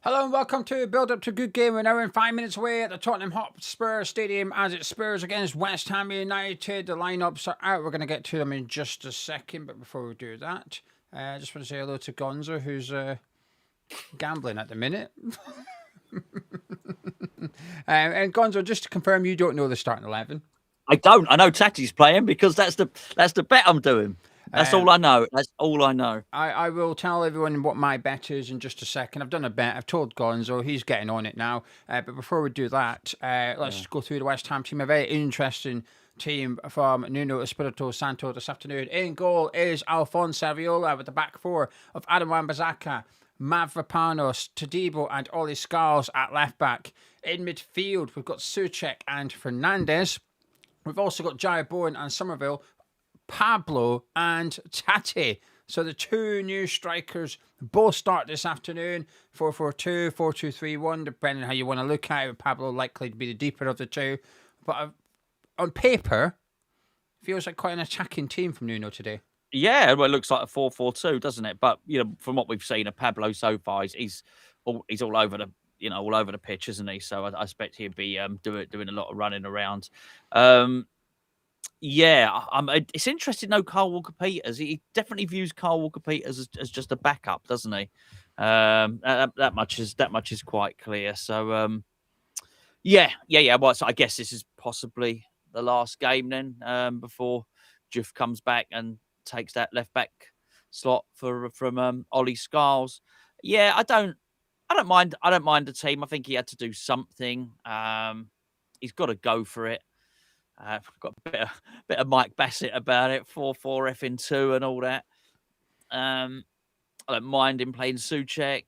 Hello and welcome to Build Up to Good Game. We're now in 5 minutes away at the Tottenham Hotspurs Stadium as it Spurs against West Ham United. The lineups are out. We're going to get to them in just a second, but before we do that, I just want to say hello to Gonzo, who's gambling at the minute. And Gonzo, just to confirm, you don't know the starting 11. I don't. I know Tati's playing because that's the bet I'm doing. That's all I know. That's all I know. I will tell everyone what my bet is in just a second. I've done a bet. I've told Gonzo. He's getting on it now. But before we do that, let's go through the West Ham team. A very interesting team from Nuno Espirito Santo this afternoon. In goal is Alphonse Areola with the back four of Adam Wan-Bissaka, Mavropanos, Todibo and Oli Scarles at left back. In midfield, we've got Souček and Fernandes. We've also got Jai Bowen and Somerville, Pablo and Tati. So the two new strikers both start this afternoon. 4-4-2, 4-2-3-1, depending on how you want to look at it. Pablo likely to be the deeper of the two. But on paper, feels like quite an attacking team from Nuno today. Yeah, well, it looks like a 4-4-2, doesn't it? But from what we've seen of Pablo so far, he's all over the pitch, isn't he? So I expect he'll be doing a lot of running around. It's interesting. No, Carl Walker-Peters. He definitely views Carl Walker-Peters as just a backup, doesn't he? That much is quite clear. So Well, so I guess this is possibly the last game then before WHUFC comes back and takes that left back slot from Oli Scarles. Yeah, I don't mind the team. I think he had to do something. He's got to go for it. I've got a bit of Mike Bassett about it, 4-4-2 and all that. I don't mind him playing Souček.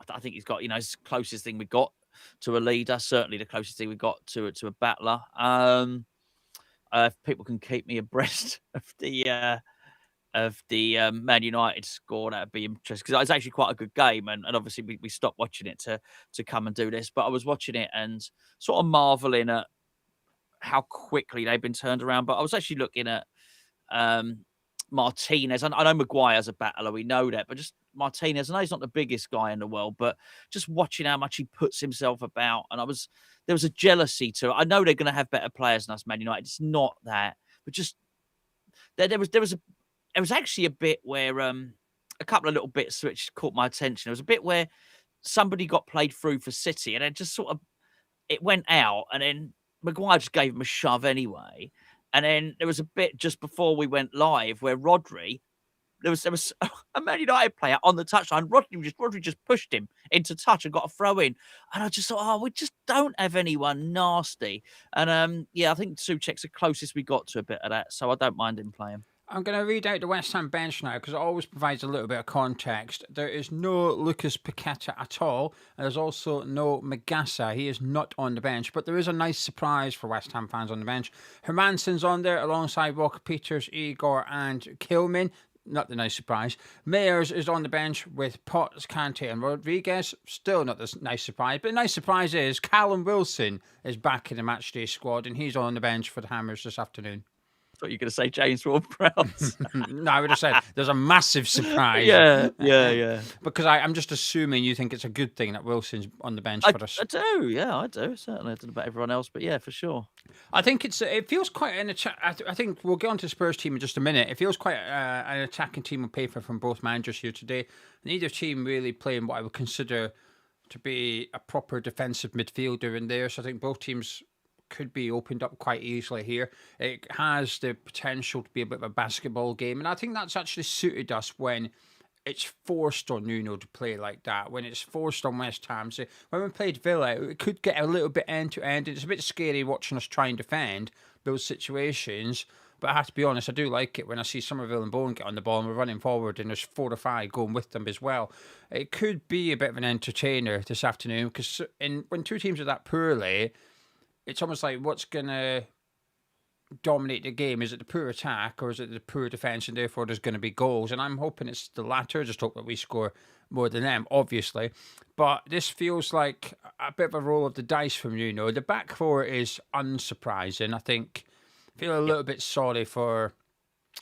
I think he's got, his closest thing we got to a leader, certainly the closest thing we got to a battler. If people can keep me abreast of the Man United score, that'd be interesting because it's actually quite a good game, and obviously we stopped watching it to come and do this. But I was watching it and sort of marveling at how quickly they've been turned around. But I was actually looking at Martinez. I know Maguire's a battler, we know that, but just Martinez, I know he's not the biggest guy in the world, but just watching how much he puts himself about, and there was a jealousy to it. I know they're going to have better players than us, Man United. It's not that, but just there was actually a bit where a couple of little bits which caught my attention. There was a bit where somebody got played through for City, and it just sort of it went out, and then Maguire just gave him a shove anyway. And then there was a bit just before we went live where Rodri, there was a Man United player on the touchline. Rodri just pushed him into touch and got a throw in. And I just thought, we just don't have anyone nasty. And I think Souček's the closest we got to a bit of that. So I don't mind him playing. I'm going to read out the West Ham bench now because it always provides a little bit of context. There is no Lucas Paqueta at all. And there's also no Magassa. He is not on the bench. But there is a nice surprise for West Ham fans on the bench. Hermansen's on there alongside Walker-Peters, Igor and Kilman. Not the nice surprise. Mayers is on the bench with Potts, Kante and Rodriguez. Still not the nice surprise. But the nice surprise is Callum Wilson is back in the matchday squad and he's on the bench for the Hammers this afternoon. Thought you were going to say James Ward-Prowse. No, I would have said there's a massive surprise. Yeah. Because I'm just assuming you think it's a good thing that Wilson's on the bench for us. I do, yeah, I do. Certainly, I don't know about everyone else, but yeah, for sure. I think it feels quite an I think we'll get on to the Spurs team in just a minute. It feels quite an attacking team on paper from both managers here today. Neither team really playing what I would consider to be a proper defensive midfielder in there. So I think both teams could be opened up quite easily here. It has the potential to be a bit of a basketball game, and I think that's actually suited us when it's forced on Nuno to play like that, when it's forced on West Ham. So when we played Villa, it could get a little bit end-to-end. It's a bit scary watching us try and defend those situations, but I have to be honest, I do like it when I see Somerville and Bowen get on the ball and we're running forward and there's 4 or 5 going with them as well. It could be a bit of an entertainer this afternoon, because when two teams are that poorly, it's almost like what's going to dominate the game? Is it the poor attack or is it the poor defence and therefore there's going to be goals? And I'm hoping it's the latter. Just hope that we score more than them, obviously. But this feels like a bit of a roll of the dice from Nuno. The back four is unsurprising. I feel a little bit sorry for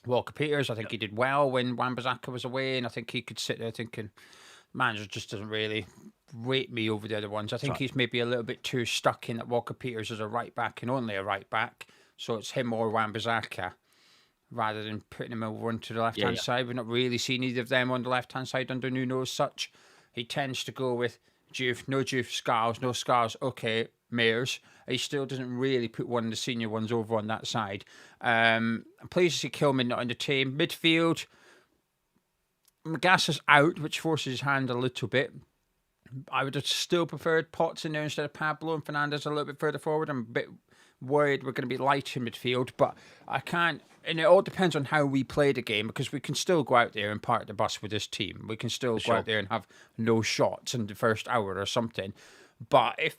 Walker-Peters. I think he did well when Wan-Bissaka was away, and I think he could sit there thinking, Manager just doesn't really rate me over the other ones. I think right. he's maybe a little bit too stuck in that Walker Peters is a right back and only a right back. So it's him or Wan-Bissaka rather than putting him over onto the left Yeah, hand yeah. side. We've not really seen either of them on the left hand side under Nuno as such. He tends to go with Juve, no Juve, Scars, no Scars, okay, Mayers. He still doesn't really put one of the senior ones over on that side. I'm pleased to see Kilman not in the team. Midfield, Magassa's out, which forces his hand a little bit. I would have still preferred Potts in there instead of Pablo and Fernandez a little bit further forward. I'm a bit worried we're going to be light in midfield, but I can't. And it all depends on how we play the game because we can still go out there and park the bus with this team. We can still For go sure. out there and have no shots in the first hour or something. But if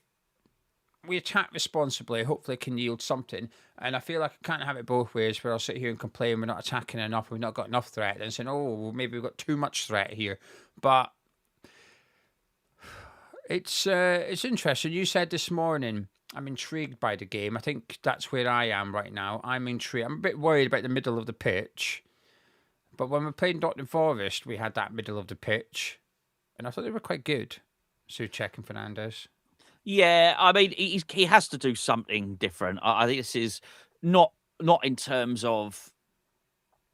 we attack responsibly, hopefully it can yield something. And I feel like I can't have it both ways where I'll sit here and complain we're not attacking enough, we've not got enough threat, and saying, oh, well, maybe we've got too much threat here. But it's interesting. You said this morning, I'm intrigued by the game. I think that's where I am right now. I'm intrigued. I'm a bit worried about the middle of the pitch. But when we played Nottingham Forest, we had that middle of the pitch. And I thought they were quite good. Souček and Fernandez. Yeah, I mean, he has to do something different. I think this is not in terms of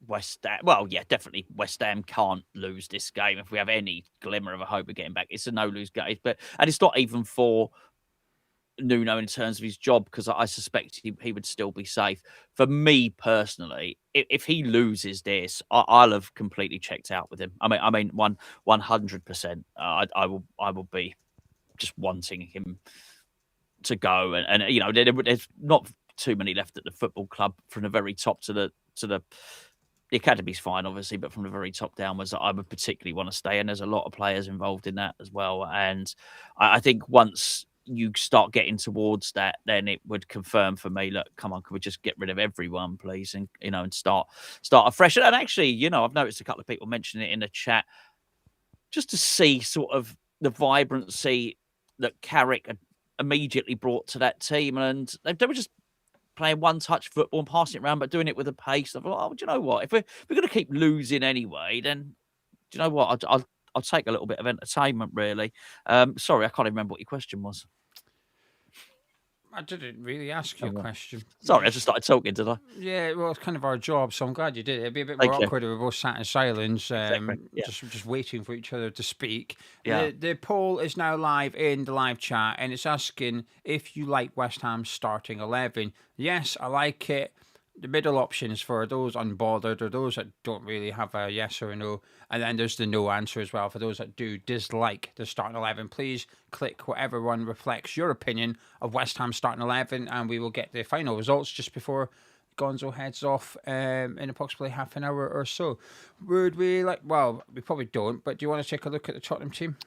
West Ham. Well, yeah, definitely West Ham can't lose this game if we have any glimmer of a hope of getting back. It's a no-lose game, and it's not even for Nuno in terms of his job because I suspect he would still be safe. For me personally, if he loses this, I'll have completely checked out with him. I mean, 100%. I will be just wanting him to go, and you know, there's not too many left at the football club from the very top to the academy's fine, obviously, but from the very top downwards, I would particularly want to stay. And there's a lot of players involved in that as well. And I think once you start getting towards that, then it would confirm for me, look, come on, could we just get rid of everyone, please? And, you know, and start afresh. And actually, you know, I've noticed a couple of people mentioning it in the chat just to see sort of the vibrancy that Carrick had immediately brought to that team. And they were just playing one-touch football and passing it around, but doing it with a pace. I thought, oh, do you know what? If we're going to keep losing anyway, then do you know what? I'll take a little bit of entertainment, really. Sorry, I can't even remember what your question was. I didn't really ask you a question. Sorry, I just started talking, did I? Yeah, well, it's kind of our job, so I'm glad you did it. It'd be a bit more Thank you. awkward if we both sat in silence, Exactly. Yeah. just waiting for each other to speak. Yeah. The poll is now live in the live chat, and it's asking if you like West Ham's starting 11. Yes, I like it. The middle options for those unbothered or those that don't really have a yes or a no. And then there's the no answer as well for those that do dislike the starting 11. Please click whatever one reflects your opinion of West Ham starting 11, and we will get the final results just before Gonzo heads off in approximately half an hour or so. Would we like, well, we probably don't, but do you want to take a look at the Tottenham team?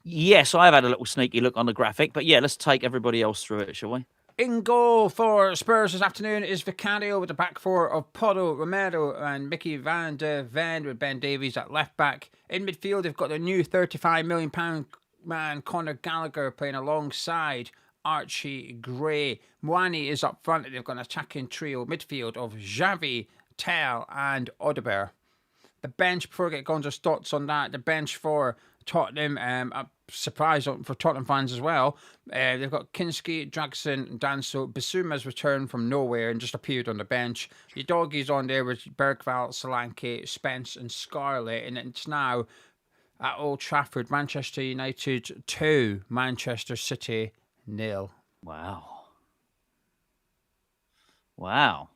Yes, I've had a little sneaky look on the graphic, but yeah, let's take everybody else through it, shall we? In goal for Spurs this afternoon is Vicario with the back four of Porro, Romero and Mickey van de Ven with Ben Davies at left back. In midfield, they've got their new £35 million man Conor Gallagher playing alongside Archie Gray. Moani is up front and they've got an attacking trio midfield of Xavi, Tell and Odeber. The bench, before I get Gonzo's thoughts on that, the bench for Tottenham, a surprise for Tottenham fans as well. They've got Kinski, Dragson, Danso. Basuma's returned from nowhere and just appeared on the bench. Your doggies on there with Bergvall, Solanke, Spence and Scarlett. And it's now at Old Trafford, Manchester United 2, Manchester City 0. Wow. Wow.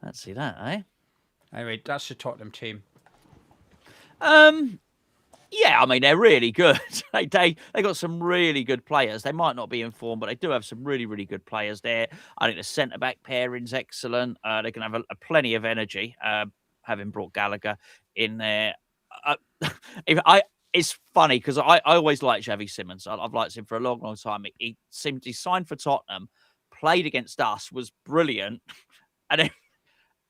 Let's see that, eh? Anyway, that's the Tottenham team. Yeah, I mean, they're really good. they got some really good players. They might not be in form, but they do have some really, really good players there. I think the centre-back pairing's excellent. They can have a plenty of energy, having brought Gallagher in there. It's funny because I always liked Xavi Simons. I've liked him for a long, long time. He signed for Tottenham, played against us, was brilliant. And then,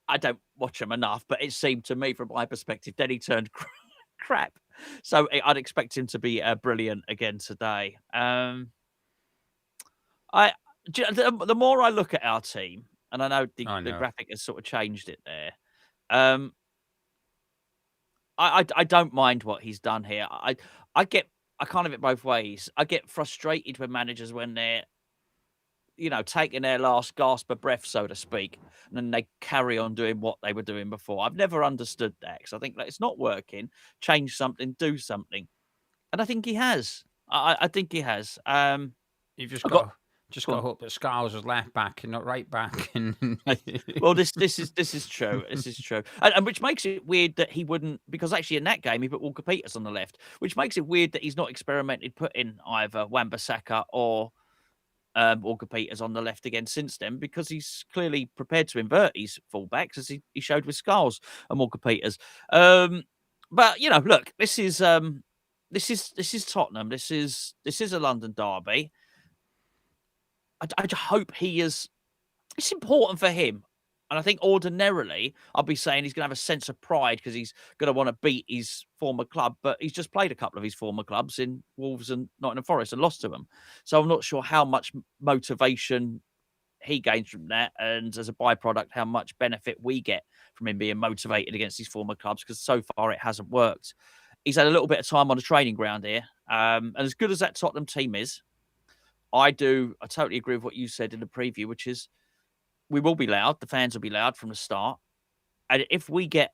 I don't watch him enough, but it seemed to me, from my perspective, then he turned crap. So I'd expect him to be brilliant again today. The more I look at our team, and I know the graphic has sort of changed it there. I don't mind what he's done here. I kind of it both ways. I get frustrated with managers when they're taking their last gasp of breath, so to speak, and then they carry on doing what they were doing before. I've never understood that because I think that it's not working. Change something, do something, and I think he has. I think he has. You've I got just go got to on. hope that Scarles is left back and not right back. And Well, this is true. This is true, and which makes it weird that he wouldn't, because actually in that game he put Walker Peters on the left, which makes it weird that he's not experimented putting either Wan-Bissaka or Walker Peters on the left again since then, because he's clearly prepared to invert his fullbacks as he showed with Scarles and Walker Peters. But look, this is Tottenham. This is a London derby. I hope he is. It's important for him. And I think ordinarily I'll be saying he's going to have a sense of pride because he's going to want to beat his former club. But he's just played a couple of his former clubs in Wolves and Nottingham Forest and lost to them. So I'm not sure how much motivation he gains from that. And as a byproduct, how much benefit we get from him being motivated against his former clubs, because so far it hasn't worked. He's had a little bit of time on the training ground here. And as good as that Tottenham team is, I totally agree with what you said in the preview, which is, we will be loud. The fans will be loud from the start. And if we get,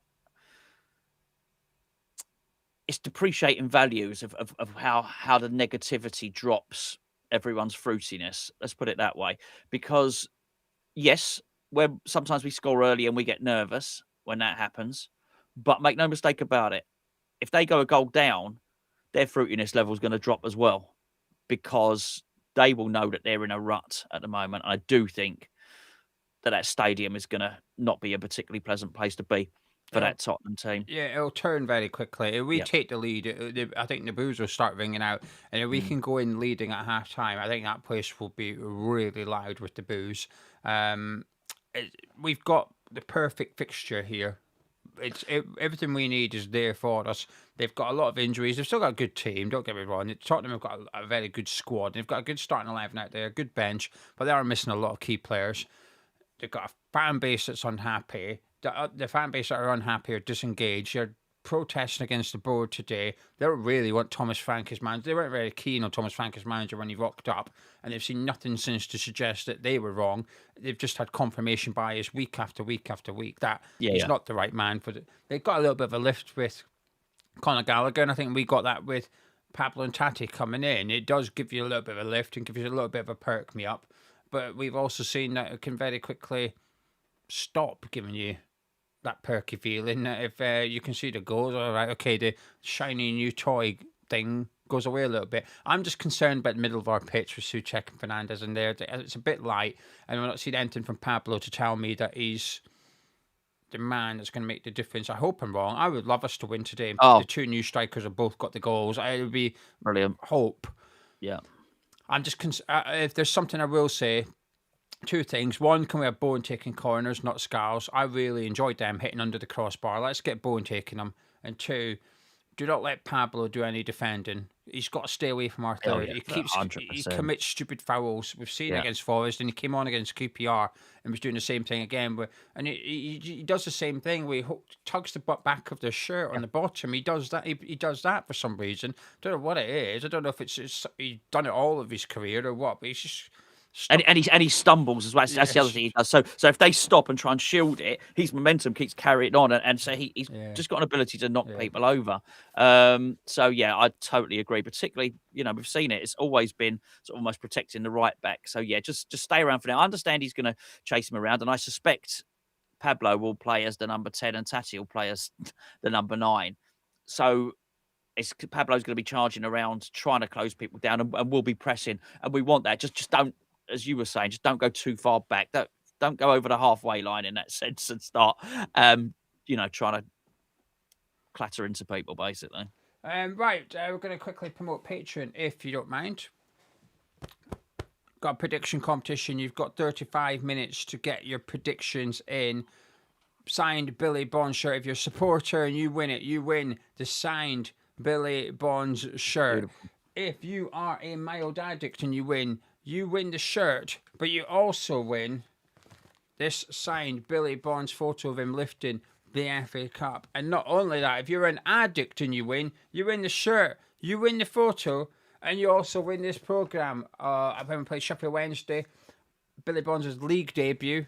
it's depreciating values of how the negativity drops everyone's fruitiness. Let's put it that way. Because yes, sometimes we score early and we get nervous when that happens. But make no mistake about it. If they go a goal down, their fruitiness level is going to drop as well, because they will know that they're in a rut at the moment. I do think that stadium is going to not be a particularly pleasant place to be for that Tottenham team. Yeah, it'll turn very quickly. If we Yep. take the lead, I think the boos will start ringing out. And if we can go in leading at half time, I think that place will be really loud with the boos. We've got the perfect fixture here. Everything we need is there for us. They've got a lot of injuries. They've still got a good team, don't get me wrong. Tottenham have got a very good squad. They've got a good starting 11 out there, a good bench, but they are missing a lot of key players. They've got a fan base that's unhappy. The fan base that are unhappy are disengaged. They're protesting against the board today. They don't really want Thomas Frank as manager. They weren't very keen on Thomas Frank as manager when he rocked up, and they've seen nothing since to suggest that they were wrong. They've just had confirmation bias week after week after week that he's not the right man for it. They've got a little bit of a lift with Conor Gallagher, and I think we got that with Pablo and Tati coming in. It does give you a little bit of a lift and give you a little bit of a perk me up. But we've also seen that it can very quickly stop giving you that perky feeling. If you can see the goals, all right, okay, the shiny new toy thing goes away a little bit. I'm just concerned about the middle of our pitch with Souček and Fernandez in there. It's a bit light, and we're not seeing anything from Pablo to tell me that he's the man that's going to make the difference. I hope I'm wrong. I would love us to win today. The two new strikers have both got the goals. It would be brilliant. Hope. Yeah. I'm just if there's something I will say, two things. One, can we have Bowen taking corners, not Scarles? I really enjoyed them hitting under the crossbar. Let's get Bowen taking them. And two, do not let Pablo do any defending. He's got to stay away from our third. He commits stupid fouls. We've seen it against Forest, and he came on against QPR and was doing the same thing again. And he does the same thing where he tugs the back of the shirt on the bottom. He does that. He does that for some reason. Don't know what it is. I don't know if it's he's done it all of his career or what. But he's just. And he stumbles as well. That's the other thing he does. So if they stop and try and shield it, his momentum keeps carrying on, and so he's just got an ability to knock people over. So yeah, I totally agree. Particularly, we've seen it. It's always been sort of almost protecting the right back. So yeah, just stay around for now. I understand he's going to chase him around, and I suspect Pablo will play as the number 10 and Tati will play as the number 9. So Pablo's going to be charging around, trying to close people down, and we'll be pressing, and we want that. Just don't. As you were saying, just don't go too far back. Don't go over the halfway line in that sense and start, trying to clatter into people, basically. Right, we're going to quickly promote Patreon, if you don't mind. Got a prediction competition. You've got 35 minutes to get your predictions in. Signed Billy Bonds shirt. If you're a supporter and you win it, you win the signed Billy Bonds shirt. Beautiful. If you are a mild addict and you win the shirt, but you also win this signed Billy Bonds photo of him lifting the FA Cup. And not only that, if you're an addict and you win the shirt, you win the photo, and you also win this programme. When we play Sheffield Wednesday, Billy Bonds' league debut,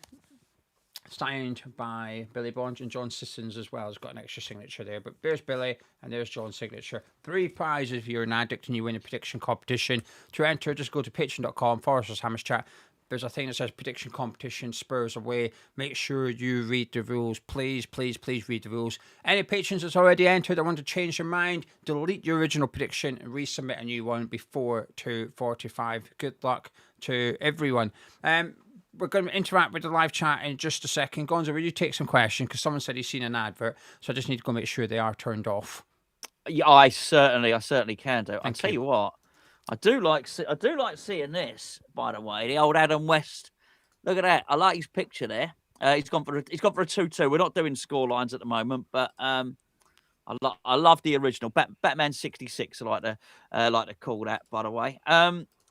signed by Billy Bonds, and John Sissons as well has got an extra signature there. But there's Billy and there's John's signature. 3 prizes if you're an addict and you win a prediction competition. To enter, just go to patreon.com/Hammers Chat. There's a thing that says prediction competition, Spurs away. Make sure you read the rules. Please, please, please read the rules. Any patrons that's already entered that want to change their mind, delete your original prediction and resubmit a new one before 2:45. Good luck to everyone. We're going to interact with the live chat in just a second. Gonzo, will you take some questions? Because someone said he's seen an advert, so I just need to go make sure they are turned off. Yeah, I certainly can do. I'll tell you. you what, I do like seeing this. By the way, the old Adam West. Look at that. I like his picture there. He's gone for a 2-2. We're not doing score lines at the moment, but I love the original Batman 66. I like to call that. By the way,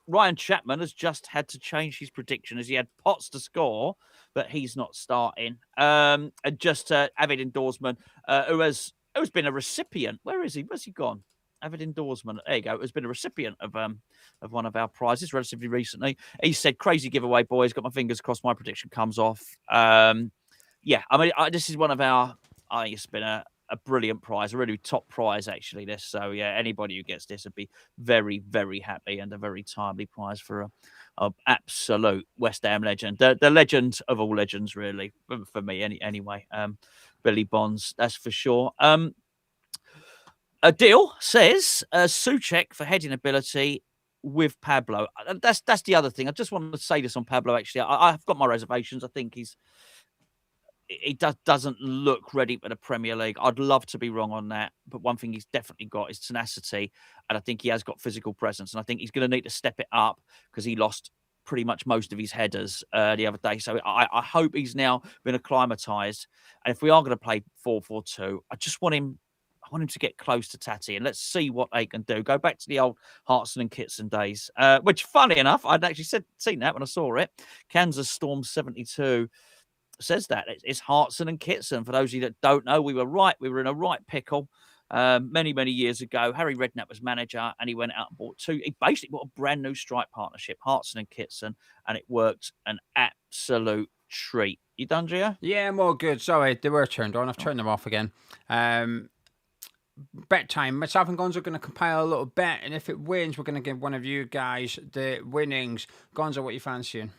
Ryan Chapman has just had to change his prediction as he had Potts to score, but he's not starting. And just avid endorsement, who's been a recipient. Where is he? Where's he gone? Avid endorsement. There you go. Has been a recipient of one of our prizes relatively recently. He said, "Crazy giveaway, boys. Got my fingers crossed. My prediction comes off." Yeah, I mean, this is one of our. I think it's been a brilliant prize, a really top prize actually. This, so yeah, anybody who gets this would be very, very happy, and a very timely prize for a absolute West Ham legend, the legend of all legends, really, for me. Anyway, Billy Bonds, that's for sure. A deal says Souček for heading ability with Pablo. That's the other thing. I just want to say this on Pablo. Actually, I've got my reservations. I think he doesn't look ready for the Premier League. I'd love to be wrong on that, but one thing he's definitely got is tenacity, and I think he has got physical presence, and I think he's going to need to step it up because he lost pretty much most of his headers the other day. So I hope he's now been acclimatised, and if we are going to play 4-4-2, I want him to get close to Tati, and let's see what they can do. Go back to the old Hartson and Kitson days, which, funny enough, I'd actually seen that when I saw it. Kansas Storm 72 says that it's Hartson and Kitson. For those of you that don't know, we were right. We were in a right pickle many, many years ago. Harry Redknapp was manager, and he went out and bought he basically bought a brand new strike partnership, Hartson and Kitson, and it worked an absolute treat. You done, Gio? Yeah, I'm all good. Sorry, they were turned on. I've turned them off again. Bet time. Myself and Gonzo are going to compile a little bet, and if it wins, we're going to give one of you guys the winnings. Gonzo, what are you fancying?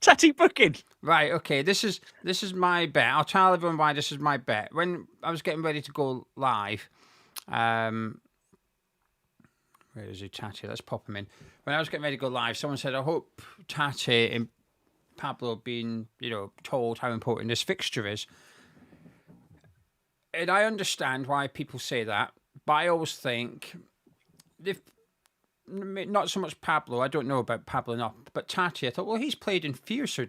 Tatty booking. Right, okay. This is my bet. I'll tell everyone why this is my bet. When I was getting ready to go live, where is he, Tatty? Let's pop him in. When I was getting ready to go live, someone said, "I hope Tatty and Pablo have been, told how important this fixture is." And I understand why people say that, but I always think if not so much Pablo, I don't know about Pablo enough, but Tati, I thought, well, he's played in fiercer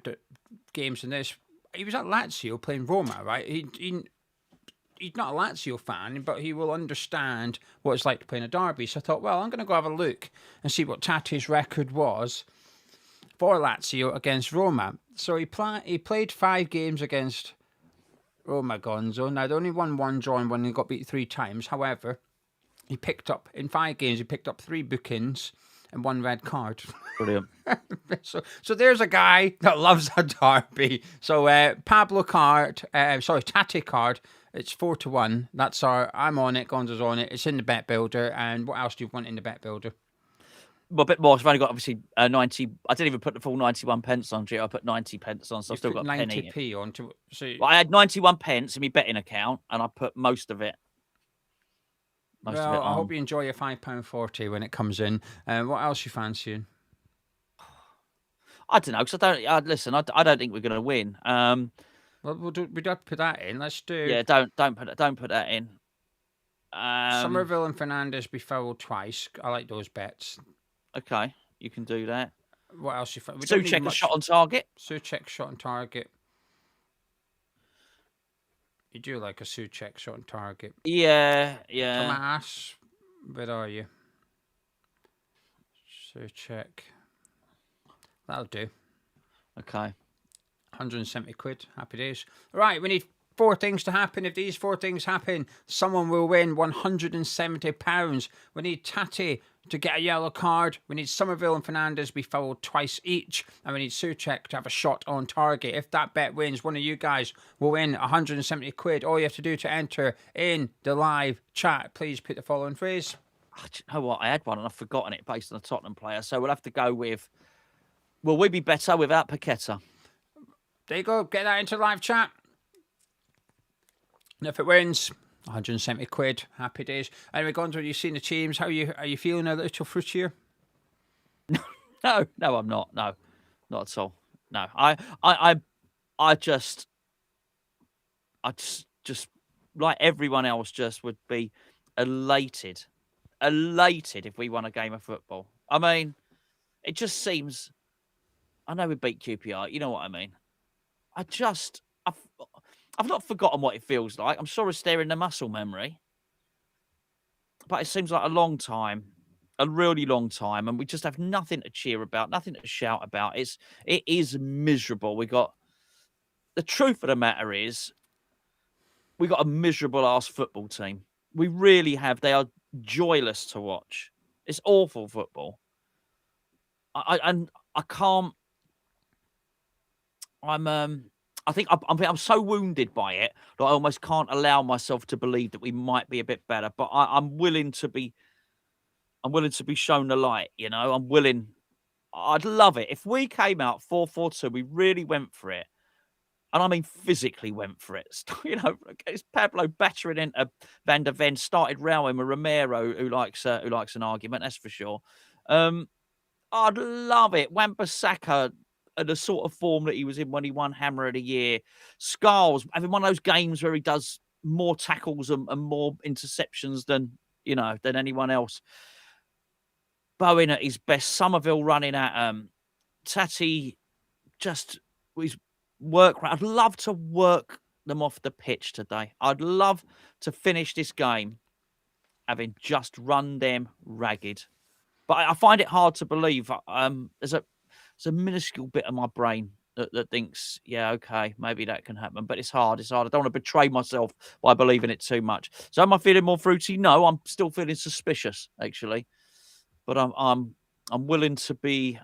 games than this. He was at Lazio playing Roma, right? He's not a Lazio fan, but he will understand what it's like to play in a derby. So I thought, well, I'm going to go have a look and see what Tati's record was for Lazio against Roma. So he played 5 games against Roma, Gonzo. Now, they only won 1 draw and 1 and got beat 3 times. However, he picked up, in 5 games, he picked up 3 bookings and 1 red card. Brilliant. So there's a guy that loves a derby. So Pablo card, Tati card, it's 4-1. That's I'm on it, Gonzo's on it. It's in the bet builder. And what else do you want in the bet builder? Well, a bit more. I've only got obviously 90. I didn't even put the full 91 pence on, Gio. I put 90 pence on, so I've still got 90p on. Well, I had 91 pence in my betting account, and I put most of it. I hope you enjoy your £5.40 when it comes in. What else you fancying? I don't know, because I don't think we're going to win. Well, we don't put that in. Let's do. Yeah, don't put that in. Somerville and Fernandes be fouled twice. I like those bets. Okay, you can do that. What else you fancy? Souček a shot on target. Souček shot on target. You do like a Souček shot on target. Yeah. Tomas, where are you? Souček. That'll do. Okay. £170. Happy days. Right, we need 4 things to happen. If these 4 things happen, someone will win £170. We need Tati to get a yellow card. We need Somerville and Fernandez be fouled twice each. And we need Souček to have a shot on target. If that bet wins, one of you guys will win £170. All you have to do to enter in the live chat, please put the following phrase. Do you know what? I had one and I've forgotten it based on a Tottenham player. So we'll have to go with, will we be better without Paqueta? There you go. Get that into live chat. And if it wins, £170. Happy days. Anyway, Gonzo, you've seen the teams. Are you feeling a little fruitier? No, I'm not. No, not at all. No, I just like everyone else, just would be elated if we won a game of football. I mean, it just seems. I know we beat QPR. You know what I mean. I've not forgotten what it feels like. I'm sure it's there in the muscle memory. But it seems like a long time, a really long time. And we just have nothing to cheer about, nothing to shout about. It is miserable. The truth of the matter is, we got a miserable ass football team. We really have. They are joyless to watch. It's awful football. I think I'm so wounded by it that I almost can't allow myself to believe that we might be a bit better. But I'm willing to be shown the light. You know, I'm willing. I'd love it if we came out 4-4-2. We really went for it, and I mean physically went for it. You know, it's Pablo battering into Van der Ven, started rowing with Romero, who likes an argument. That's for sure. I'd love it. Wan-Bissaka, the sort of form that he was in when he won Hammer of the Year. Scarles having one of those games where he does more tackles and more interceptions than anyone else. Bowen at his best. Somerville running at Tati, just his work. I'd love to work them off the pitch today. I'd love to finish this game having just run them ragged. But I find it hard to believe. There's a minuscule bit of my brain that thinks, yeah, okay, maybe that can happen. But it's hard. I don't want to betray myself by believing it too much. So am I feeling more fruity? No, I'm still feeling suspicious, actually. But I'm willing to be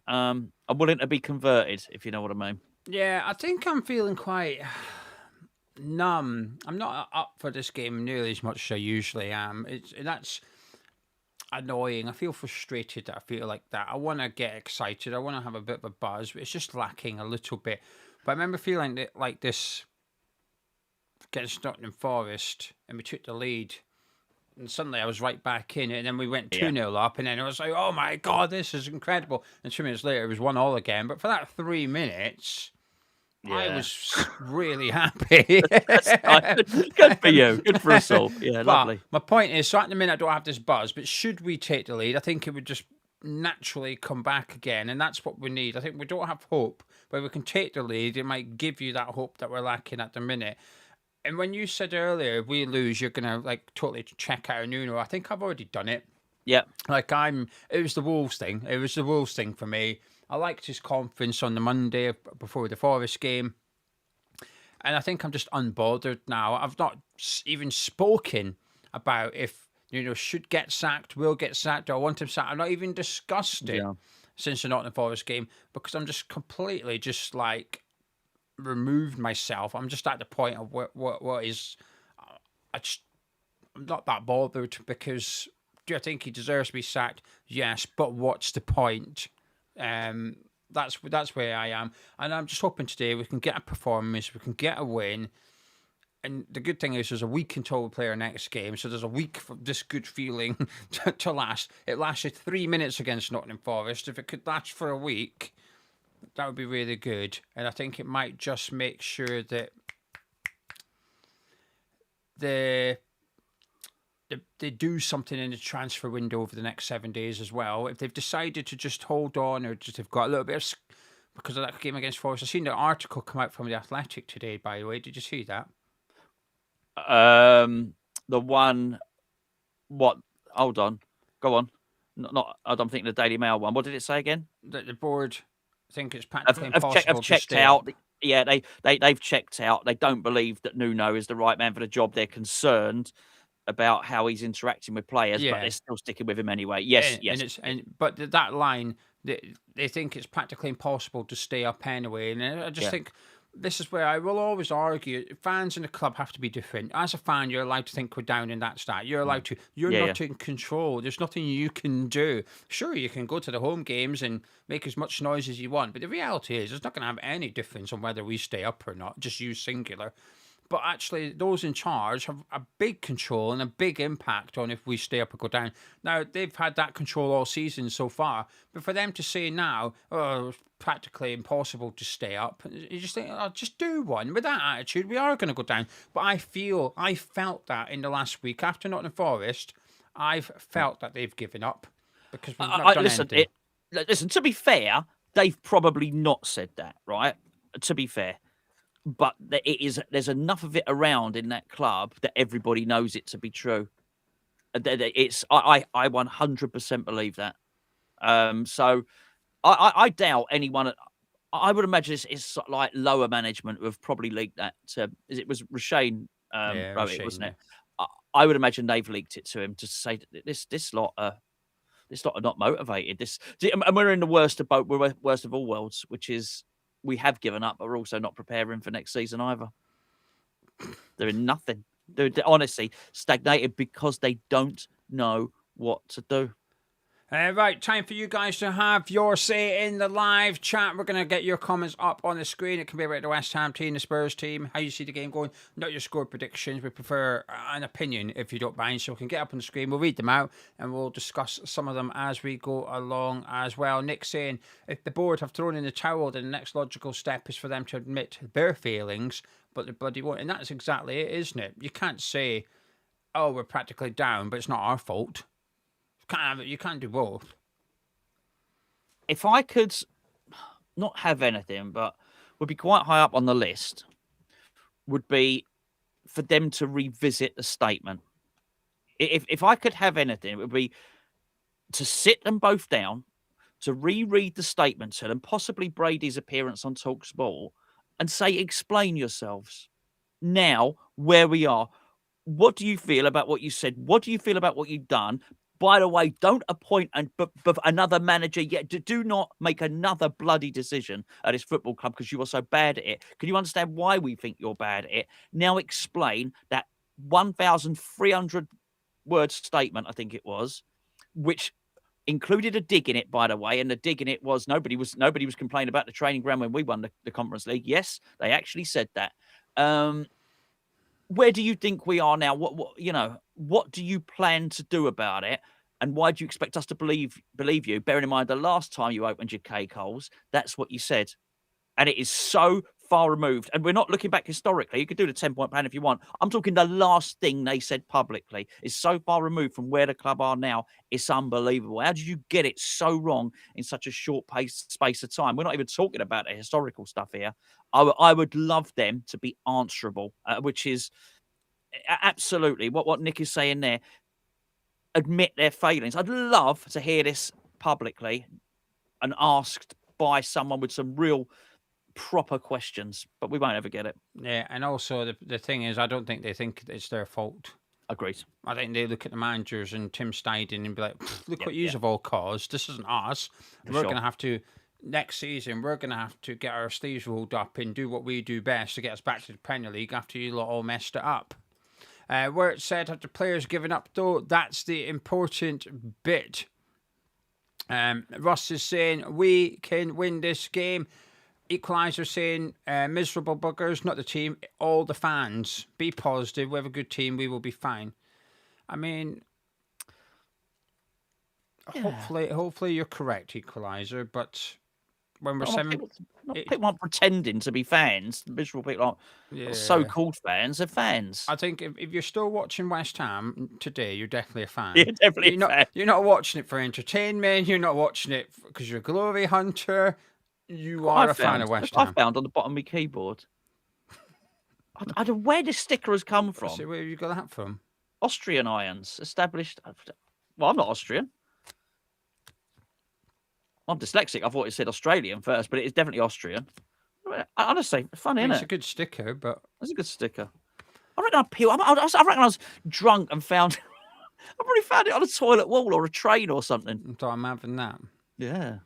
converted, if you know what I mean. Yeah, I think I'm feeling quite numb. I'm not up for this game nearly as much as I usually am. That's annoying. I feel frustrated that I feel like that. I want to get excited. I want to have a bit of a buzz, but it's just lacking a little bit. But I remember feeling like this against Nottingham Forest, and we took the lead, and suddenly I was right back in it, and then we went 2-0 up, and then it was like, oh my God, this is incredible. And 2 minutes later, it was 1-1 again. But for that 3 minutes, I was really happy. Good for you. Good for us all. Yeah, lovely. My point is, so at the minute I don't have this buzz, but should we take the lead, I think it would just naturally come back again, and that's what we need. I think we don't have hope, but if we can take the lead, it might give you that hope that we're lacking at the minute. And when you said earlier, if we lose, you're gonna totally check out Nuno. I think I've already done it. Yeah. It was the Wolves thing. It was the Wolves thing for me. I liked his confidence on the Monday before the Forest game. And I think I'm just unbothered now. I've not even spoken about if Nuno should get sacked, will get sacked, or I want him sacked. I've not even discussed it since the Nottingham Forest game because I'm just completely removed myself. I'm just at the point of what is... I'm not that bothered because do I think he deserves to be sacked? Yes, but what's the point? That's where I am, and I'm just hoping today we can get a performance, we can get a win, and the good thing is there's a week until we play our next game, so there's a week for this good feeling to last. It lasted 3 minutes against Nottingham Forest. If it could last for a week, that would be really good, and I think it might just make sure that they do something in the transfer window over the next 7 days as well. If they've decided to just hold on or just have got a little bit of... Because of that game against Forest. I've seen the article come out from The Athletic today, by the way. Did you see that? The one... What? Hold on. Go on. I don't think the Daily Mail one. What did it say again? That the board think it's practically I've impossible checked to stay out. yeah, they've checked out. They don't believe that Nuno is the right man for the job. They're concerned about how he's interacting with players, but Yeah. they're still sticking with him anyway. Yes, yes. But that line, they think it's practically impossible to stay up anyway, and I just Yeah. think this is where I will always argue: fans in the club have to be different. As a fan, you're allowed to think we're down in that stat. You're allowed to. You're Yeah, not in control. There's nothing you can do. Sure, you can go to the home games and make as much noise as you want, but the reality is, it's not going to have any difference on whether we stay up or not. Just use singular. But actually, those in charge have a big control and a big impact on if we stay up or go down. Now, they've had that control all season so far, but for them to say now, oh, it's practically impossible to stay up, you just think, oh, just do one. With that attitude, we are going to go down. But I felt that in the last week after Nottingham Forest, I've felt that they've given up because we've not done anything. Listen, to be fair, they've probably not said that, right? To be fair. But there's enough of it around in that club that everybody knows it to be true. I 100% believe that. So I doubt anyone. I would imagine it's like lower management who have probably leaked that to. It was Rashane Yeah, wrote it, Shane, wasn't yeah. it? I would imagine they've leaked it to him to say that this lot are not motivated. And we're in the worst of both. We're worst of all worlds, which is we have given up, but we're also not preparing for next season either. They're in nothing. They're honestly stagnated because they don't know what to do. Right, time for you guys to have your say in the live chat. We're going to get your comments up on the screen. It can be about the West Ham team, the Spurs team, how you see the game going, not your score predictions. We prefer an opinion if you don't mind, so we can get up on the screen. We'll read them out and we'll discuss some of them as we go along as well. Nick saying, if the board have thrown in the towel, then the next logical step is for them to admit their failings, but the bloody won't. And that's exactly it, isn't it? You can't say, oh, we're practically down, but it's not our fault. You can't do both. If I could not have anything, but would be quite high up on the list, would be for them to revisit the statement. If I could have anything, it would be to sit them both down, to reread the statement to them, possibly Brady's appearance on TalkSport, and say, explain yourselves. Now, where we are. What do you feel about what you said? What do you feel about what you've done? By the way, don't appoint another manager yet. Do not make another bloody decision at this football club because you are so bad at it. Can you understand why we think you're bad at it? Now explain that 1,300 word statement, I think it was, which included a dig in it, by the way, and the dig in it was nobody was complaining about the training ground when we won the Conference League. Yes, they actually said that. Where do you think we are now? What do you plan to do about it? And why do you expect us to believe you? Bearing in mind the last time you opened your cake holes, that's what you said. And it is so far removed. And we're not looking back historically. You could do the 10-point plan if you want. I'm talking the last thing they said publicly is so far removed from where the club are now. It's unbelievable. How did you get it so wrong in such a short space of time? We're not even talking about the historical stuff here. I would love them to be answerable, which is absolutely what Nick is saying there. Admit their failings. I'd love to hear this publicly and asked by someone with some real proper questions, but we won't ever get it. Yeah, and also the thing is, I don't think they think it's their fault. Agreed. I think they look at the managers and Tim Steidten and be like, look what yous have all caused. This isn't us. We're going to have to, next season, we're going to have to get our sleeves rolled up and do what we do best to get us back to the Premier League after you lot all messed it up. Where it said after players giving up, though, that's the important bit. Ross is saying, we can win this game. Equaliser saying, miserable buggers, not the team, all the fans. Be positive, we have a good team, we will be fine. I mean, hopefully you're correct, Equaliser, but when we're people aren't pretending to be fans. Miserable people aren't so-called fans. They're fans. I think if you're still watching West Ham today, you're definitely a fan. You're definitely a fan. You're not watching it for entertainment. You're not watching it because you're a glory hunter. You are a fan of West Ham. I found on the bottom of my keyboard. I don't know where this sticker has come from. Where have you got that from? Austrian Irons, established. Well, I'm not Austrian. I'm dyslexic. I thought it said Australian first, but it is definitely Austrian. Honestly, funny, I mean, isn't it's a it? good sticker, but That's a good sticker. I reckon I peeled. I reckon I was drunk and found. I probably found it on a toilet wall or a train or something. I thought I'm having that. Yeah.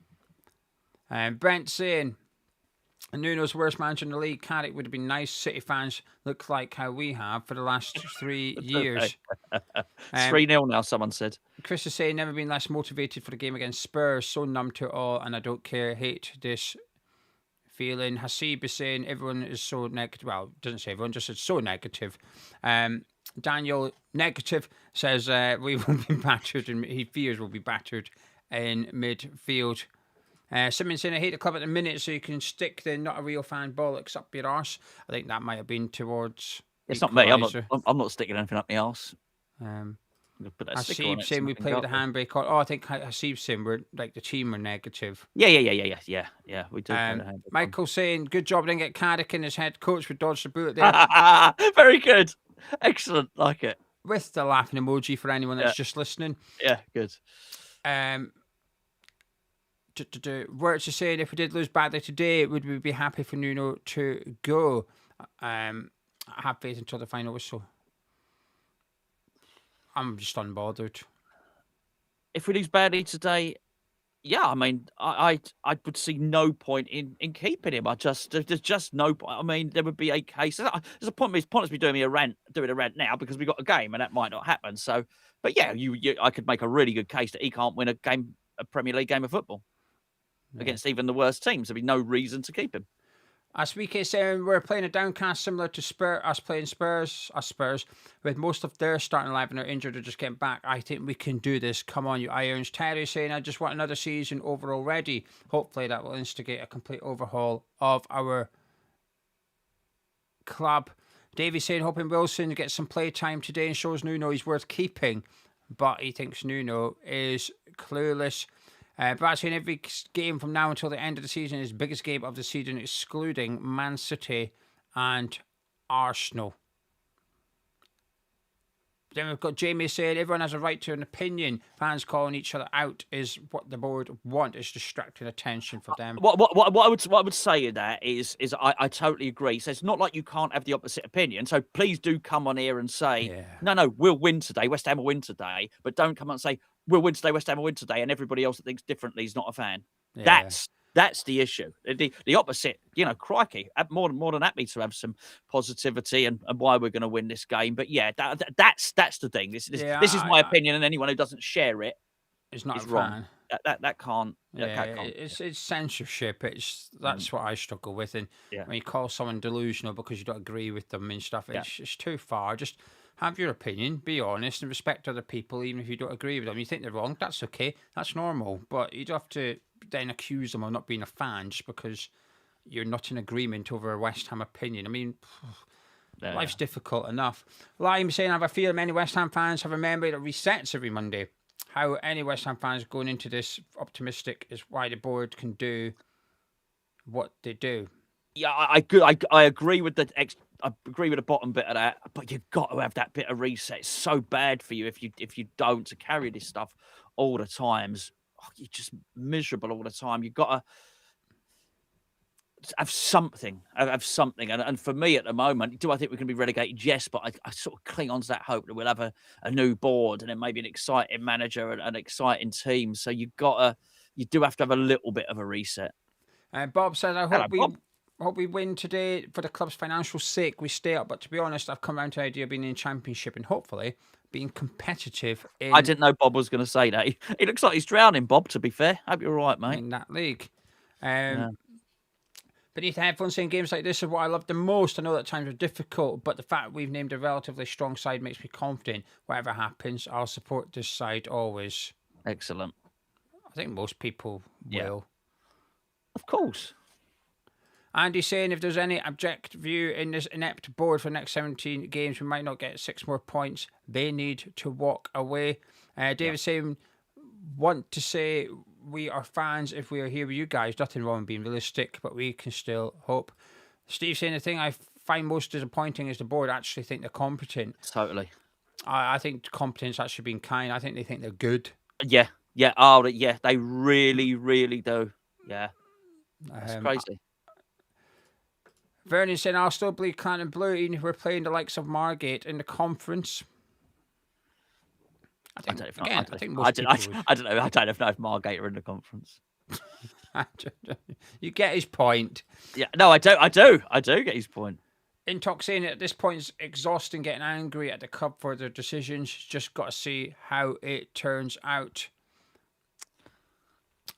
Brent saying, Nuno's worst manager in the league. Carrick would have been nice. City fans look like how we have for the last 3 years. It's 3-0 now, someone said. Chris is saying, never been less motivated for the game against Spurs. So numb to it all, and I don't care. Hate this feeling. Hasib is saying, everyone is so negative. Well, doesn't say everyone, just said so negative. Daniel Negative says we will be battered, and he fears we'll be battered in midfield. Simmons saying, I hate the club at the minute, so you can stick the not a real fan bollocks up your arse. I think that might have been towards. It's not me. I'm not sticking anything up my arse. Put that sticker on Hasib it. saying we play with the handbrake on. Oh, I think Hasib saying we're like the team are negative. Yeah. We do. Michael saying, good job, didn't get Cardick in as head coach. We dodged the bullet there. Very good. Excellent. Like it. With the laughing emoji for anyone that's just listening. Yeah, good. Words are saying, if we did lose badly today, would we be happy for Nuno to go? I have faith until the final whistle. I'm just unbothered. If we lose badly today, yeah, I mean, I would see no point in keeping him. There's just no point. I mean, there would be a case. There's a point. It's pointless me doing a rant now because we got a game and that might not happen. So, but yeah, I could make a really good case that he can't win a Premier League game of football against even the worst teams. There'd be no reason to keep him. As we keep saying, we're playing a downcast similar to us playing Spurs, with most of their starting 11 are injured or just getting back. I think we can do this. Come on, you Irons. Terry saying, I just want another season over already. Hopefully that will instigate a complete overhaul of our club. Davey saying, hoping Wilson gets some play time today and shows Nuno he's worth keeping, but he thinks Nuno is clueless. Brad saying every game from now until the end of the season is the biggest game of the season, excluding Man City and Arsenal. Then we've got Jamie saying everyone has a right to an opinion. Fans calling each other out is what the board want, is distracting attention for them. What I would say in that is I totally agree. So it's not like you can't have the opposite opinion. So please do come on here and say, no, we'll win today. West Ham will win today. But don't come on and say, we'll win today, West Ham will win today, and everybody else that thinks differently is not a fan. Yeah. That's the issue. The opposite, crikey, more than happy to have some positivity and why we're going to win this game. But yeah, that's the thing. This is my opinion, and anyone who doesn't share it is not wrong. That can't. It's censorship. That's what I struggle with. And when you call someone delusional because you don't agree with them and stuff, it's too far. Just have your opinion, be honest, and respect other people, even if you don't agree with them. You think they're wrong, that's okay. That's normal. But you don't have to then accuse them of not being a fan just because you're not in agreement over a West Ham opinion. I mean, life's difficult enough. Lime saying, I have a feeling many West Ham fans have a memory that resets every Monday. How any West Ham fans going into this optimistic is why the board can do what they do. Yeah, I agree with I agree with the bottom bit of that, but you've got to have that bit of reset. It's so bad for you if you don't, to carry this stuff all the times. You're just miserable all the time. You've got to have something. And for me at the moment, do I think we can be relegated? Yes, but I sort of cling on to that hope that we'll have a new board and then maybe an exciting manager and an exciting team. So you do have to have a little bit of a reset. Bob says, I hope we win today for the club's financial sake. We stay up, but to be honest, I've come around to the idea of being in Championship and hopefully being competitive in... I didn't know Bob was going to say that. He looks like he's drowning, Bob, to be fair. Hope you're all right, mate. In that league. Beneath the headphones saying games like this are what I love the most. I know that times are difficult, but the fact we've named a relatively strong side makes me confident. Whatever happens, I'll support this side always. Excellent. I think most people will. Of course. Andy's saying if there's any object view in this inept board for the next 17 games, we might not get 6 more points. They need to walk away. David saying, want to say we are fans if we are here with you guys. Nothing wrong with being realistic, but we can still hope. Steve saying the thing I find most disappointing is the board actually think they're competent. Totally. I think competence actually being kind. I think they think they're good. Yeah. Oh, yeah. They really, really do. Yeah. It's crazy. Vernon saying, I'll still believe Clan Blue even if we're playing the likes of Margate in the conference. I think most people would. I don't know. I don't know if Margate are in the conference. You get his point. Yeah, no, I do get his point. Intox saying at this point it's exhausting getting angry at the club for their decisions. Just got to see how it turns out.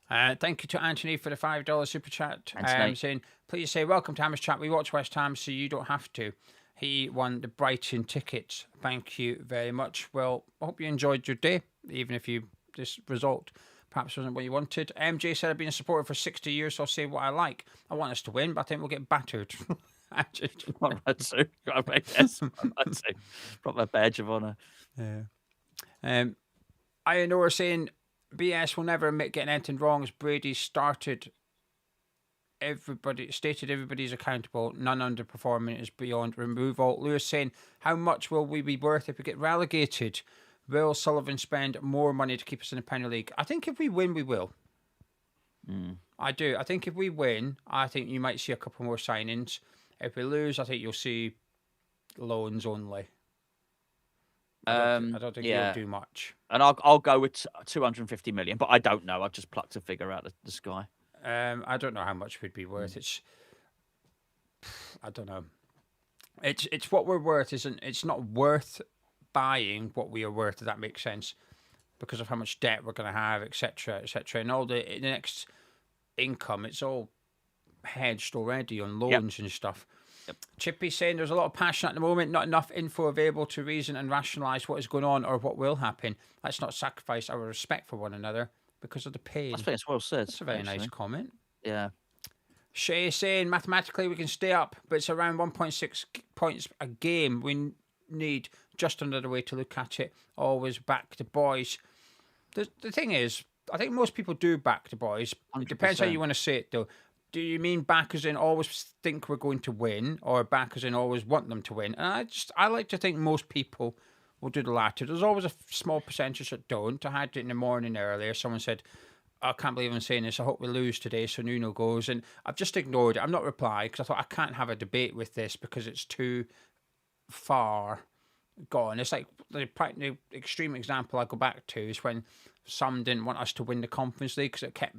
Thank you to Anthony for the $5 super chat. Saying, please say welcome to Hammer's Chat. We watch West Ham, so you don't have to. He won the Brighton tickets. Thank you very much. Well, I hope you enjoyed your day, even if this result perhaps wasn't what you wanted. MJ said, I've been a supporter for 60 years, so I'll say what I like. I want us to win, but I think we'll get battered. Proper badge of honour. Yeah. I know we're saying BS will never admit getting anything wrong as Brady stated everybody's accountable. None underperforming is beyond removal. Lewis saying, how much will we be worth if we get relegated? Will Sullivan spend more money to keep us in the Premier League? I think if we win, we will. I do. I think if we win, I think you might see a couple more signings. If we lose, I think you'll see loans only. I don't think you'll do much. And I'll go with 250 million, but I don't know. I've just plucked a figure out of the sky. I don't know how much we'd be worth. I don't know. It's what we're worth. It's not worth buying what we are worth. If that makes sense, because of how much debt we're going to have, etc., etc., and all the next income. It's all hedged already on loans and stuff. Chippy saying there's a lot of passion at the moment, not enough info available to reason and rationalise what is going on or what will happen. Let's not sacrifice our respect for one another because of the pain. I think it's well said. That's a very nice comment. Yeah. Shay saying mathematically we can stay up, but it's around 1.6 points a game. We need just another way to look at it. Always back the boys. The thing is, I think most people do back the boys. 100%. It depends how you want to say it, though. Do you mean back as in always think we're going to win, or back as in always want them to win? And I like to think most people will do the latter. There's always a small percentage that don't. I had it in the morning earlier. Someone said, I can't believe I'm saying this. I hope we lose today, so Nuno goes. And I've just ignored it. I'm not replying because I thought I can't have a debate with this because it's too far gone. It's like the extreme example I go back to is when some didn't want us to win the Conference League because it kept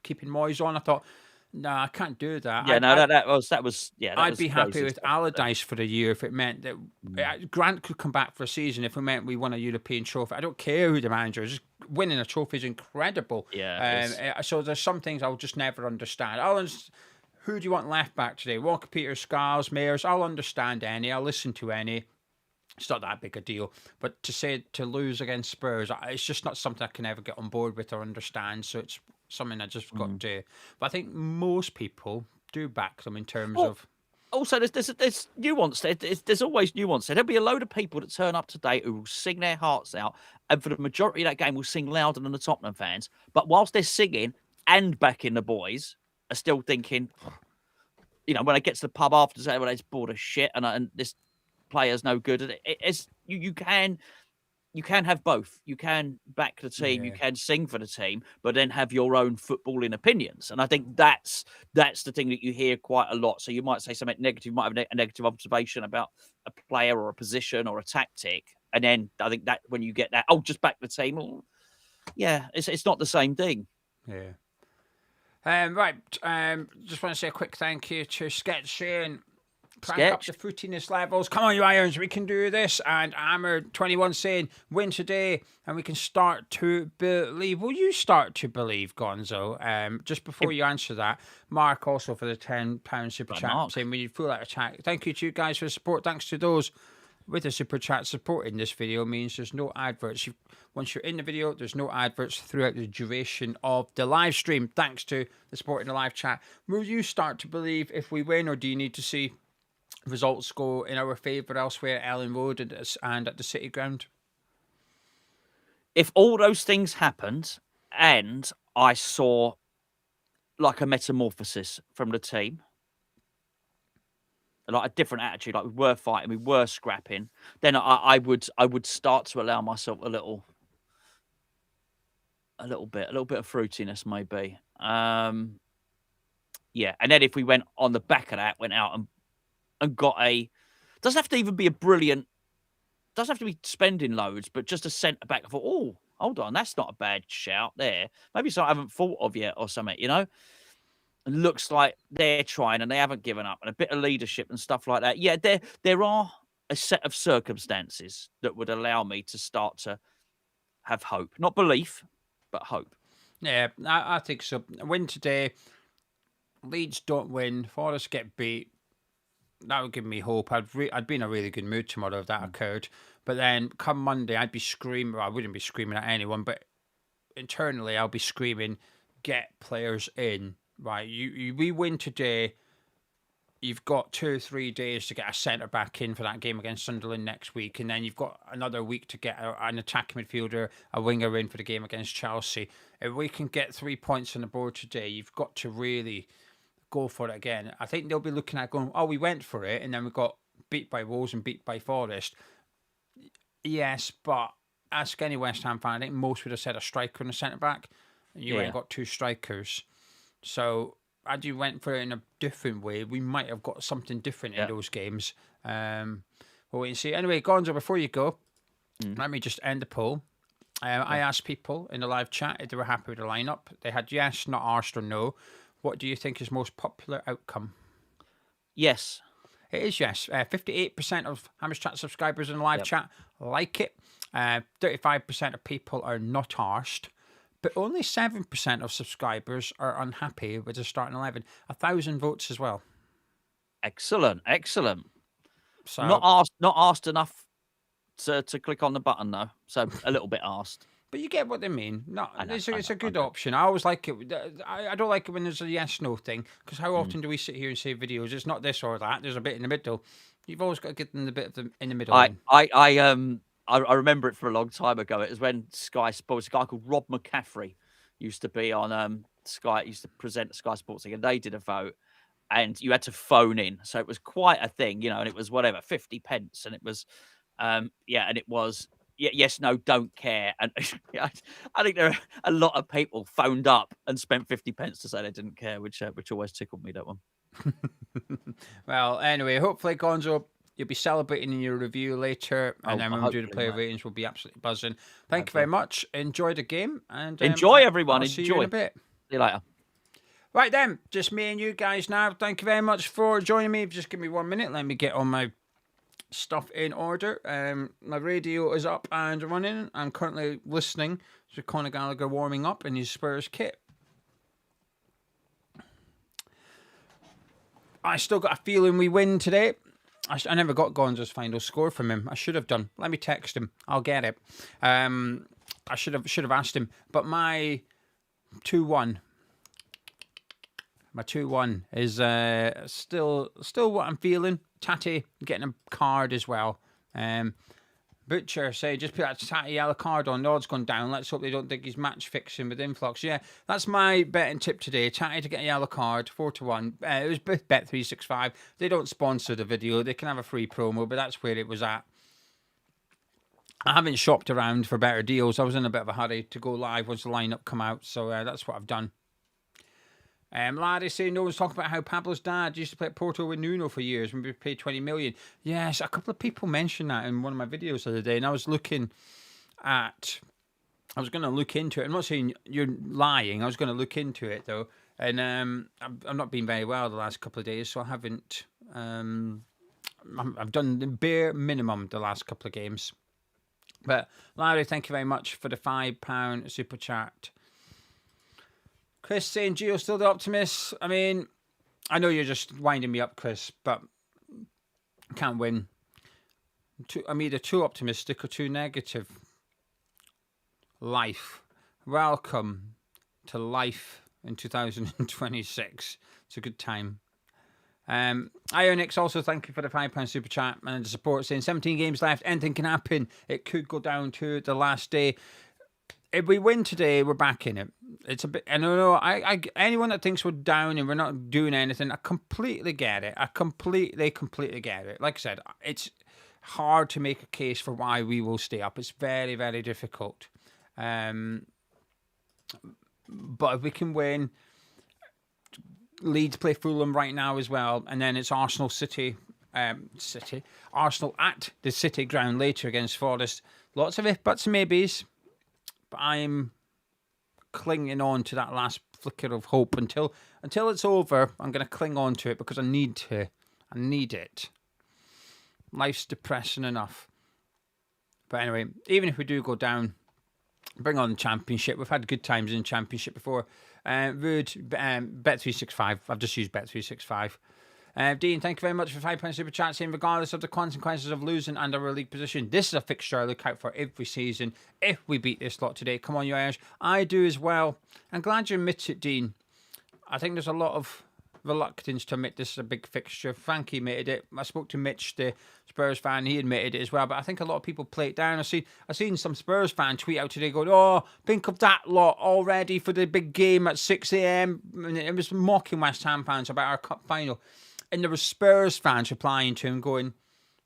keeping Moyes on. I thought, no, I can't do that. Yeah, that was. I'd be happy with Allardyce for a year if it meant that Grant could come back for a season if it meant we won a European trophy. I don't care who the manager is. Just winning a trophy is incredible. Yeah. So there's some things I'll just never understand. Who do you want left back today? Walker, Peters, Scarles, Mayers. I'll understand any. I'll listen to any. It's not that big a deal. But to lose against Spurs, it's just not something I can ever get on board with or understand. So it's something I just got to do. But I think most people do back them in terms of... Also, there's nuance there. There's always nuance there. There'll be a load of people that turn up today who will sing their hearts out, and for the majority of that game will sing louder than the Tottenham fans. But whilst they're singing and backing the boys, are still thinking, when they get to the pub after, say, well, it's bored of shit, and this player's no good. You can have both. You can back the team, you can sing for the team, but then have your own footballing opinions. And I think that's the thing that you hear quite a lot. So you might say something negative, you might have a negative observation about a player or a position or a tactic, and then I think that when you get that, just back the team. It's not the same thing. Yeah. Right. Just want to say a quick thank you to Sketch saying, crank up the fruitiness levels. Come on, you Irons, we can do this. And Hammer21 saying, win today and we can start to believe. Will you start to believe, Gonzo? Just before you answer that, Mark also for the £10 super chat saying we need full out of chat. Thank you to you guys for the support. Thanks to those with the super chat supporting this video means there's no adverts. Once you're in the video, there's no adverts throughout the duration of the live stream. Thanks to the support in the live chat. Will you start to believe if we win, or do you need to see results go in our favour elsewhere at Ellen Road and at the City Ground? If all those things happened and I saw like a metamorphosis from the team, like a different attitude, like we were fighting, we were scrapping, then I would start to allow myself a little bit of fruitiness, maybe. Yeah, and then if we went on the back of that, went out and got doesn't have to even be a brilliant, doesn't have to be spending loads, but just a centre back. I thought, oh, hold on, that's not a bad shout there. Maybe something I haven't thought of yet or something, It looks like they're trying and they haven't given up, and a bit of leadership and stuff like that. Yeah, there are a set of circumstances that would allow me to start to have hope. Not belief, but hope. Yeah, I think so. Win today. Leeds don't win. Forest get beat. That would give me hope. I'd be in a really good mood tomorrow if that occurred. But then come Monday, I'd be screaming. Well, I wouldn't be screaming at anyone, but internally, I'll be screaming, "Get players in!" Right? We win today. You've got 2 or 3 days to get a centre back in for that game against Sunderland next week, and then you've got another week to get an attacking midfielder, a winger in for the game against Chelsea. If we can get 3 points on the board today, you've got to really go for it again. I think they'll be looking at going, oh, we went for it, and then we got beat by Wolves and beat by Forest. Yes, but ask any West Ham fan, I think most would have said a striker and a centre back. You ain't got 2 strikers. So had you went for it in a different way, we might have got something different in those games. We'll wait and see. Anyway, Gonzo, before you go, let me just end the poll. I asked people in the live chat if they were happy with the lineup. They had yes, not arsed, or no. What do you think is most popular outcome? Yes. It is yes. 58% of Hammers Chat subscribers in the live chat like it. 35% of people are not arsed. But only 7% of subscribers are unhappy with the starting 11. 1,000 votes as well. Excellent. So not asked enough to click on the button though. So a little bit asked. But you get what they mean. No, it's a good option. I always like it. I don't like it when there's a yes/no thing, because how often do we sit here and say videos? It's not this or that. There's a bit in the middle. You've always got to get in the bit in the middle. I remember it from a long time ago. It was when Sky Sports, a guy called Rob McCaffrey used to be on Sky. Used to present Sky Sports again. They did a vote, and you had to phone in. So it was quite a thing, and it was 50 pence, and it was, and it was. Yes, no, don't care. And I think there are a lot of people phoned up and spent 50 pence to say they didn't care, which always tickled me, that one. Well, anyway, hopefully, Gonzo, you'll be celebrating in your review later. And then when we do the player ratings, we'll be absolutely buzzing. Thank you very much. Enjoy the game. And enjoy, everyone. I'll see you in a bit. See you later. Right then, just me and you guys now. Thank you very much for joining me. Just give me 1 minute. Let me get on my stuff in order. My radio is up and running. I'm currently listening to Conor Gallagher warming up in his Spurs kit. I still got a feeling we win today. I never got Gonzo's final score from him. I should have done. Let me text him. I'll get it. I should have asked him. But my 2-1. My 2-1 is still what I'm feeling. Tatty getting a card as well. Butcher say just put that Tatty yellow card on. The odds gone down. Let's hope they don't think he's match fixing with Influx. Yeah, that's my betting tip today. Tatty to get a yellow card, 4-1. It was Bet365. They don't sponsor the video. They can have a free promo, but that's where it was at. I haven't shopped around for better deals. I was in a bit of a hurry to go live once the lineup come out, so that's what I've done. Larry saying no one's talking about how Pablo's dad used to play at Porto with Nuno for years when we paid 20 million. Yes, a couple of people mentioned that in one of my videos the other day, and I was going to look into it. I'm not saying you're lying. I was going to look into it though, and I've not been very well the last couple of days, so I haven't. I've done the bare minimum the last couple of games. But Larry, thank you very much for the £5 super chat. Chris saying Gio's still the optimist. I mean, I know you're just winding me up, Chris, but I can't win. I'm either too optimistic or too negative. Life. Welcome to life in 2026. It's a good time. Ionix also, thank you for the £5 super chat and the support, saying 17 games left, anything can happen. It could go down to the last day. If we win today, we're back in it. It's a bit. I don't know. I anyone that thinks we're down and we're not doing anything, I completely get it. I completely get it. Like I said, it's hard to make a case for why we will stay up. It's very, very difficult. But if we can win, Leeds play Fulham right now as well, and then it's Arsenal Arsenal at the City ground later against Forest. Lots of if, buts, and maybes, but I'm clinging on to that last flicker of hope until it's over. I'm going to cling on to it because I need to. I need it. Life's depressing enough. But anyway, even if we do go down, bring on the Championship. We've had good times in the Championship before. Bet365. I've just used Bet365. Dean, thank you very much for £5 super chat, saying regardless of the consequences of losing and our league position, this is a fixture I look out for every season. If we beat this lot today, come on, you Irish. I do as well. I'm glad you admit it, Dean. I think there's a lot of reluctance to admit this is a big fixture. Frankie admitted it. I spoke to Mitch, the Spurs fan. He admitted it as well. But I think a lot of people play it down. I've seen some Spurs fan tweet out today going, "Oh, think of that lot already for the big game at 6 a.m." And it was mocking West Ham fans about our cup final. And there were Spurs fans replying to him going,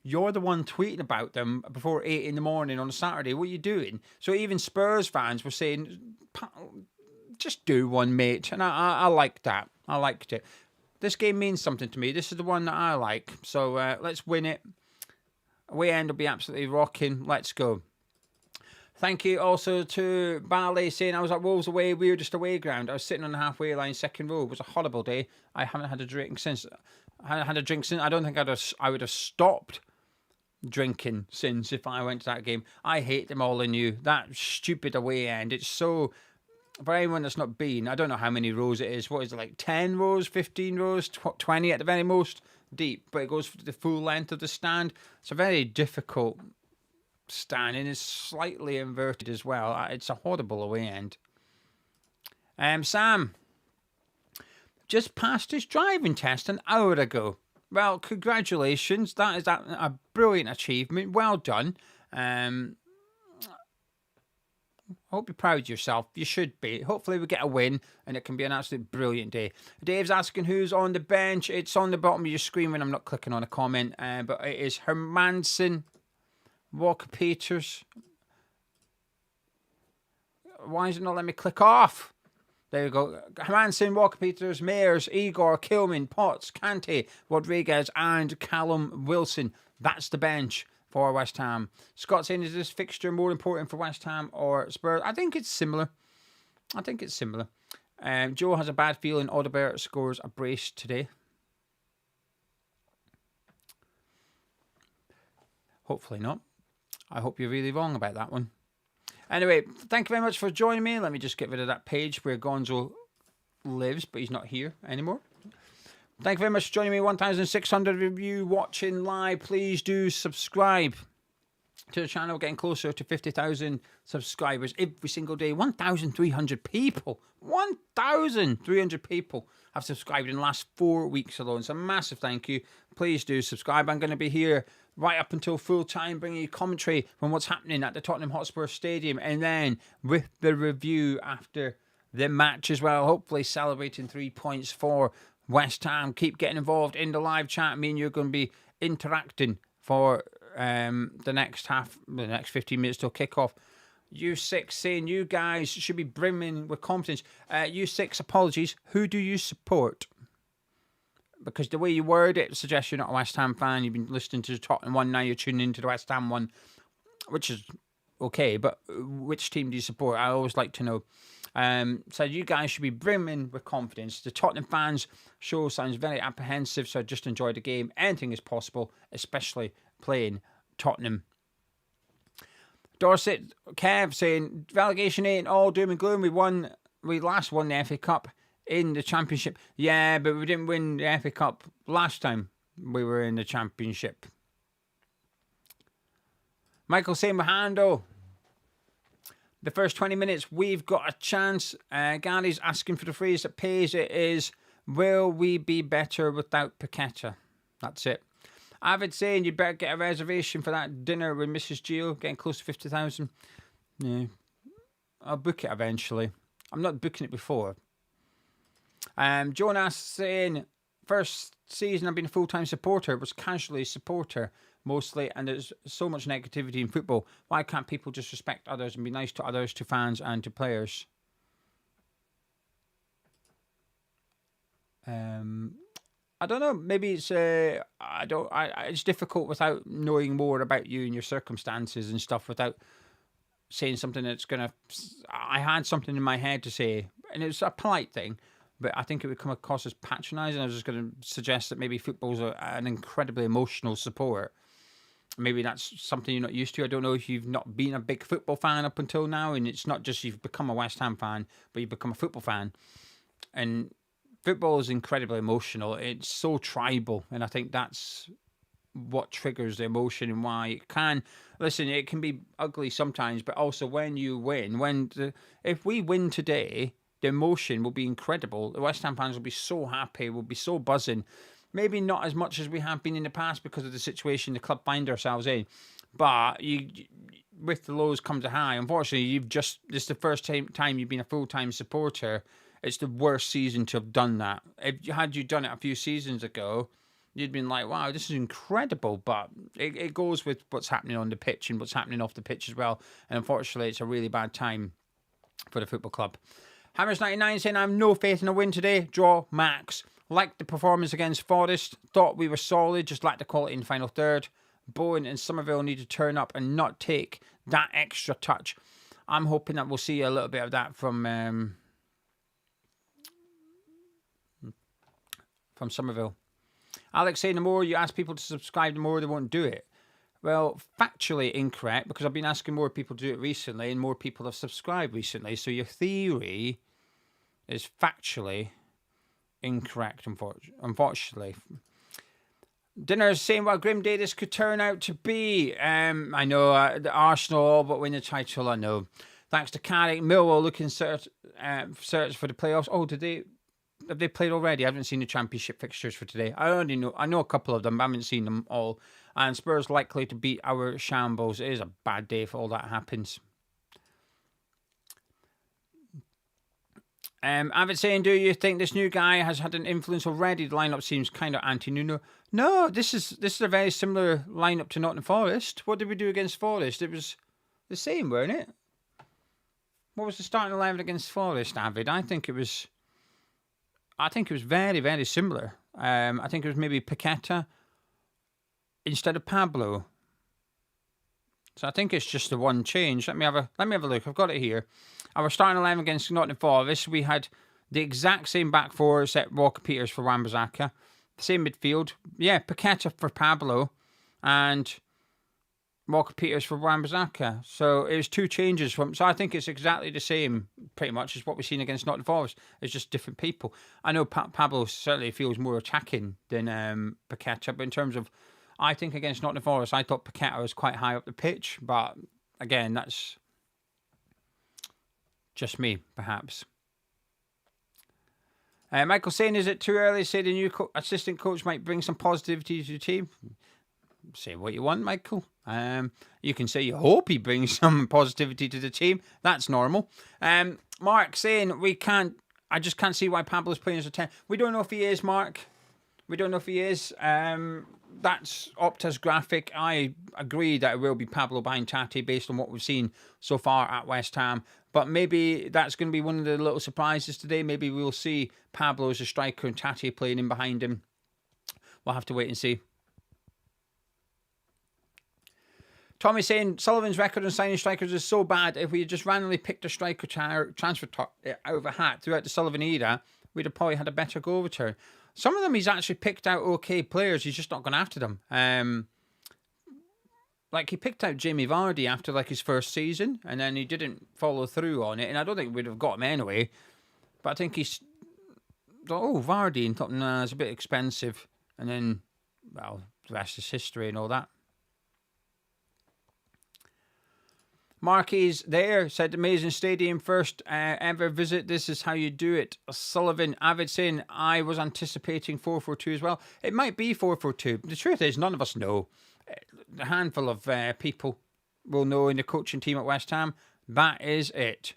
"You're the one tweeting about them before 8 in the morning on a Saturday. What are you doing?" So even Spurs fans were saying, "Just do one, mate." And I liked that. I liked it. This game means something to me. This is the one that I like. So let's win it. Away end will be absolutely rocking. Let's go. Thank you also to Bali saying I was at Wolves away, weirdest away ground. I was sitting on the halfway line, second row. It was a horrible day. I haven't had a drink since. I don't think I would have stopped drinking since if I went to that game. I hate them all in you. That stupid away end. It's so... For anyone that's not been, I don't know how many rows it is. What is it, like 10 rows, 15 rows, 20 at the very most deep, but it goes for the full length of the stand. It's a very difficult stand and it's slightly inverted as well. It's a horrible away end. Sam just passed his driving test an hour ago. Well, congratulations. That is a brilliant achievement. Well done. I hope you're proud of yourself. You should be. Hopefully we get a win and it can be an absolute brilliant day. Dave's asking who's on the bench. It's on the bottom of your screen when I'm not clicking on a comment. But it is Hermansen, Walker-Peters. Why is it not letting me click off? There you go. Hermansen, Walker-Peters, Mayers, Igor, Kilman, Potts, Kante, Rodriguez and Callum Wilson. That's the bench for West Ham. Scott saying, is this fixture more important for West Ham or Spurs? I think it's similar. Joe has a bad feeling Audebert scores a brace today. Hopefully not. I hope you're really wrong about that one. Anyway, thank you very much for joining me. Let me just get rid of that page where Gonzo lives, but he's not here anymore. Thank you very much for joining me. 1,600 of you watching live. Please do subscribe to the channel. Getting closer to 50,000 subscribers every single day. 1,300 people. 1,300 people have subscribed in the last 4 weeks alone. So massive thank you. Please do subscribe. I'm going to be here right up until full time, bringing you commentary from what's happening at the Tottenham Hotspurs Stadium. And then with the review after the match as well. Hopefully celebrating 3 points for West Ham. Keep getting involved in the live chat. Me and you're going to be interacting for the next 15 minutes till kickoff. U6 saying you guys should be brimming with confidence. U6, apologies. Who do you support? Because the way you word it suggests you're not a West Ham fan. You've been listening to the Tottenham one, now you're tuning into the West Ham one, which is okay. But which team do you support? I always like to know. So you guys should be brimming with confidence. The Tottenham fans show sounds very apprehensive, so just enjoy the game. Anything is possible, especially playing Tottenham. Dorset, Kev saying relegation ain't all doom and gloom. We last won the FA Cup in the Championship. Yeah, but we didn't win the FA Cup last time we were in the Championship. Michael saying Mahando. The first 20 minutes, we've got a chance. Gary's asking for the phrase that pays. It is, will we be better without Paqueta? That's it. Avid saying you better get a reservation for that dinner with Mrs. Gio, getting close to 50,000. Yeah, I'll book it eventually. I'm not booking it before. Jonas saying, first season I've been a full-time supporter, was casually a supporter mostly, and there's so much negativity in football. Why can't people just respect others and be nice to others, to fans and to players? I don't know. Maybe it's it's difficult without knowing more about you and your circumstances and stuff. Without saying something that's gonna. I had something in my head to say, and it was a polite thing, but I think it would come across as patronising. I was just going to suggest that maybe football's an incredibly emotional sport. Maybe that's something you're not used to. I don't know if you've not been a big football fan up until now, and it's not just you've become a West Ham fan, but you've become a football fan. And football is incredibly emotional. It's so tribal, and I think that's what triggers the emotion and why it can. Listen, it can be ugly sometimes, but also when you win, if we win today, the emotion will be incredible. The West Ham fans will be so happy, will be so buzzing. Maybe not as much as we have been in the past because of the situation the club find ourselves in. But with the lows comes the high. Unfortunately, this is the first time you've been a full-time supporter. It's the worst season to have done that. Had you done it a few seasons ago, you'd been like, wow, this is incredible. But it goes with what's happening on the pitch and what's happening off the pitch as well. And unfortunately, it's a really bad time for the football club. Hammers99 saying, I have no faith in a win today. Draw, max. Liked the performance against Forest. Thought we were solid, just lacked the quality in the final third. Bowen and Somerville need to turn up and not take that extra touch. I'm hoping that we'll see a little bit of that from Somerville. Alex saying, the more you ask people to subscribe, the more they won't do it. Well, factually incorrect, because I've been asking more people to do it recently and more people have subscribed recently. So your theory is factually incorrect, unfortunately. Dinner is saying what a grim day this could turn out to be. I know the Arsenal all but win the title, I know. Thanks to Carrick, Millwall looking search for the playoffs. Oh, have they played already? I haven't seen the championship fixtures for today. I know a couple of them, but I haven't seen them all. And Spurs likely to beat our shambles. It is a bad day if all that happens. Avid saying, do you think this new guy has had an influence already? The lineup seems kind of anti-Nuno. No, this is a very similar lineup to Nottingham Forest. What did we do against Forest? It was the same, weren't it? What was the starting 11 against Forest, Avid? I think it was very, very similar. I think it was maybe Paqueta instead of Pablo. So I think it's just the one change. Let me have a look. I've got it here. Our starting 11 against Nottingham Forest, we had the exact same back four except Walker Peters for Wan-Bissaka. The same midfield. Yeah, Paqueta for Pablo and Walker Peters for Wan-Bissaka. So it was two changes from. So I think it's exactly the same, pretty much, as what we've seen against Nottingham Forest. It's just different people. I know Pablo certainly feels more attacking than Paqueta, but in terms of, I think against Nottingham Forest, I thought Paqueta was quite high up the pitch, but again, that's just me, perhaps. Michael saying, is it too early to say the new assistant coach might bring some positivity to the team? Say what you want, Michael. You can say you hope he brings some positivity to the team. That's normal. Mark saying, I just can't see why Pablo's playing as a 10. We don't know if he is, Mark. We don't know if he is. That's Opta's graphic. I agree that it will be Pablo behind Tati based on what we've seen so far at West Ham. But maybe that's going to be one of the little surprises today. Maybe we'll see Pablo as a striker and Tati playing in behind him. We'll have to wait and see. Tommy saying, Sullivan's record on signing strikers is so bad. If we had just randomly picked a striker transfer out of a hat throughout the Sullivan era, we'd have probably had a better goal return. Some of them he's actually picked out okay players. He's just not gone after them. Like he picked out Jamie Vardy after like his first season, and then he didn't follow through on it. And I don't think we'd have got him anyway. But I think he's Vardy, and thought, nah, it's a bit expensive. And then, well, the rest is history and all that. Marquis there said, amazing stadium, first ever visit. This is how you do it. Sullivan, Avid saying, I was anticipating 4-4-2 as well. It might be 4-4-2. The truth is, none of us know. A handful of people will know in the coaching team at West Ham. That is it.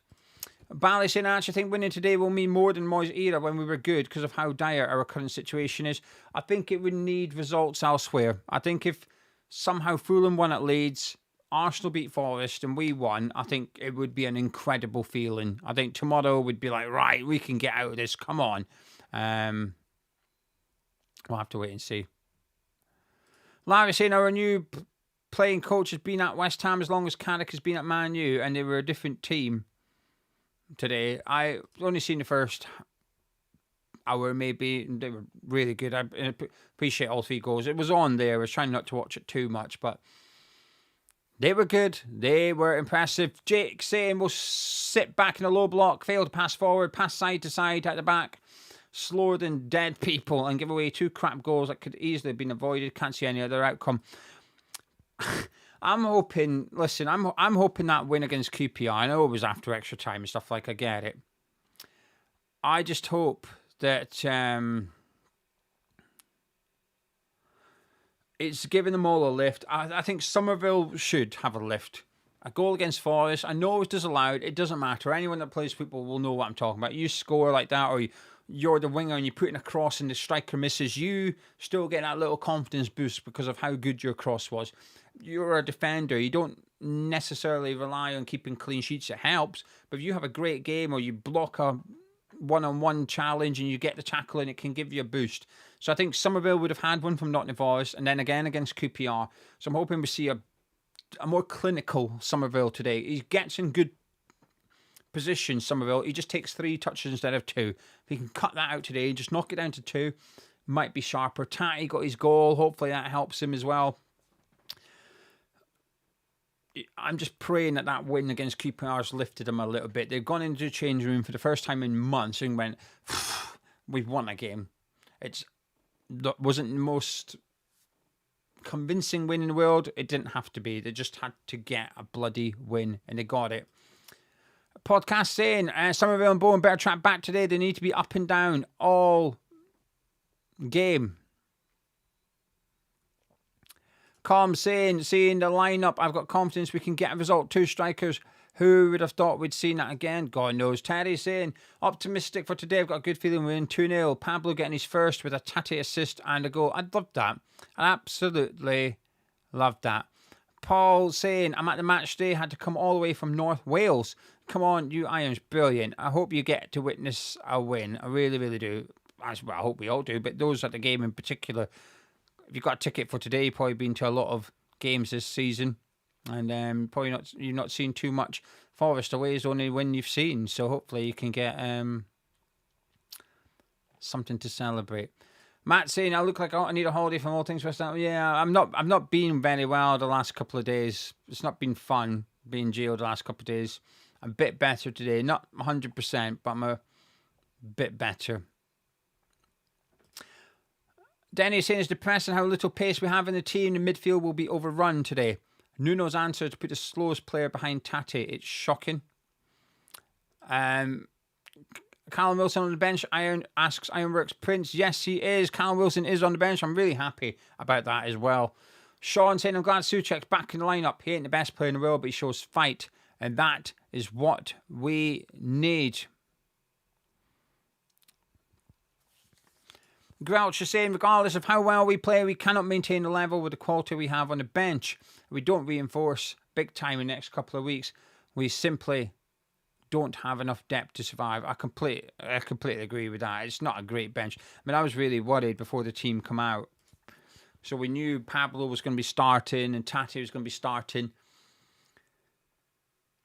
Bally saying, I actually think winning today will mean more than Moyes' era when we were good because of how dire our current situation is. I think it would need results elsewhere. I think if somehow Fulham won at Leeds, Arsenal beat Forest and we won, I think it would be an incredible feeling. I think tomorrow would be like, right, we can get out of this. Come on. We'll have to wait and see. Larry saying our new playing coach has been at West Ham as long as Carrick has been at Man U, and they were a different team today. I only seen the first hour, maybe, and they were really good. I appreciate all 3 goals. It was on there. I was trying not to watch it too much, but they were good. They were impressive. Jake saying we'll sit back in a low block, fail to pass forward, pass side to side at the back, slower than dead people, and give away 2 crap goals that could easily have been avoided. Can't see any other outcome. I'm hoping. Listen, I'm hoping that win against QPR. I know it was after extra time and stuff. Like, I get it. I just hope that it's giving them all a lift. I think Somerville should have a lift. A goal against Forest. I know it is allowed. It doesn't matter. Anyone that plays football will know what I'm talking about. You score like that, or you're the winger and you put in a cross and the striker misses, you still get that little confidence boost because of how good your cross was. You're a defender. You don't necessarily rely on keeping clean sheets. It helps. But if you have a great game or you block a one-on-one challenge and you get the tackle, and it can give you a boost. So I think Somerville would have had one from Nottingham Forest, and then again against QPR. So I'm hoping we see a more clinical Somerville today. He gets in good position, Somerville. He just takes 3 touches instead of 2. If he can cut that out today, just knock it down to 2, might be sharper. Tatty got his goal. Hopefully that helps him as well. I'm just praying that win against QPR has lifted them a little bit. They've gone into the change room for the first time in months and went, we've won a game. It wasn't the most convincing win in the world. It didn't have to be. They just had to get a bloody win, and they got it. Podcast saying, Somerville and Bowen better track back today. They need to be up and down all game. Calm saying, seeing the lineup, I've got confidence we can get a result. 2 strikers. Who would have thought we'd seen that again? God knows. Terry saying, optimistic for today. I've got a good feeling we're in 2-0. Pablo getting his first with a Tatty assist and a goal. I'd love that. I absolutely love that. Paul saying, I'm at the match day. Had to come all the way from North Wales. Come on, you Irons. Brilliant. I hope you get to witness a win. I really, really do. I hope we all do. But those at the game in particular, if you've got a ticket for today, you've probably been to a lot of games this season, and probably you've not seen too much. Forest away is the only win you've seen, so hopefully you can get something to celebrate. Matt saying, I look like I need a holiday from all things West Ham. Yeah, I'm not being very well the last couple of days. It's not been fun being jailed the last couple of days. I'm a bit better today, not 100%, but I'm a bit better. Denny saying it's depressing how little pace we have in the team. The midfield will be overrun today. Nuno's answer to put the slowest player behind Tate. It's shocking. Callum Wilson on the bench. Asks Ironworks Prince. Yes, he is. Callum Wilson is on the bench. I'm really happy about that as well. Sean saying, I'm glad Souček's back in the lineup. He ain't the best player in the world, but he shows fight. And that is what we need. Grouch is saying, regardless of how well we play, we cannot maintain the level with the quality we have on the bench. We don't reinforce big time in the next couple of weeks. We simply don't have enough depth to survive. I completely agree with that. It's not a great bench. I mean, I was really worried before the team come out. So we knew Pablo was going to be starting and Tate was going to be starting.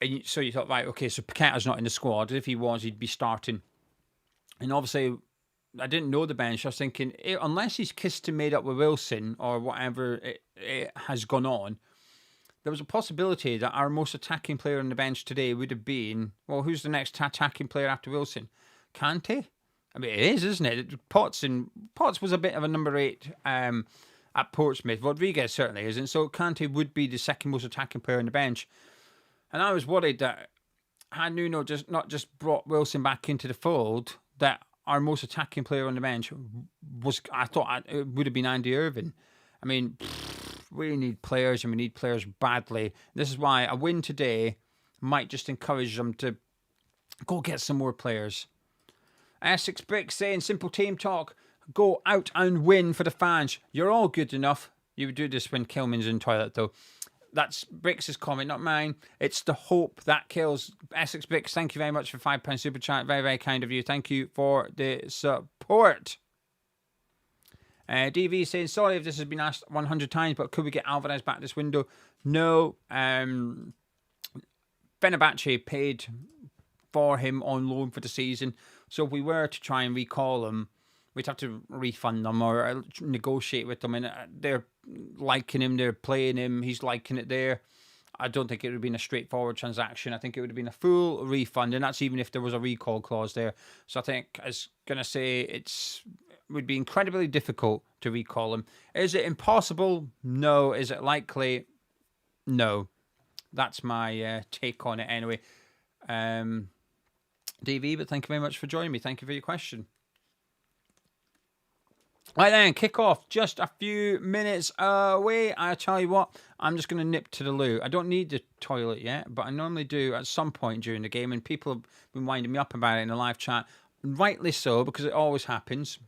And so you thought, right, okay, so Paqueta's not in the squad. If he was, he'd be starting. And obviously, I didn't know the bench. I was thinking, unless he's kissed and made up with Wilson or whatever it has gone on, there was a possibility that our most attacking player on the bench today would have been, well, who's the next attacking player after Wilson? Kante? I mean, it is, isn't it? Potts was a bit of a number 8 at Portsmouth. Rodriguez certainly isn't. So Kante would be the second most attacking player on the bench. And I was worried that had Nuno not just brought Wilson back into the fold, that our most attacking player on the bench I thought it would have been Andy Irvine. I mean, we need players, and we need players badly. This is why a win today might just encourage them to go get some more players. Essex Brick saying, simple team talk, go out and win for the fans. You're all good enough. You would do this when Kilman's in toilet, though. That's Bricks' comment, not mine. It's the hope that kills. Essex Bricks, thank you very much for £5 super chat. Very, very kind of you. Thank you for the support. DV saying, sorry if this has been asked 100 times, but could we get Alvarez back this window? No. Fenerbahce paid for him on loan for the season. So if we were to try and recall him, we'd have to refund them or negotiate with them. And they're liking him, they're playing him, he's liking it there. I don't think it would have been a straightforward transaction. I think it would have been a full refund, and that's even if there was a recall clause there. So I think I was going to say it would be incredibly difficult to recall him. Is it impossible? No. Is it likely? No. That's my take on it anyway. DV, but thank you very much for joining me. Thank you for your question. Right then, kick-off just a few minutes away. I tell you what, I'm just going to nip to the loo. I don't need the toilet yet, but I normally do at some point during the game, and people have been winding me up about it in the live chat. Rightly so, because it always happens.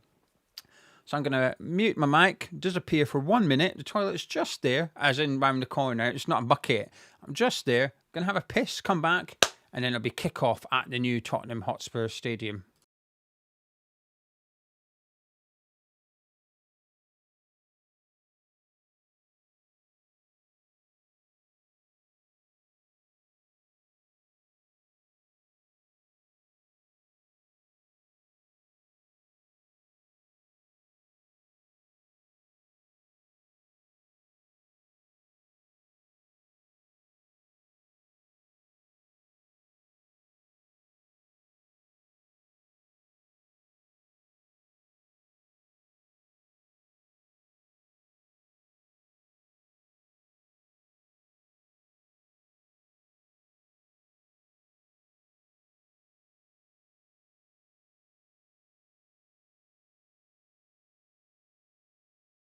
So I'm going to mute my mic, disappear for 1 minute. The toilet's just there, as in round the corner. It's not a bucket. I'm just there, going to have a piss, come back, and then it'll be kick-off at the new Tottenham Hotspurs Stadium.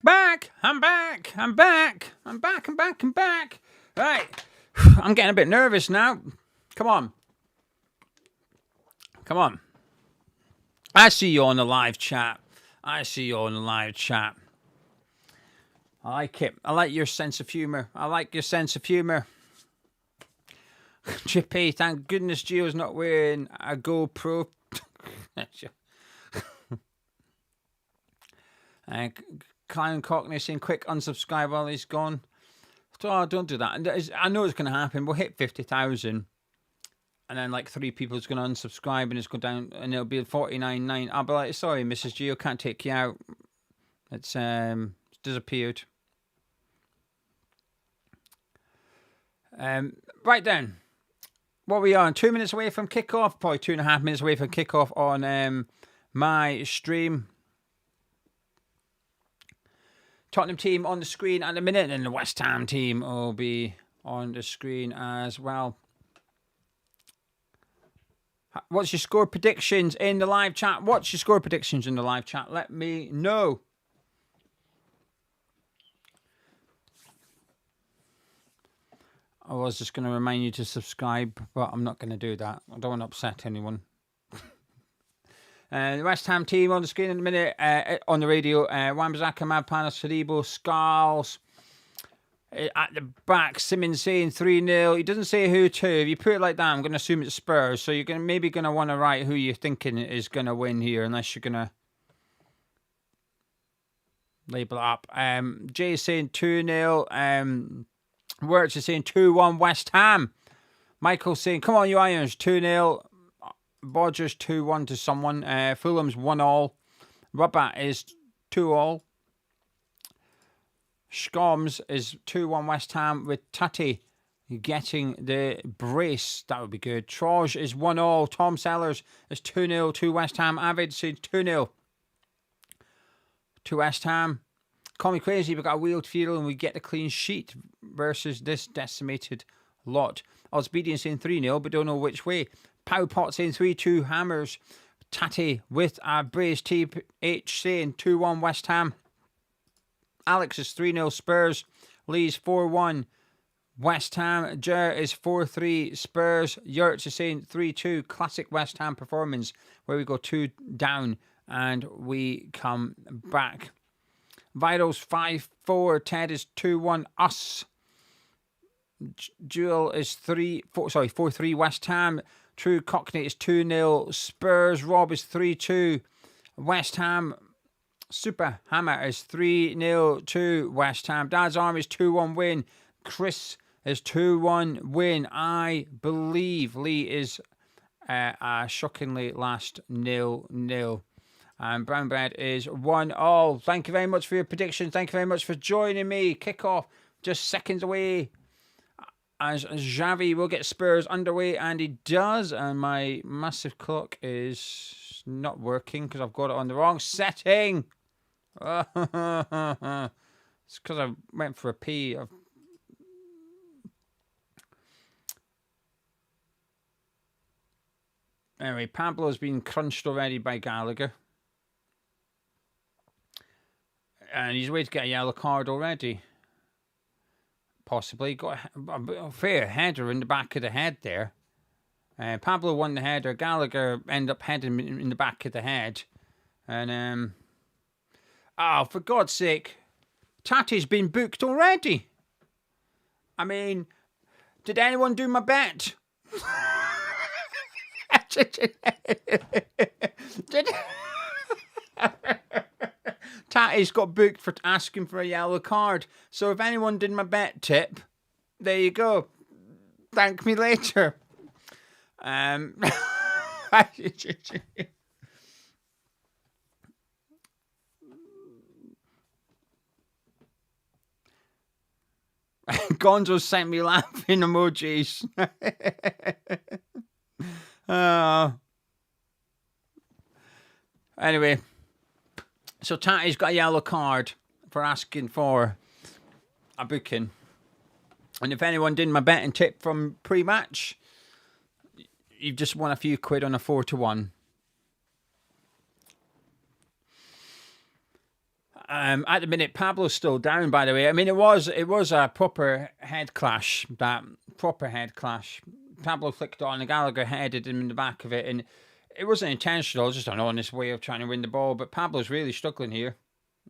Back! I'm back! I'm back! I'm back! I'm back! I'm back! Right. I'm getting a bit nervous now. Come on. Come on. I see you on the live chat. I see you on the live chat. I like it. I like your sense of humour. I like your sense of humour. Chippy, thank goodness Gio's not wearing a GoPro. Clown Cockney saying quick unsubscribe while he's gone. Oh, don't do that. And I know it's going to happen. We'll hit 50,000. And then like 3 people is going to unsubscribe and it's go down and it'll be 49.9. I'll be like, sorry, Mrs. Gio, can't take you out. It's disappeared. Right then. What we are, 2 minutes away from kickoff, probably 2.5 minutes away from kickoff on my stream. Tottenham team on the screen at the minute, and the West Ham team will be on the screen as well. What's your score predictions in the live chat? What's your score predictions in the live chat? Let me know. I was just going to remind you to subscribe, but I'm not going to do that. I don't want to upset anyone. The West Ham team on the screen in a minute, on the radio, Wan-Bissaka, Magpanos, Salibo, Scarles. At the back, Simmons saying 3-0. He doesn't say who to. If you put it like that, I'm going to assume it's Spurs. So you're maybe going to want to write who you're thinking is going to win here, unless you're going to label it up. Jay is saying 2-0. Wirtz is saying 2-1 West Ham. Michael's saying, come on, you Irons, 2-0. Bodgers 2-1 to someone. Fulham's 1-1. Rabat is 2-2. Scoms is 2-1 West Ham with Tati getting the brace. That would be good. Troj is 1-1. Tom Sellers is 2-0 to West Ham. Avid says 2-0 to West Ham. Call me crazy, we got a wheeled field and we get the clean sheet versus this decimated lot. Osbedian saying 3-0, but don't know which way. Pow Pot saying 3-2 Hammers. Tati with a brace. TH saying 2-1 West Ham. Alex is 3-0 Spurs. Lee's 4-1 West Ham. Jer is 4-3 Spurs. Yurts is saying 3-2 classic West Ham performance where we go 2 down and we come back. Viral's 5-4. Ted is 2-1 us. Jewel is 4-3 West Ham. True Cockney is 2-0 Spurs. Rob is 3-2 West Ham. Super Hammer is 3-0 to West Ham. Dad's Army is 2-1 win. Chris is 2-1 win. I believe Lee is shockingly last 0-0. And Brown Bread is 1-0. Thank you very much for your predictions. Thank you very much for joining me. Kickoff just seconds away. As Xavi will get Spurs underway, and he does. And my massive clock is not working because I've got it on the wrong setting. It's because I went for a pee. Anyway, Pablo's been crunched already by Gallagher. And he's waiting to get a yellow card already. Possibly. Got a fair header in the back of the head there. Pablo won the header. Gallagher ended up heading in the back of the head. And, for God's sake, Tati's been booked already. I mean, did anyone do my bet? Tati's got booked for asking for a yellow card. So if anyone did my bet tip, there you go. Thank me later. Gonzo sent me laughing emojis. Anyway, so Tati's got a yellow card for asking for a booking. And if anyone did my betting tip from pre-match, you've just won a few quid on a 4-1. At the minute, Pablo's still down, by the way. I mean, it was a proper head clash. Pablo flicked on, and Gallagher headed him in the back of it, and it wasn't intentional. It was just an honest way of trying to win the ball. But Pablo's really struggling here.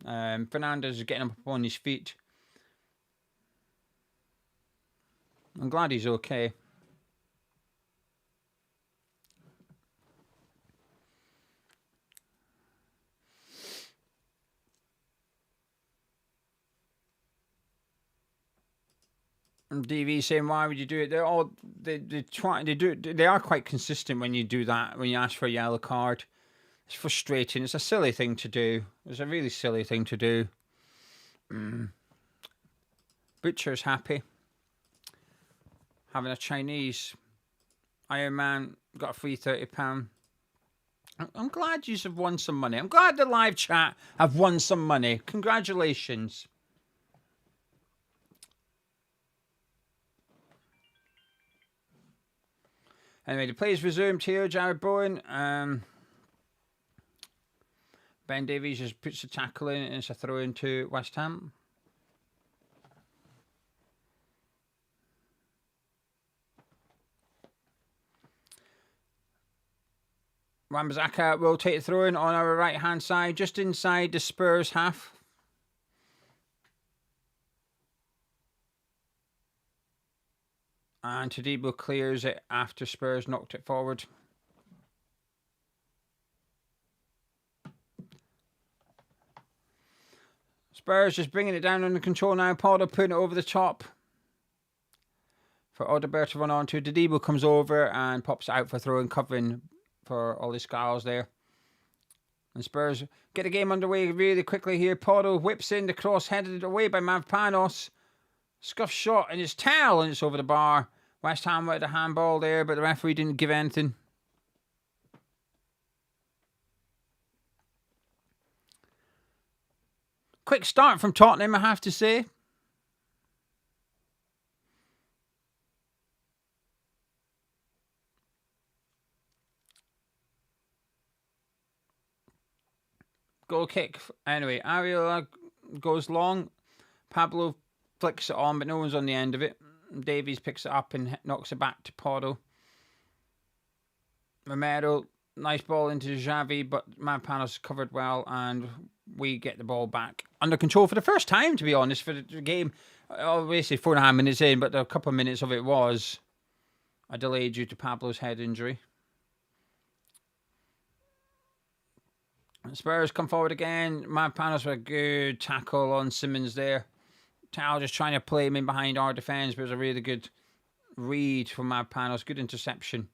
Fernandez is getting up on his feet. I'm glad he's okay. DV saying, why would you do it? They are quite consistent when you do that, when you ask for a yellow card. It's frustrating. It's a silly thing to do. It's a really silly thing to do. Butcher's happy. Having a Chinese. Iron Man got a free £30. I'm glad you have won some money. I'm glad the live chat have won some money. Congratulations. Anyway, the play's resumed here. Jared Bowen. Ben Davies just puts a tackle in and it's a throw into West Ham. Wan-Bissaka will take the throw in on our right hand side, just inside the Spurs half. And Tadibo clears it after Spurs knocked it forward. Spurs just bringing it down under control now. Potter putting it over the top. For Odobert to run on to. Tadibo comes over and pops it out for throw and covering for Ollie Skiles there. And Spurs get the game underway really quickly here. Potter whips in the cross, headed away by Mavpanos. Scuff shot in his towel and it's over the bar. West Ham with a handball there, but the referee didn't give anything. Quick start from Tottenham, I have to say. Goal kick. Anyway, Ariola goes long. Pablo flicks it on, but no one's on the end of it. Davies picks it up and knocks it back to Porto. Romero, nice ball into Xavi, but Mavpanos covered well, and we get the ball back under control for the first time, to be honest, for the game. Obviously 4.5 minutes in, but a couple of minutes of it was a delay due to Pablo's head injury. Spurs come forward again. Panos with a good tackle on Simmons there. Tao just trying to play him in behind our defence, but it was a really good read from Panos. Good interception.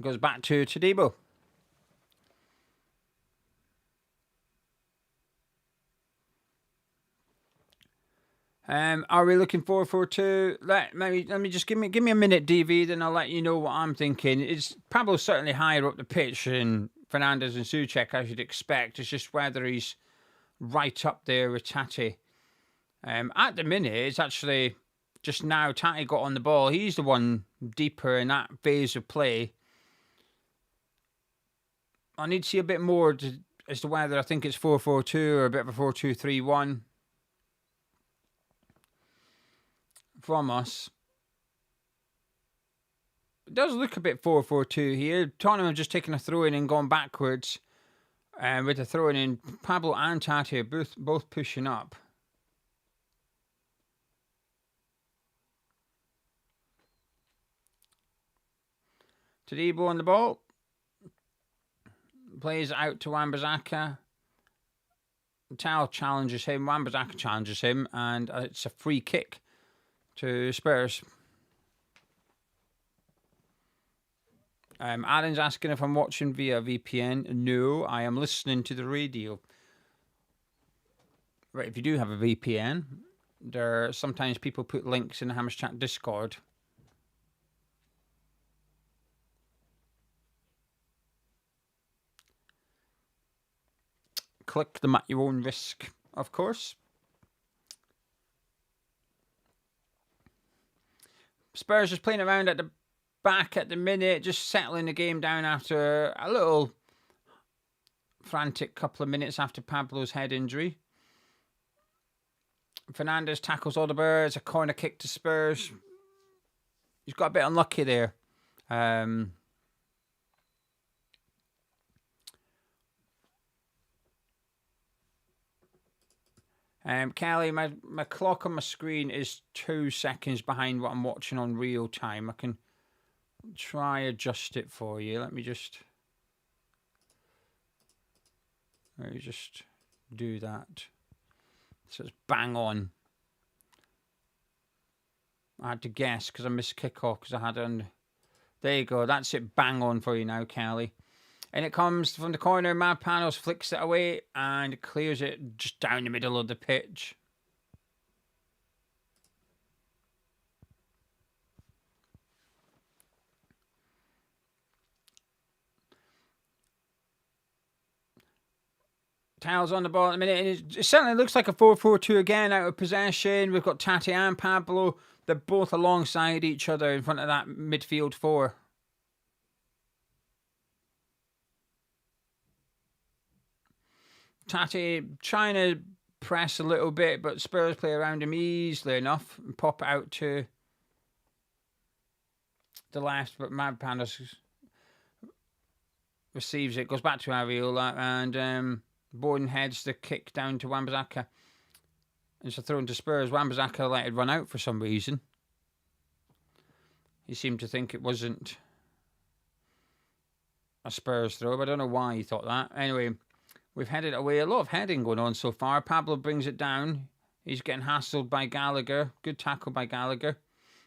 Goes back to Todibo. Are we looking 4-4-2? Let me just give me a minute, DV, then I'll let you know what I'm thinking. It's Pablo certainly higher up the pitch than Fernandes and Souček, as you'd expect. It's just whether he's right up there with Tati. At the minute, it's actually just now Tati got on the ball. He's the one deeper in that phase of play. I need to see a bit more as to whether I think it's 4-4-2 or a bit of a 4-2-3-1 from us. It does look a bit 4-4-2 here. Tottenham have just taken a throw-in and gone backwards. With the throw-in in, Pablo and Tati are both pushing up. Todibo on the ball. Plays out to Wan-Bissaka. Tao challenges him. Wan-Bissaka challenges him. And it's a free kick to Spurs. Aaron's asking if I'm watching via VPN. No, I am listening to the radio. Right, if you do have a VPN, sometimes people put links in the Hammers Chat Discord. Click them at your own risk, of course. Spurs just playing around at the back at the minute, just settling the game down after a little frantic couple of minutes after Pablo's head injury. Fernandes tackles Odegaard. It's a corner kick to Spurs. He's got a bit unlucky there. Kelly, my clock on my screen is 2 seconds behind what I'm watching on real time. I can try adjust it for you. Let me just do that. So it's bang on. I had to guess because I missed kickoff because I had on. There you go. That's it. Bang on for you now, Kelly. And it comes from the corner. Panos flicks it away and clears it just down the middle of the pitch. Tails on the ball at the minute. And it certainly looks like a 4-4-2 again out of possession. We've got Tati and Pablo. They're both alongside each other in front of that midfield four. Tati trying to press a little bit, but Spurs play around him easily enough and pop it out to the left. But Panos receives it, goes back to Areola, and Borden heads the kick down to Wan-Bissaka. It's a throw into Spurs. Wan-Bissaka let it run out for some reason. He seemed to think it wasn't a Spurs throw, but I don't know why he thought that. Anyway, we've headed away. A lot of heading going on so far. Pablo brings it down. He's getting hassled by Gallagher. Good tackle by Gallagher.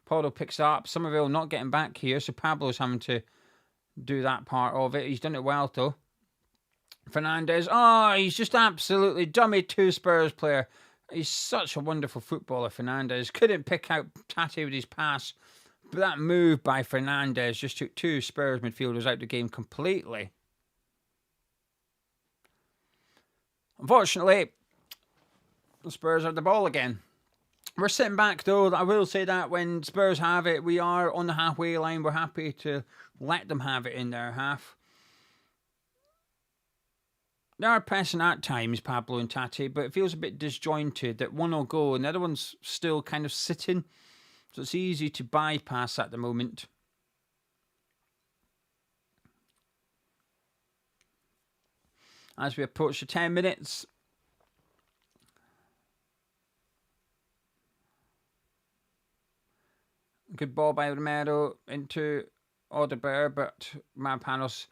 Pablo picks it up. Somerville not getting back here, so Pablo's having to do that part of it. He's done it well, though. Fernandes. Oh, he's just absolutely dummy to Spurs player. He's such a wonderful footballer, Fernandes. Couldn't pick out Tati with his pass. But that move by Fernandes just took two Spurs midfielders out of the game completely. Unfortunately, the Spurs have the ball again. We're sitting back, though. I will say that when Spurs have it, we are on the halfway line. We're happy to let them have it in their half. They are pressing at times, Pablo and Tati, but it feels a bit disjointed that one will go and the other one's still kind of sitting. So it's easy to bypass at the moment. As we approach the 10 minutes. Good ball by Romero into Odegaard, but Mavropanos,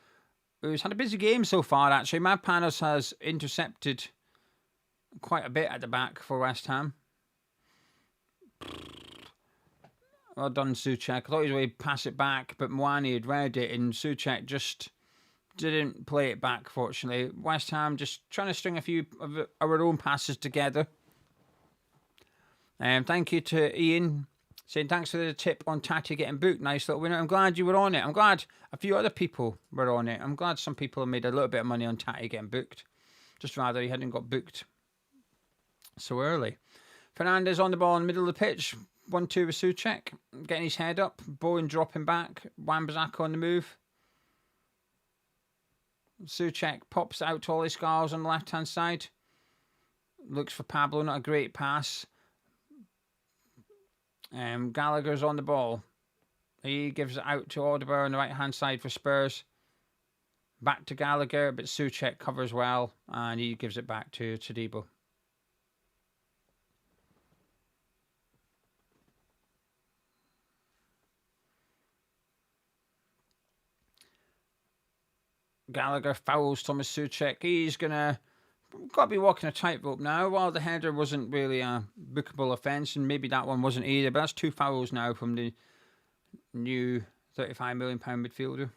who's had a busy game so far, actually. Mavropanos has intercepted quite a bit at the back for West Ham. Well done, Souček. I thought he was going to pass it back, but Mwani had read it, and Souček just didn't play it back, fortunately. West Ham just trying to string a few of our own passes together. Thank you to Ian, saying thanks for the tip on Tati getting booked. Nice little winner. I'm glad you were on it. I'm glad a few other people were on it. I'm glad some people have made a little bit of money on Tati getting booked. Just rather he hadn't got booked so early. Fernandes on the ball in the middle of the pitch. 1-2 with Souček. Getting his head up. Bowen dropping back. Wan-Bissaka on the move. Souček pops out to Ollie Scarles on the left-hand side. Looks for Pablo. Not a great pass. Gallagher's on the ball. He gives it out to Odegaard on the right-hand side for Spurs. Back to Gallagher, but Souček covers well, and he gives it back to Todibo. Gallagher fouls Thomas Souček. He's got to be walking a tightrope now. While the header wasn't really a bookable offence, and maybe that one wasn't either, but that's 2 fouls now from the new £35 million midfielder.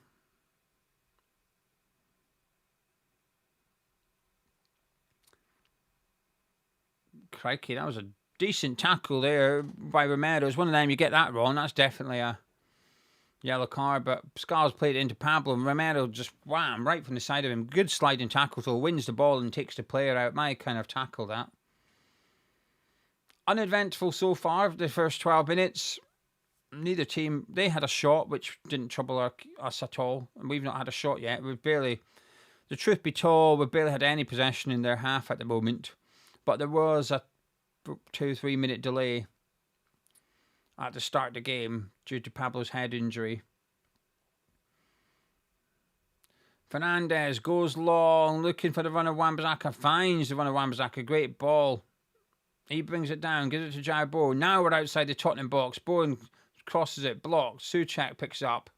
Crikey, that was a decent tackle there by Romero. It's one of them, you get that wrong, that's definitely a yellow card, but Scarles played it into Pablo, and Romero just wham, right from the side of him. Good sliding tackle, so wins the ball and takes the player out. My kind of tackle, that. Uneventful so far, the first 12 minutes. Neither team, they had a shot, which didn't trouble us at all, and we've not had a shot yet. We've barely, the truth be told, we've barely had any possession in their half at the moment, but there was a 2-3 minute delay at the start of the game due to Pablo's head injury. Fernandes goes long, looking for the run of Wan-Bissaka, finds the run of Wan-Bissaka, great ball. He brings it down, gives it to Jared Bowen. Now we're outside the Tottenham box. Bowen crosses it, blocked. Souček picks it up,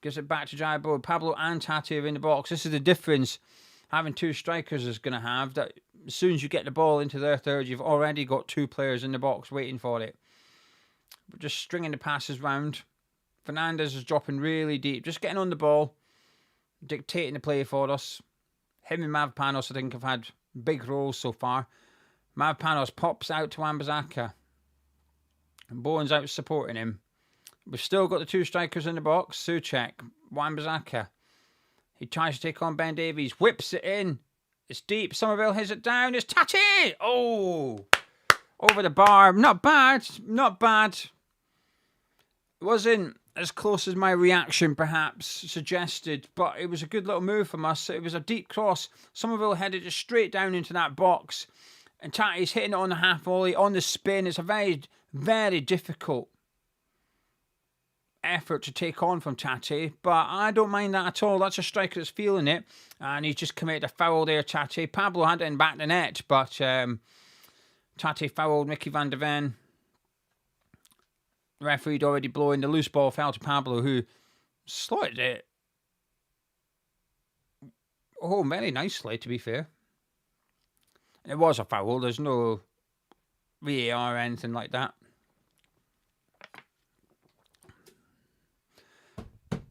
gives it back to Jared Bowen. Pablo and Tati are in the box. This is the difference having 2 strikers is going to have, that as soon as you get the ball into their third, you've already got 2 players in the box waiting for it. We're just stringing the passes round. Fernandes is dropping really deep, just getting on the ball, dictating the play for us. Him and Mavropanos, I think, have had big roles so far. Mavropanos pops out to Wan-Bissaka, and Bowen's out supporting him. We've still got the 2 strikers in the box. Souček, Wan-Bissaka. He tries to take on Ben Davies, whips it in. It's deep. Somerville hits it down. It's Tati! Oh! Over the bar. Not bad. Not bad. It wasn't as close as my reaction perhaps suggested, but it was a good little move from us. It was a deep cross. Somerville headed it straight down into that box, and Tati's hitting it on the half volley, on the spin. It's a very, very difficult effort to take on from Tati, but I don't mind that at all. That's a striker that's feeling it, and he's just committed a foul there, Tati. Pablo had it in back the net, but Tati fouled Mickey van der Ven. The referee had already blown. The loose ball fell to Pablo, who slotted it very nicely, to be fair. It was a foul. There's no VAR or anything like that.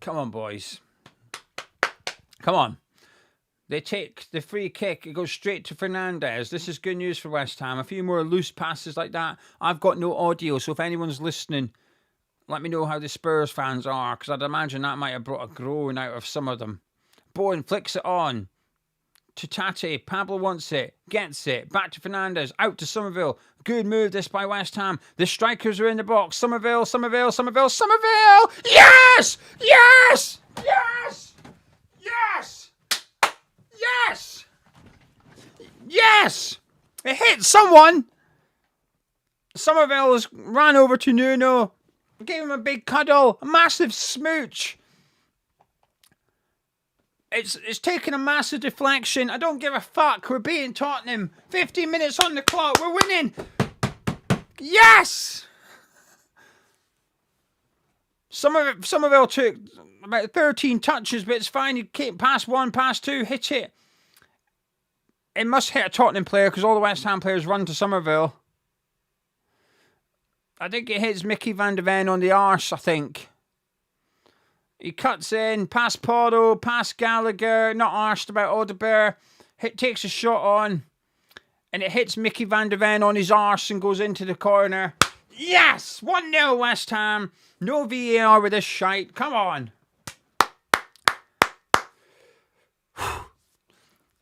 Come on, boys. Come on. They take the free kick. It goes straight to Fernandes. This is good news for West Ham. A few more loose passes like that. I've got no audio, so if anyone's listening, let me know how the Spurs fans are, because I'd imagine that might have brought a groan out of some of them. Bowen flicks it on to Tati. Pablo wants it. Gets it. Back to Fernandes. Out to Somerville. Good move this by West Ham. The strikers are in the box. Somerville. Yes! Yes! Yes! Yes! Yes! it, someone! Somerville's ran over to Nuno, gave him a big cuddle, a massive smooch. It's taken a massive deflection. I don't give a fuck. We're beating Tottenham. 15 minutes on the clock. We're winning. Yes! Somerville took about 13 touches, but it's fine. He came past one, past two, hit it. It must hit a Tottenham player because all the West Ham players run to Somerville. I think it hits Mickey van der Ven on the arse, I think. He cuts in, past Porto, past Gallagher, not arsed about Odebear. Takes a shot on, and it hits Mickey van der Ven on his arse and goes into the corner. Yes! 1-0 West Ham. No VAR with this shite. Come on.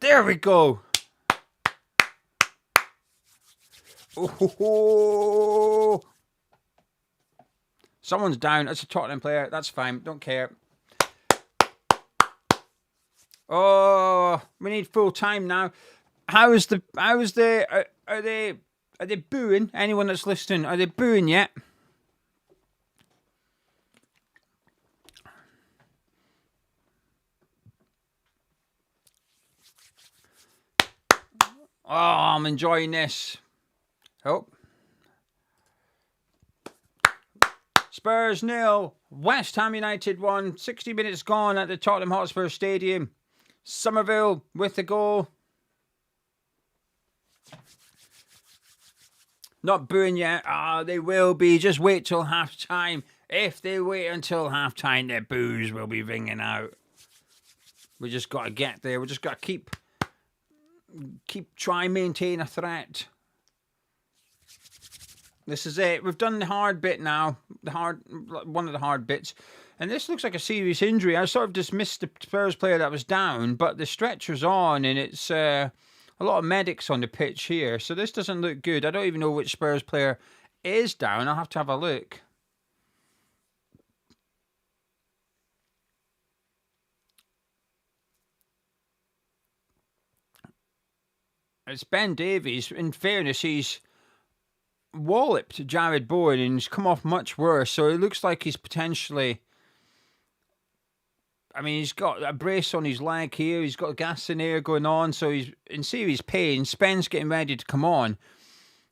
There we go. Oh. Someone's down. That's a Tottenham player. That's fine. Don't care. Oh, we need full time now. Are they booing? Anyone that's listening, are they booing yet? Oh, I'm enjoying this. Oh. Spurs 0, West Ham United 1. 60 minutes gone at the Tottenham Hotspurs Stadium. Somerville with the goal. Not booing yet. They will be. Just wait till half time. If they wait until half time, their boos will be ringing out. We just got to get there. We just got to try and maintain a threat. This is it. We've done the hard bit now. One of the hard bits. And this looks like a serious injury. I sort of dismissed the Spurs player that was down, but the stretcher's on, and it's a lot of medics on the pitch here. So this doesn't look good. I don't even know which Spurs player is down. I'll have to have a look. It's Ben Davies. In fairness, he's walloped Jared Bowen and he's come off much worse. So it looks like he's potentially... I mean, he's got a brace on his leg here. He's got gas in air going on. So he's in serious pain. Spen's getting ready to come on.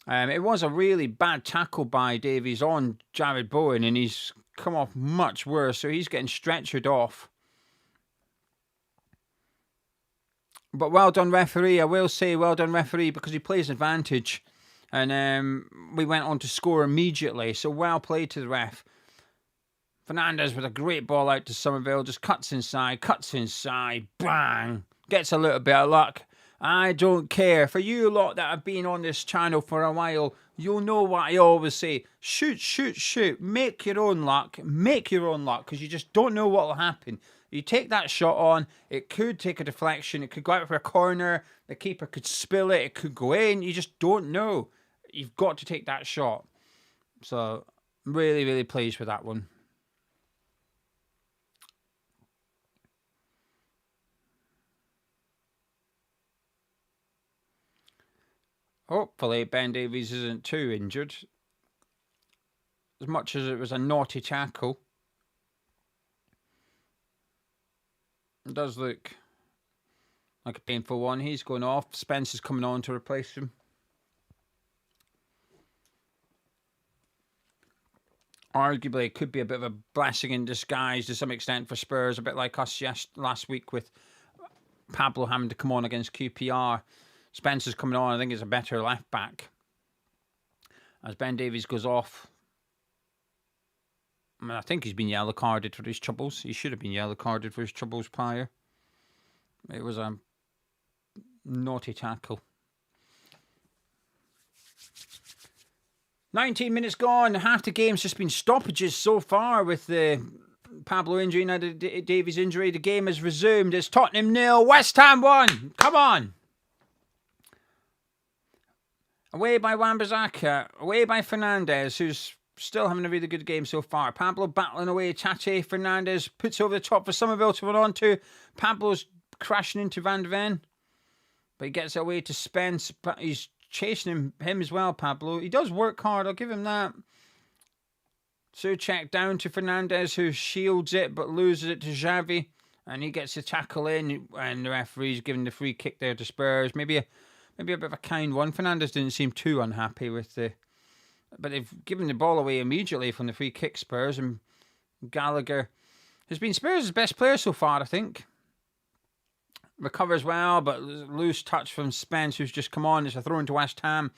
It was a really bad tackle by Davies on Jared Bowen and he's come off much worse. So he's getting stretchered off. But well done, referee. I will say well done, referee, because he plays advantage. And we went on to score immediately. So well played to the ref. Fernandez with a great ball out to Somerville. Just cuts inside, bang. Gets a little bit of luck. I don't care. For you lot that have been on this channel for a while, you'll know what I always say. Shoot, shoot, shoot. Make your own luck. Make your own luck, because you just don't know what will happen. You take that shot on, it could take a deflection, it could go out for a corner, the keeper could spill it, it could go in, you just don't know. You've got to take that shot. So, really, really pleased with that one. Hopefully, Ben Davies isn't too injured. As much as it was a naughty tackle. It does look like a painful one. He's going off. Spencer's coming on to replace him. Arguably, it could be a bit of a blessing in disguise to some extent for Spurs. A bit like us last week with Pablo having to come on against QPR. Spencer's coming on. I think it's a better left back. As Ben Davies goes off. I mean, I think he's been yellow carded for his troubles. He should have been yellow carded for his troubles prior. It was a naughty tackle. 19 minutes gone. Half the game's just been stoppages so far with the Pablo injury, now the Davies injury. The game has resumed. It's Tottenham 0, West Ham 1. Come on. Away by Wan-Bissaka. Away by Fernandez, who's still having a really good game so far. Pablo battling away. Tate. Fernandez puts over the top for Somerville to run on to. Pablo's crashing into Van der Ven. But he gets away to Spence. He's chasing him as well, Pablo. He does work hard, I'll give him that. Souček down to Fernandes, who shields it but loses it to Xavi. And he gets the tackle in, and the referee's giving the free kick there to Spurs. Maybe a bit of a kind one. Fernandes didn't seem too unhappy with the... But they've given the ball away immediately from the free kick, Spurs. And Gallagher has been Spurs' best player so far, I think. Recovers well, but loose touch from Spence, who's just come on. It's a throw into West Ham.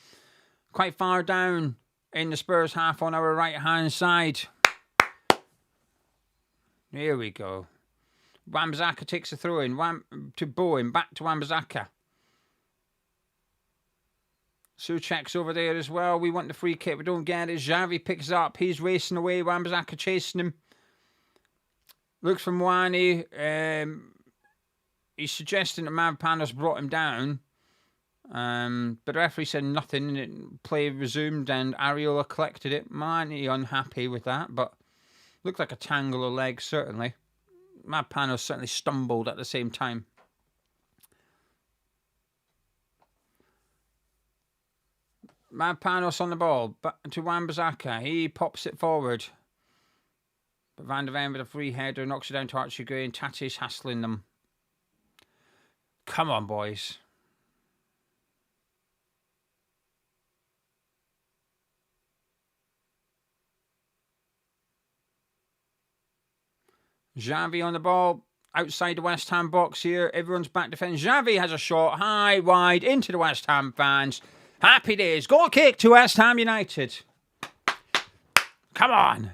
Quite far down in the Spurs half on our right-hand side. Here we go. Wan-Bissaka takes a throw in to Bowen, back to Wan-Bissaka. Souček's over there as well. We want the free kick, we don't get it. Xavi picks up, he's racing away. Wan-Bissaka chasing him. Looks for Muani. He's suggesting that Mavropanos brought him down. But the referee said nothing, and play resumed, and Areola collected it. Muani unhappy with that, but looked like a tangle of legs, certainly. Mavropanos certainly stumbled at the same time. Mavropanos on the ball, back to Wan-Bissaka. He pops it forward. But Van der Ven with a free header knocks it down to Archie Gray, and Tate's hassling them. Come on, boys. Xavi on the ball, outside the West Ham box here. Everyone's back defending. Xavi has a shot, high, wide, into the West Ham fans. Happy days. Goal kick to West Ham United. Come on.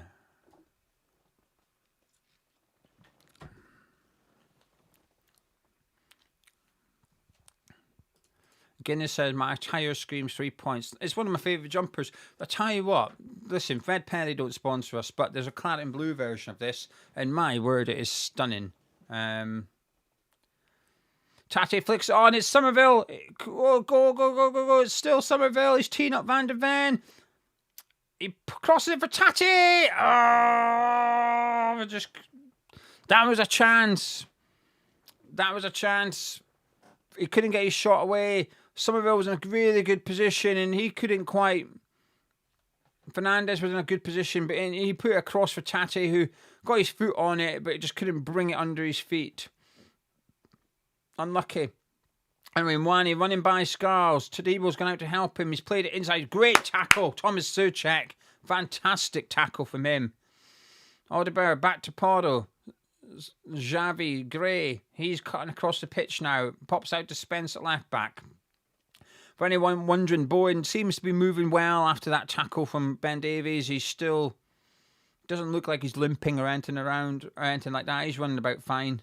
Guinness says, my tyre screams 3 points. It's one of my favourite jumpers. I tell you what, listen, Fred Perry don't sponsor us, but there's a claret and blue version of this, and my word, it is stunning. Tate flicks it on, it's Somerville. Go. It's still Somerville. He's teeing up Van der Ven. He crosses it for Tate. Oh, that was a chance. He couldn't get his shot away. Somerville was in a really good position, and he couldn't quite. Fernandes was in a good position, but he put it across for Tate, who got his foot on it, but he just couldn't bring it under his feet. Unlucky. Anyway, Muani running by Scarles. Tadebo's gone out to help him. He's played it inside. Great tackle. Thomas Souček. Fantastic tackle from him. Aldebar back to Porto. Xavi, Gray. He's cutting across the pitch now. Pops out to Spence at left back. For anyone wondering, Bowen seems to be moving well after that tackle from Ben Davies. He still doesn't look like he's limping or anything around or anything like that. He's running about fine.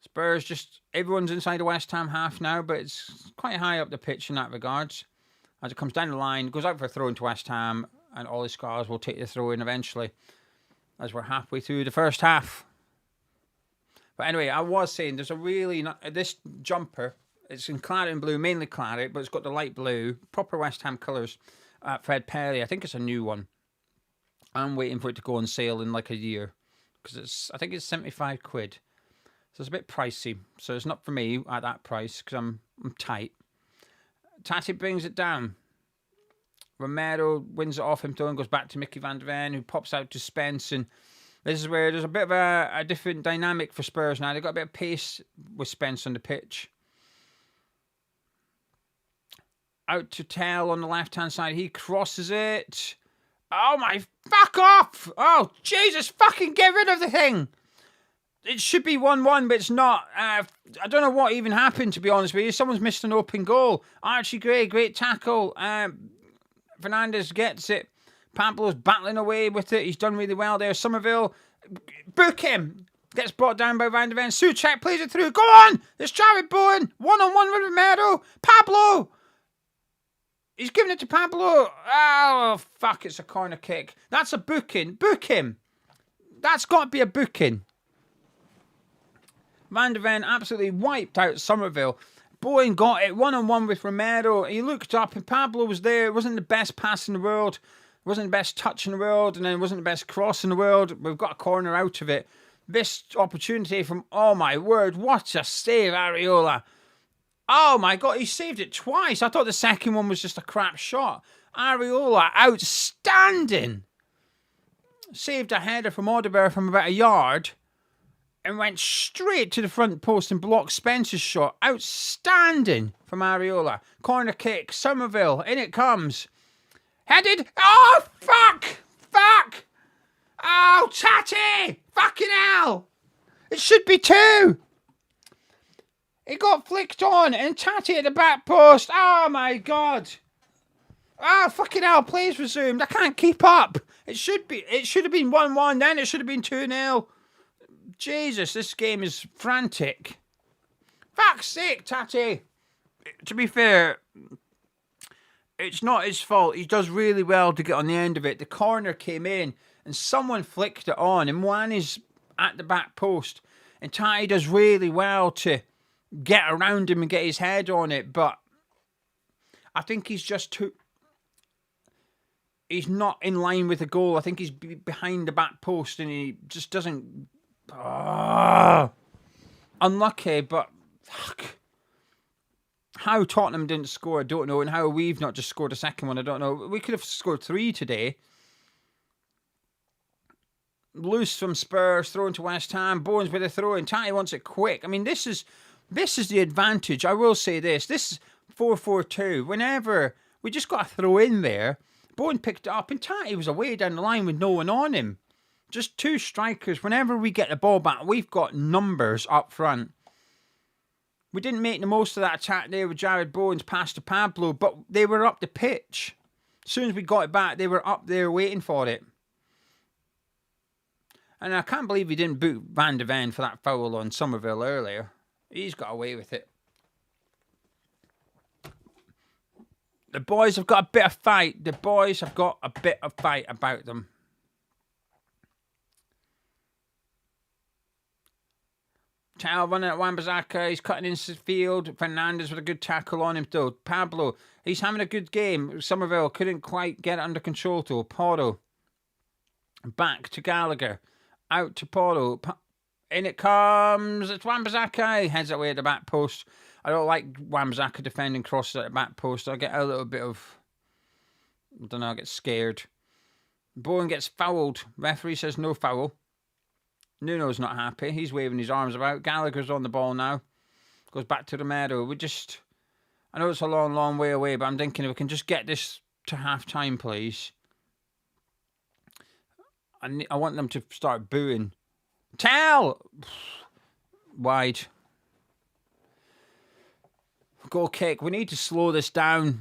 Spurs everyone's inside the West Ham half now, but it's quite high up the pitch in that regards. As it comes down the line, goes out for a throw into West Ham, and Ollie Scarles will take the throw in eventually, as we're halfway through the first half. But anyway, I was saying there's this jumper, it's in claret and blue, mainly claret, but it's got the light blue, proper West Ham colours. Fred Perry, I think it's a new one. I'm waiting for it to go on sale in like a year, because I think it's 75 quid. So it's a bit pricey. So it's not for me at that price, because I'm tight. Tate brings it down. Romero wins it off him, though, and goes back to Mickey Van der Ven, who pops out to Spence, and this is where there's a bit of a different dynamic for Spurs now. They've got a bit of pace with Spence on the pitch. Out to Tell on the left-hand side. He crosses it. Oh, my... Fuck off! Oh, Jesus, fucking get rid of the thing! It should be 1-1, but it's not. I don't know what even happened, to be honest with you. Someone's missed an open goal. Archie Gray, great tackle. Fernandes gets it. Pablo's battling away with it. He's done really well there. Somerville, book him. Gets brought down by Van der Ven. Souček plays it through. Go on! It's Jared Bowen. 1-on-1 with Romero. Pablo! He's giving it to Pablo. Oh, fuck, it's a corner kick. That's a booking. Book him. That's got to be a booking. Van der Ven absolutely wiped out Somerville. Bowen got it 1-on-1 with Romero. He looked up and Pablo was there. It wasn't the best pass in the world. It wasn't the best touch in the world. And then it wasn't the best cross in the world. We've got a corner out of it. this opportunity from, oh my word, what a save, Areola. Oh my God, he saved it twice. I thought the second one was just a crap shot. Areola, outstanding. Saved a header from Odegaard from about a yard and went straight to the front post and blocked Spencer's shot. Outstanding from Areola. Corner kick, Somerville, in it comes. Headed. Oh, fuck! Fuck! Oh, Tatty! Fucking hell! It should be 2. It got flicked on and Tatty at the back post. Oh, my God. Oh, fucking hell. Play's resumed. I can't keep up. It should have been 1-1 then. It should have been 2-0. Jesus, this game is frantic. Fuck's sake, Tatty. To be fair, it's not his fault. He does really well to get on the end of it. The corner came in and someone flicked it on. And Mwane's at the back post. And Tatty does really well to get around him and get his head on it. But I think he's just too... He's not in line with the goal. I think he's behind the back post and he just doesn't... unlucky, but... Fuck. How Tottenham didn't score, I don't know. And how we've not just scored a second one, I don't know. We could have scored 3 today. Loose from Spurs, thrown to West Ham. Bones with a throw in. Tatty wants it quick. I mean, this is the advantage. I will say this. This is 4-4-2. Whenever we just got a throw in there, Bowen picked it up and Tatty was away down the line with no one on him. Just 2 strikers. Whenever we get the ball back, we've got numbers up front. We didn't make the most of that attack there with Jared Bowen's pass to Pablo, but they were up the pitch. As soon as we got it back, they were up there waiting for it. And I can't believe he didn't boot Van de Ven for that foul on Somerville earlier. He's got away with it. The boys have got a bit of fight. The boys have got a bit of fight about them. Tal running at Wan-Bissaka. He's cutting into the field. Fernandes with a good tackle on him though. Pablo, he's having a good game. Somerville couldn't quite get it under control though. Porro. Back to Gallagher. Out to Porro. In it comes. It's Wan-Bissaka. He heads away at the back post. I don't like Wan-Bissaka defending crosses at the back post. I get a little bit of... I don't know, I get scared. Bowen gets fouled. Referee says no foul. Nuno's not happy. He's waving his arms about. Gallagher's on the ball now. Goes back to Romero. I know it's a long, long way away, but I'm thinking if we can just get this to half-time, please. I want them to start booing. Tell! Wide. Goal kick. We need to slow this down.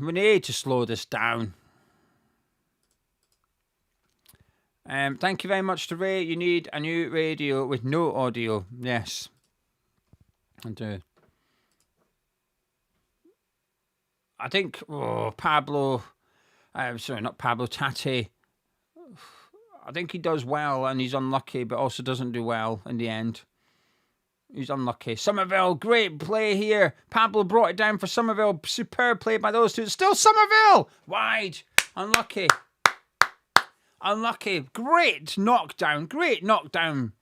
Thank you very much to Ray. You need a new radio with no audio. Yes. I do. I think Pablo... sorry, not Pablo, Tatty. I think he does well and he's unlucky, but also doesn't do well in the end. He's unlucky. Somerville, great play here. Pablo brought it down for Somerville. Superb play by those two. Still Somerville! Wide. Unlucky. Unlucky. Great knockdown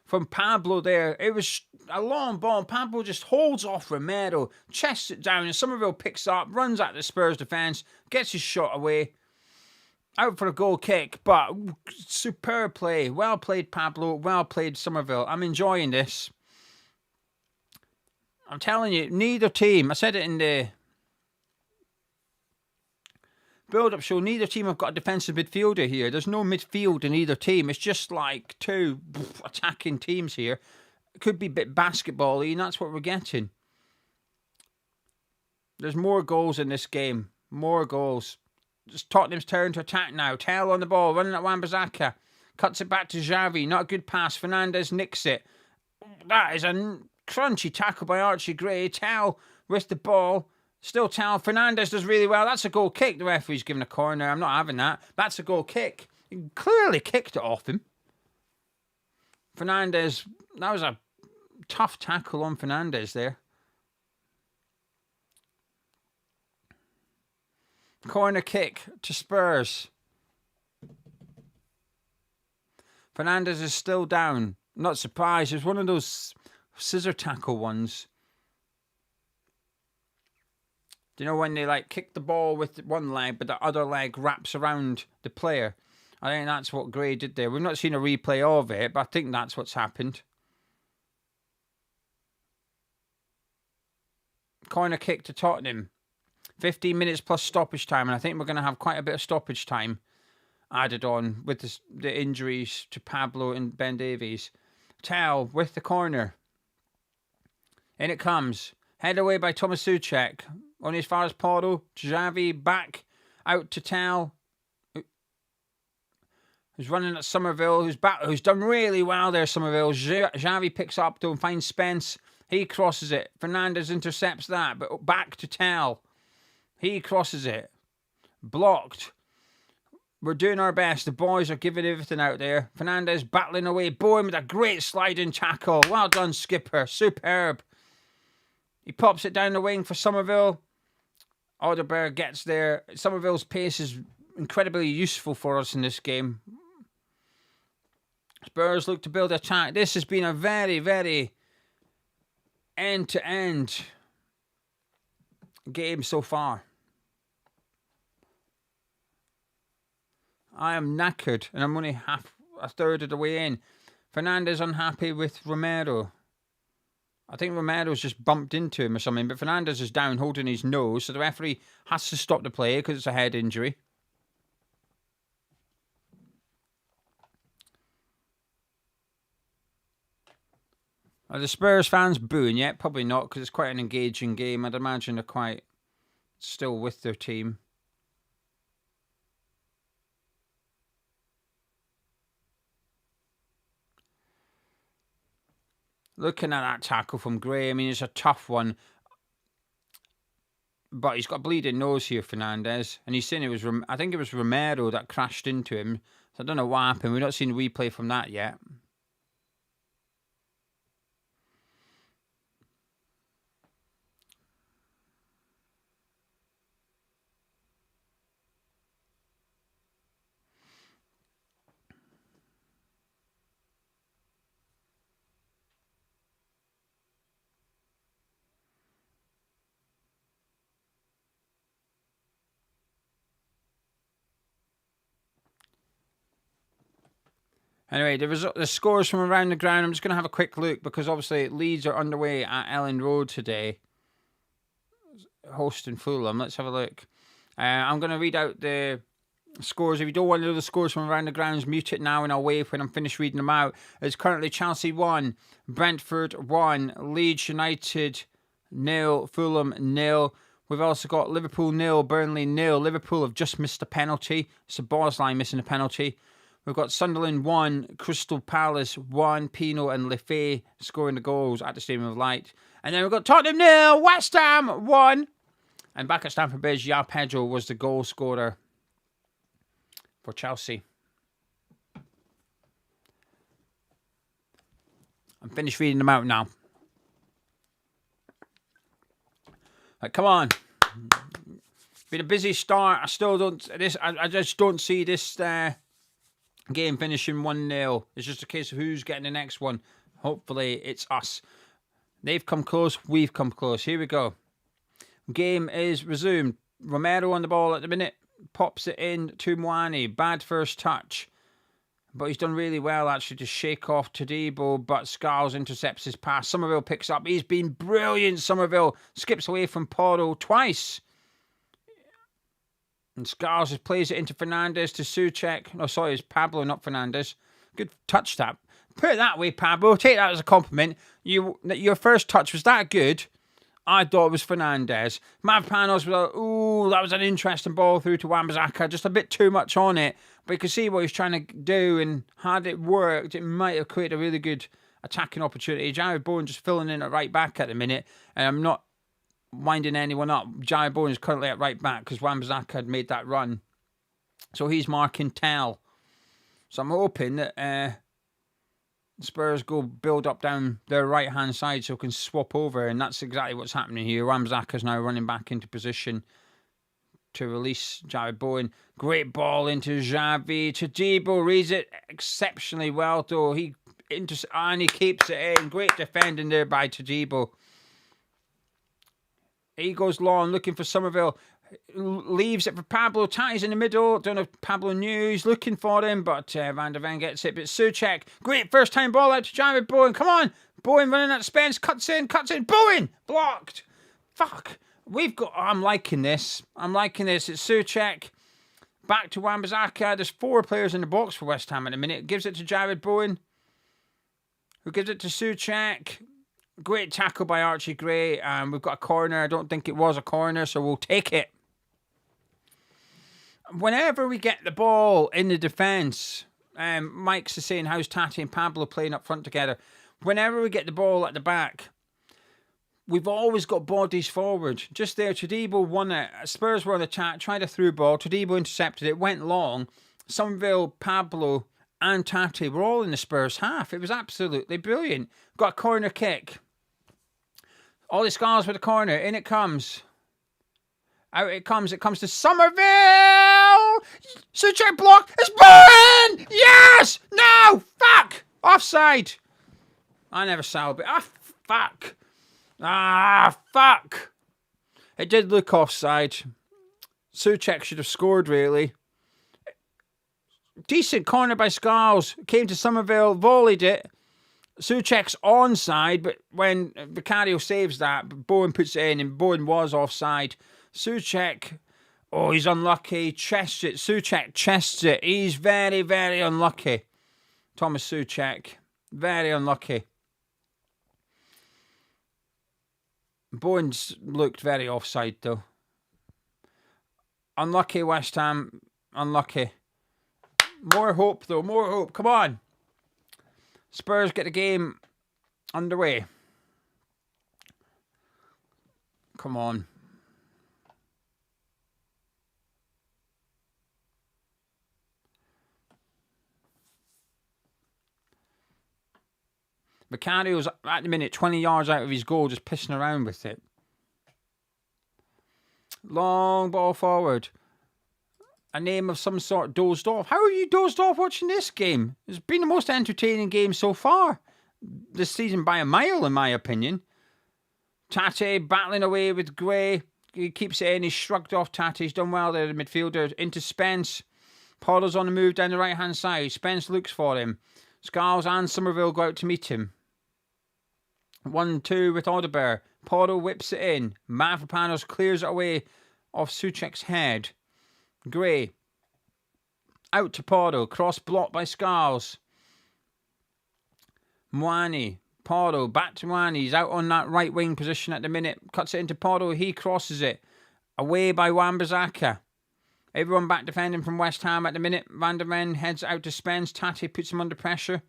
from Pablo there. It was a long ball. Pablo just holds off Romero, chests it down, and Somerville picks up, runs at the Spurs defence, gets his shot away. Out for a goal kick, but superb play. Well played, Pablo. Well played, Somerville. I'm enjoying this. I'm telling you, neither team, I said it in the build-up show, neither team have got a defensive midfielder here. There's no midfield in either team. It's just like 2 attacking teams here. It could be a bit basketball-y, and that's what we're getting. There's more goals in this game. More goals. It's Tottenham's turn to attack now. Tell on the ball, running at Wan-Bissaka. Cuts it back to Xavi. Not a good pass. Fernandes nicks it. That is a crunchy tackle by Archie Gray. Tell with the ball. Still Tell. Fernandes does really well. That's a goal kick. The referee's giving a corner. I'm not having that. That's a goal kick. He clearly kicked it off him. Fernandes. That was a tough tackle on Fernandes there. Corner kick to Spurs. Fernandes is still down. Not surprised. It was one of those scissor tackle ones. Do you know when they like kick the ball with one leg, but the other leg wraps around the player? I think that's what Gray did there. We've not seen a replay of it, but I think that's what's happened. Corner kick to Tottenham. 15 minutes plus stoppage time, and I think we're going to have quite a bit of stoppage time added on with the injuries to Pablo and Ben Davies. Tell with the corner. In it comes. Head away by Thomas Souček. Only as far as Porto. Xavi back out to Tell. Who's running at Somerville. Who's done really well there, Somerville. Xavi picks up though and finds Spence. He crosses it. Fernandes intercepts that. But back to Tell. He crosses it. Blocked. We're doing our best. The boys are giving everything out there. Fernandes battling away. Bowen with a great sliding tackle. Well done, skipper. Superb. He pops it down the wing for Somerville. Alderberg gets there. Somerville's pace is incredibly useful for us in this game. Spurs look to build attack. This has been a very, very end-to-end game so far. I am knackered and I'm only a third of the way in. Fernandes unhappy with Romero. I think Romero's just bumped into him or something, but Fernandes is down holding his nose, so the referee has to stop the play because it's a head injury. Are the Spurs fans booing yet? Probably not, because it's quite an engaging game. I'd imagine they're quite still with their team. Looking at that tackle from Gray, I mean, it's a tough one. But he's got a bleeding nose here, Fernandes. And he's saying I think it was Romero that crashed into him. So I don't know what happened. We've not seen a replay from that yet. Anyway, the scores from around the ground, I'm just going to have a quick look because obviously Leeds are underway at Ellen Road today, hosting Fulham. Let's have a look. I'm going to read out the scores. If you don't want to know the scores from around the grounds, mute it now and I'll wave when I'm finished reading them out. It's currently Chelsea 1, Brentford 1, Leeds United 0, Fulham 0. We've also got Liverpool 0, Burnley 0. Liverpool have just missed a penalty. It's a Bosley missing a penalty. We've got Sunderland 1, Crystal Palace 1, Pino and Lefay scoring the goals at the Stadium of Light. And then we've got Tottenham 0, West Ham 1. And back at Stamford Bridge, João Pedro was the goal scorer for Chelsea. I'm finished reading them out now. Right, come on. Been a busy start. I just don't see this game finishing 1-0. It's just a case of who's getting the next one. Hopefully it's us. They've come close. We've come close. Here we go. Game is resumed. Romero on the ball at the minute. Pops it in to Moani. Bad first touch. But he's done really well actually to shake off Todibo. But Scarles intercepts his pass. Somerville picks up. He's been brilliant. Somerville skips away from Porto twice. And Scarles just plays it into Fernandes to Souček. No, sorry, it's Pablo, not Fernandes. Good touch that. Put it that way, Pablo. Take that as a compliment. Your first touch was that good. I thought it was Fernandes. Mavpanos was like, ooh, that was an interesting ball through to Wan-Bissaka. Just a bit too much on it. But you could see what he's trying to do. And had it worked, it might have created a really good attacking opportunity. Jared Bowen just filling in at right back at the minute. And I'm not winding anyone up. Jared Bowen is currently at right back because Wan-Bissaka had made that run. So he's marking Tell. So I'm hoping that Spurs go build up down their right-hand side so can swap over. And that's exactly what's happening here. Wan-Bissaka's now running back into position to release Jared Bowen. Great ball into Xavi. Todibo reads it exceptionally well, though. He and he keeps it in. Great defending there by Todibo. He goes long, looking for Somerville. Leaves it for Pablo. Ties in the middle. Don't know if Pablo knew. He's looking for him, but Van der Ven gets it. But Souček, great first time ball out to Jared Bowen. Come on. Bowen running at Spence. Cuts in. Bowen! Blocked. Fuck. I'm liking this. It's Souček. Back to Wan-Bissaka. There's 4 players in the box for West Ham in a minute. Gives it to Jared Bowen, who gives it to Souček. Great tackle by Archie Gray. And we've got a corner. I don't think it was a corner, so we'll take it. Whenever we get the ball in the defence, Mike's saying, how's Tati and Pablo playing up front together? Whenever we get the ball at the back, we've always got bodies forward. Just there, Todibo won it. Spurs were on the attack, tried a through ball. Todibo intercepted it, went long. Somerville, Pablo and Tati were all in the Spurs half. It was absolutely brilliant. Got a corner kick. Ollie Scars with a corner. In it comes. Out it comes. It comes to Somerville. Souček block. It's Bowen. Yes. No. Fuck. Offside. I never saw it. Fuck. Fuck. It did look offside. Souček should have scored, really. Decent corner by Scars. Came to Somerville. Volleyed it. Souček's onside, but when Vicario saves that, Bowen puts it in, and Bowen was offside. Souček, he's unlucky. Chests it. Souček chests it. He's very, very unlucky. Thomas Souček, very unlucky. Bowen's looked very offside, though. Unlucky, West Ham. Unlucky. More hope, though. More hope. Come on. Spurs get the game underway. Come on. Vicario's at the minute 20 yards out of his goal, just pissing around with it. Long ball forward. A name of some sort dozed off. How are you dozed off watching this game? It's been the most entertaining game so far this season by a mile, in my opinion. Tate battling away with Gray. He keeps it in. He's shrugged off Tate. He's done well there, the midfielder. Into Spence. Porter's on the move down the right-hand side. Spence looks for him. Scars and Somerville go out to meet him. 1-2 with Odeberg. Porter whips it in. Mavropanos clears it away off Souček's head. Gray. Out to Porto. Cross blocked by Scars. Mwani. Porto. Back to Mwani. He's out on that right wing position at the minute. Cuts it into Porto. He crosses it. Away by Wan-Bissaka. Everyone back defending from West Ham at the minute. Van der Ven heads out to Spence. Tati puts him under pressure.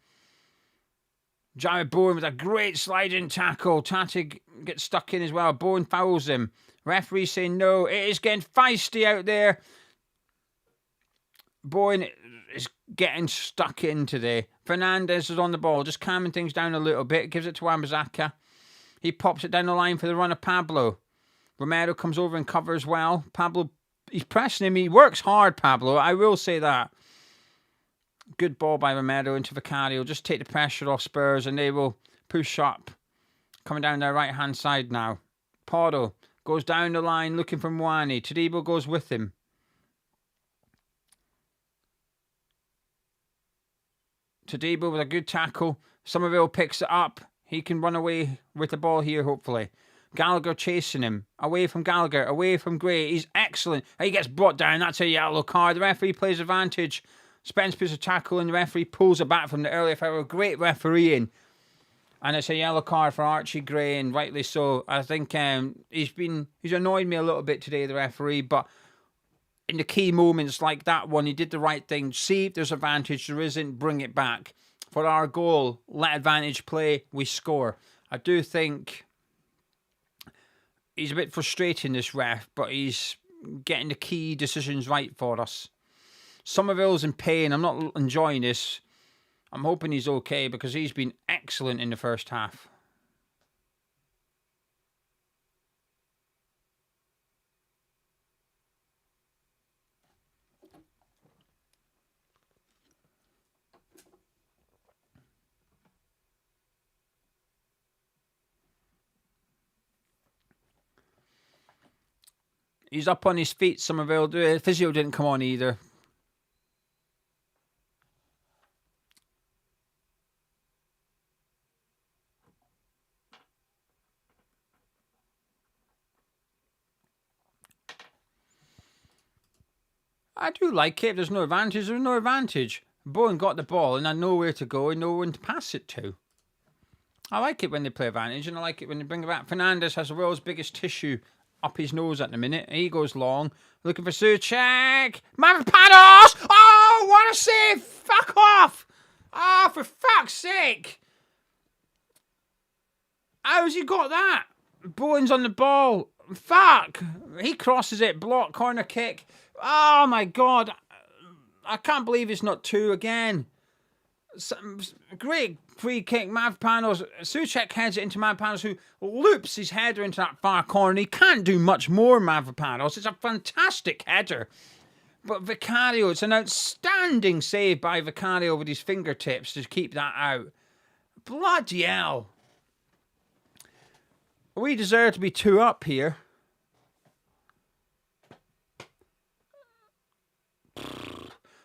Jared Bowen with a great sliding tackle. Tati gets stuck in as well. Bowen fouls him. Referee saying no. It is getting feisty out there. Bowen is getting stuck in today. Fernandez is on the ball, just calming things down a little bit. Gives it to Wan-Bissaka. He pops it down the line for the run of Pablo. Romero comes over and covers well. Pablo, he's pressing him. He works hard, Pablo. I will say that. Good ball by Romero into Vicario. Just take the pressure off Spurs and they will push up. Coming down their right-hand side now. Porto goes down the line looking for Mwani. Todibo goes with him. Todibo with a good tackle. Somerville picks it up. He can run away with the ball here, hopefully. Gallagher chasing him. Away from Gallagher. Away from Gray. He's excellent. He gets brought down. That's a yellow card. The referee plays advantage. Spence puts a tackle and the referee pulls it back from the earlier foul. Great refereeing. And it's a yellow card for Archie Gray, and rightly so. I think he's annoyed me a little bit today, the referee, but in the key moments like that one, he did the right thing. See if there's advantage. There isn't, bring it back. For our goal, let advantage play, we score. I do think he's a bit frustrating, this ref, but he's getting the key decisions right for us. Somerville's in pain. I'm not enjoying this. I'm hoping he's okay because he's been excellent in the first half. He's up on his feet, Somerville. The physio didn't come on either. I do like it. If there's no advantage, there's no advantage. Bowen got the ball and I know where to go and know when to pass it to. I like it when they play advantage, and I like it when they bring it back. Fernandes has the world's biggest tissue up his nose at the minute. He goes long, looking for Souček. Mavropanos! Oh, what a save! Fuck off! Oh, for fuck's sake! How's he got that? Bowen's on the ball. Fuck! He crosses it. Block, corner kick. Oh my God! I can't believe it's not 2 again. Great free kick, Mavropanos. Souček heads it into Mavropanos, who loops his header into that far corner. He can't do much more, Mavropanos. It's a fantastic header. But Vicario, it's an outstanding save by Vicario with his fingertips to keep that out. Bloody hell. We deserve to be 2 up here.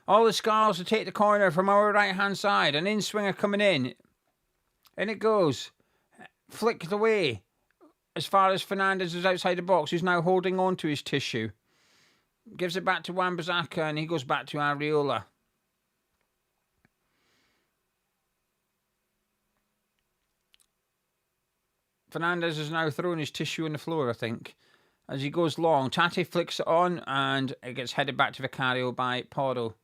All the Scarls to take the corner from our right-hand side. An in-swinger coming in. In it goes. Flicked away. As far as Fernandes is outside the box, who's now holding on to his tissue. Gives it back to Wan-Bissaka and he goes back to Areola. Fernandes has now thrown his tissue on the floor, I think. As he goes long, Tate flicks it on and it gets headed back to Vicario by Porro.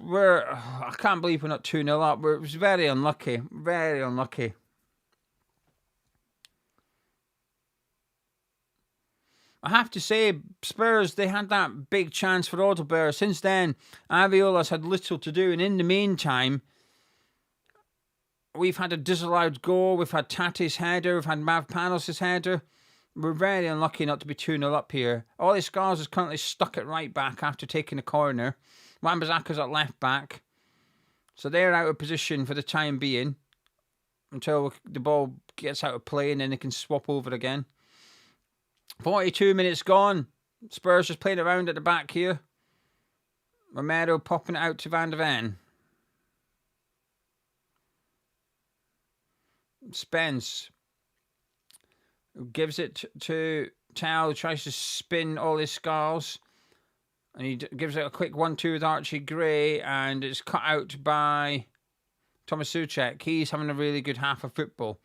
I can't believe we're not 2-0 up. It was very unlucky. Very unlucky. I have to say, Spurs, they had that big chance for Odelberg. Since then, Areola's had little to do. And in the meantime, we've had a disallowed goal. We've had Tate's header. We've had Mavropanos' header. We're very unlucky not to be 2-0 up here. Ollie Scars is currently stuck at right back after taking a corner. Wan-Bissaka's at left back. So they're out of position for the time being. Until the ball gets out of play and then they can swap over again. 42 minutes gone. Spurs just playing around at the back here. Romero popping it out to Van der Ven. Spence gives it to Tao, tries to spin all his scars. And he gives it a quick 1-2 with Archie Gray, and it's cut out by Thomas Souček. He's having a really good half of football.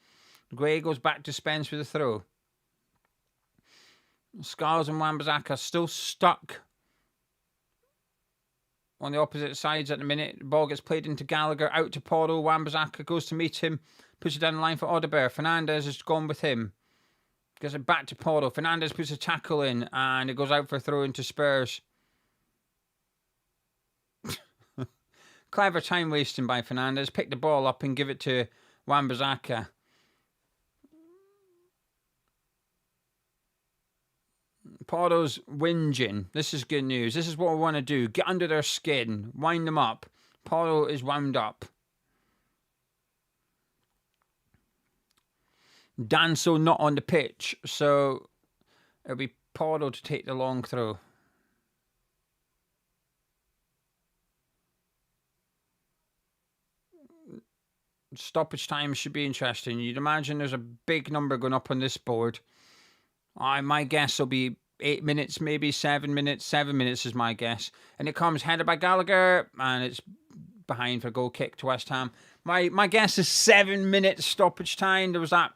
Gray goes back to Spence with a throw. Scars and Wan-Bissaka still stuck on the opposite sides at the minute. The ball gets played into Gallagher, out to Porro. Wan-Bissaka goes to meet him, puts it down the line for Odegaard. Fernandes has gone with him. Gives it back to Porro. Fernandes puts a tackle in, and it goes out for a throw into Spurs. Clever time wasting by Fernandes. Pick the ball up and give it to Wan-Bissaka. Porro's whinging. This is good news. This is what we want to do. Get under their skin. Wind them up. Porro is wound up. Danso not on the pitch, so it'll be Porro to take the long throw. Stoppage time should be interesting. You'd imagine there's a big number going up on this board. My guess will be 8 minutes, maybe 7 minutes. 7 minutes is my guess. And it comes headed by Gallagher, and it's behind for a goal kick to West Ham. My guess is 7 minutes stoppage time. There was that.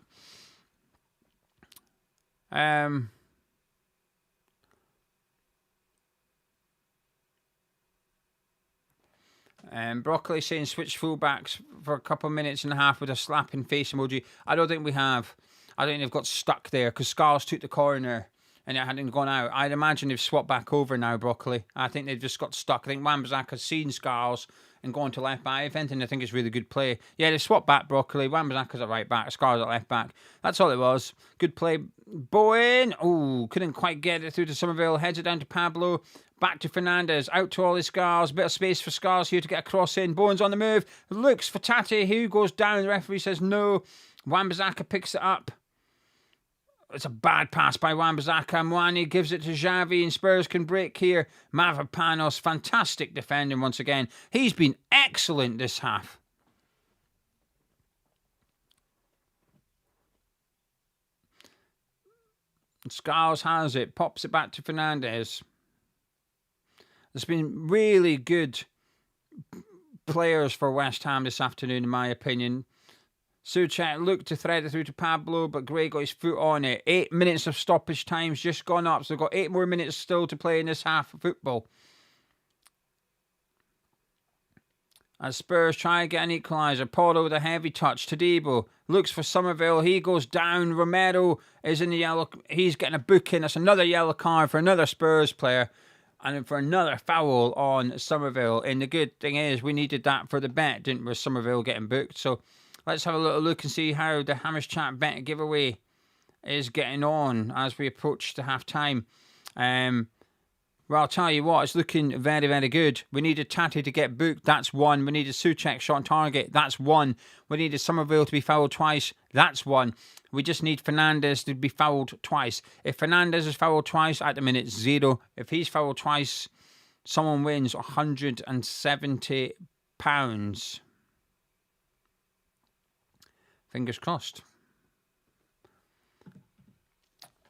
Broccoli saying switch fullbacks for a couple of minutes and a half with a slapping face emoji. I don't think we have. I think they've got stuck there because Scars took the corner and it hadn't gone out. I'd imagine they've swapped back over now, Broccoli. I think they've just got stuck. I think Wan-Bissaka's seen Scars and gone to left back. If anything, I think it's really good play. Yeah, they swapped back, Broccoli. Wan-Bissaka's at right back, Scars at left back. That's all it was. Good play. Bowen. Oh, couldn't quite get it through to Somerville. Heads it down to Pablo. Back to Fernandes. Out to all his Scars. Bit of space for Scars here to get a cross in. Bowen's on the move. Looks for Tate. Who goes down? The referee says no. Wan-Bissaka picks it up. It's a bad pass by Wan-Bissaka. Mwani gives it to Xavi, and Spurs can break here. Mavropanos, fantastic defending once again. He's been excellent this half. Scarles has it, pops it back to Fernandes. There's been really good players for West Ham this afternoon, in my opinion. Souček looked to thread it through to Pablo, but Gray got his foot on it. 8 minutes of stoppage time's just gone up, so they've got 8 more minutes still to play in this half of football. As Spurs try and get an equaliser, Porto with a heavy touch. Todibo looks for Somerville. He goes down. Romero is in the yellow. He's getting a booking. That's another yellow card for another Spurs player. And for another foul on Somerville. And the good thing is, we needed that for the bet, didn't we? Somerville getting booked. So let's have a little look and see how the Hammers Chat bet giveaway is getting on as we approach the half time. Well, I'll tell you what, it's looking very, very good. We needed Tati to get booked. That's one. We needed Souček shot on target. That's one. We needed Somerville to be fouled twice. That's one. We just need Fernandes to be fouled twice. If Fernandes is fouled twice, at the minute, 0. If he's fouled twice, someone wins £170. Fingers crossed.